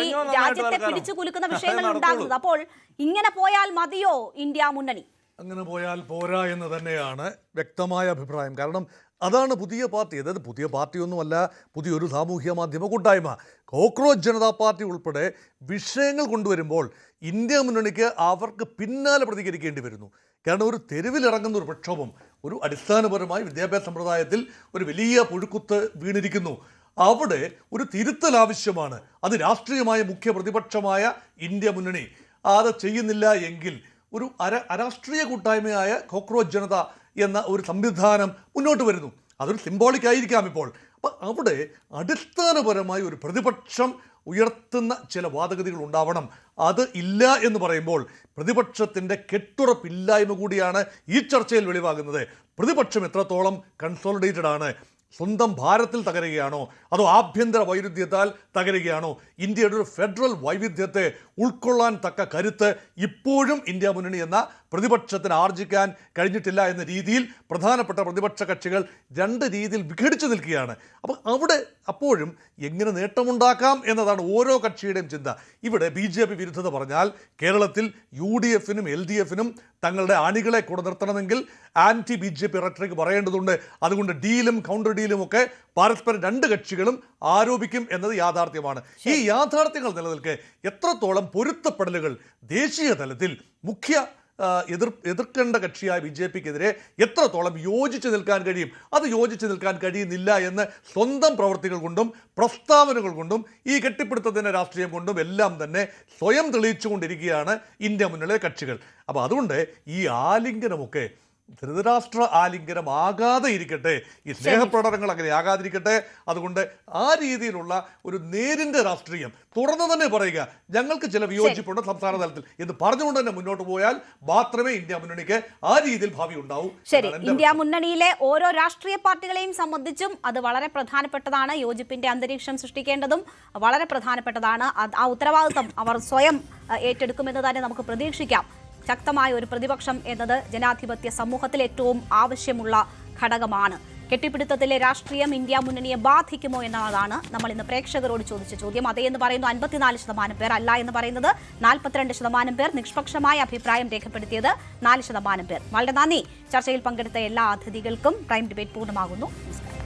ഈ രാജ്യത്തെ പിടിച്ചു കുലുക്കുന്ന വിഷയങ്ങൾ ഉണ്ടാകുന്നത്. അപ്പോൾ ഇങ്ങനെ പോയാൽ മതിയോ ഇന്ത്യ മുന്നണി? അങ്ങനെ പോയാൽ പോരാ എന്ന് തന്നെയാണ് വ്യക്തമായ അഭിപ്രായം. കാരണം അതാണ് പുതിയ പാർട്ടി. അതായത് പുതിയ പാർട്ടിയൊന്നുമല്ല, പുതിയൊരു സാമൂഹ്യ മാധ്യമ കൂട്ടായ്മ. കോക്രോച്ച് ജനതാ പാർട്ടി ഉൾപ്പെടെ വിഷയങ്ങൾ കൊണ്ടുവരുമ്പോൾ ഇന്ത്യ മുന്നണിക്ക് അവർക്ക് പിന്നാലെ പ്രതികരിക്കേണ്ടി വരുന്നു. കാരണം ഒരു തെരുവിലിറങ്ങുന്ന ഒരു പ്രക്ഷോഭം ഒരു അടിസ്ഥാനപരമായി വിദ്യാഭ്യാസ സമ്പ്രദായത്തിൽ ഒരു വലിയ പുഴുക്കുത്ത് വീണിരിക്കുന്നു. അവിടെ ഒരു തിരുത്തൽ ആവശ്യമാണ്. അത് രാഷ്ട്രീയമായ മുഖ്യ പ്രതിപക്ഷമായ ഇന്ത്യ മുന്നണി അത് ചെയ്യുന്നില്ല എങ്കിൽ ഒരു അരാഷ്ട്രീയ കൂട്ടായ്മയായ കോക്രോച്ച് ജനത എന്ന ഒരു സംവിധാനം മുന്നോട്ട് വരുന്നു. അതൊരു സിംബോളിക് ആയിരിക്കാം ഇപ്പോൾ. അപ്പം അവിടെ അടിസ്ഥാനപരമായി ഒരു പ്രതിപക്ഷം ഉയർത്തുന്ന ചില വാദഗതികൾ ഉണ്ടാവണം. അത് ഇല്ല എന്ന് പറയുമ്പോൾ പ്രതിപക്ഷത്തിൻ്റെ കെട്ടുറപ്പില്ലായ്മ കൂടിയാണ് ഈ ചർച്ചയിൽ വെളിവാകുന്നത്. പ്രതിപക്ഷം എത്രത്തോളം കൺസോളിഡേറ്റഡ് ആണ്? സ്വന്തം ഭാരത്തിൽ തകരുകയാണോ, അതോ ആഭ്യന്തര വൈരുദ്ധ്യത്താൽ തകരുകയാണോ? ഇന്ത്യയുടെ ഒരു ഫെഡറൽ വൈവിധ്യത്തെ ഉൾക്കൊള്ളാൻ തക്ക കരുത്ത് ഇപ്പോഴും ഇന്ത്യ മുന്നണി എന്ന പ്രതിപക്ഷത്തിന് ആർജിക്കാൻ കഴിഞ്ഞിട്ടില്ല എന്ന രീതിയിൽ പ്രധാനപ്പെട്ട പ്രതിപക്ഷ കക്ഷികൾ രണ്ട് രീതിയിൽ വിഘടിച്ചു നിൽക്കുകയാണ്. അപ്പോൾ അവിടെ അപ്പോഴും എങ്ങനെ നേട്ടമുണ്ടാക്കാം എന്നതാണ് ഓരോ കക്ഷിയുടെയും ചിന്ത. ഇവിടെ BJP വിരുദ്ധത പറഞ്ഞാൽ കേരളത്തിൽ UDF-നും LDF-നും തങ്ങളുടെ അണികളെ കൂടെ നിർത്തണമെങ്കിൽ ആൻറ്റി BJP റെട്ടറിക് പറയേണ്ടതുണ്ട്. അതുകൊണ്ട് ഡീലും കൗണ്ടർ ഡീലും ഒക്കെ പരസ്പരം രണ്ട് കക്ഷികളും ആരോപിക്കും എന്നത് യാഥാർത്ഥ്യമാണ്. ഈ യാഥാർത്ഥ്യങ്ങൾ നിലനിൽക്കെ എത്രത്തോളം പൊരുത്തപ്പെടലുകൾ ദേശീയ തലത്തിൽ മുഖ്യ എതിർക്കേണ്ട കക്ഷിയായ BJP-ക്കെതിരെ എത്രത്തോളം യോജിച്ച് നിൽക്കാൻ കഴിയും? അത് യോജിച്ച് നിൽക്കാൻ കഴിയുന്നില്ല എന്ന് സ്വന്തം പ്രവൃത്തികൾ കൊണ്ടും പ്രസ്താവനകൾ കൊണ്ടും ഈ കെട്ടിപ്പിടുത്തത്തിൻ്റെ രാഷ്ട്രീയം കൊണ്ടും എല്ലാം തന്നെ സ്വയം തെളിയിച്ചുകൊണ്ടിരിക്കുകയാണ് ഇന്ത്യ മുന്നണിയിലെ കക്ഷികൾ. അപ്പോൾ അതുകൊണ്ട് ഈ ആലിംഗനമൊക്കെ ധൃതരാഷ്ട്ര ആലിംഗനമാകാതെ ഇരിക്കട്ടെ, ഈ സ്നേഹപ്രകടനങ്ങൾ അങ്ങനെ ആകാതിരിക്കട്ടെ. അതുകൊണ്ട് ആ രീതിയിലുള്ള ഒരു നേരിൻ്റെ രാഷ്ട്രീയം തുറന്നു തന്നെ പറയുക, ഞങ്ങൾക്ക് ചില വിയോജിപ്പുണ്ട് സംസ്ഥാന തലത്തിൽ എന്ന് പറഞ്ഞുകൊണ്ട് തന്നെ മുന്നോട്ട് പോയാൽ മാത്രമേ ഇന്ത്യ മുന്നണിക്ക് ആ രീതിയിൽ ഭാവി ഉണ്ടാവൂ. ശരി, ഇന്ത്യ മുന്നണിയിലെ ഓരോ രാഷ്ട്രീയ പാർട്ടികളെയും സംബന്ധിച്ചും അത് വളരെ പ്രധാനപ്പെട്ടതാണ്. യോജിപ്പിന്റെ അന്തരീക്ഷം സൃഷ്ടിക്കേണ്ടതും വളരെ പ്രധാനപ്പെട്ടതാണ്. ആ ഉത്തരവാദിത്വം അവർ സ്വയം ഏറ്റെടുക്കുമെന്ന് തന്നെ നമുക്ക് പ്രതീക്ഷിക്കാം. ശക്തമായ ഒരു പ്രതിപക്ഷം എന്നത് ജനാധിപത്യ സമൂഹത്തിൽ ഏറ്റവും ആവശ്യമുള്ള ഘടകമാണ്. കെട്ടിപ്പിടുത്തത്തിലെ രാഷ്ട്രീയം ഇന്ത്യ മുന്നണിയെ ബാധിക്കുമോ എന്നതാണ് നമ്മൾ ഇന്ന് പ്രേക്ഷകരോട് ചോദിച്ച ചോദ്യം. അതേ എന്ന് പറയുന്നു 54% പേർ, അല്ല എന്ന് പറയുന്നത് 42% പേർ, നിഷ്പക്ഷമായ അഭിപ്രായം രേഖപ്പെടുത്തിയത് 4% പേർ. വളരെ നന്ദി. ചർച്ചയിൽ പങ്കെടുത്ത എല്ലാ അതിഥികൾക്കും. പ്രൈം ഡിബേറ്റ് പൂർണ്ണമാകുന്നു. നമസ്കാരം.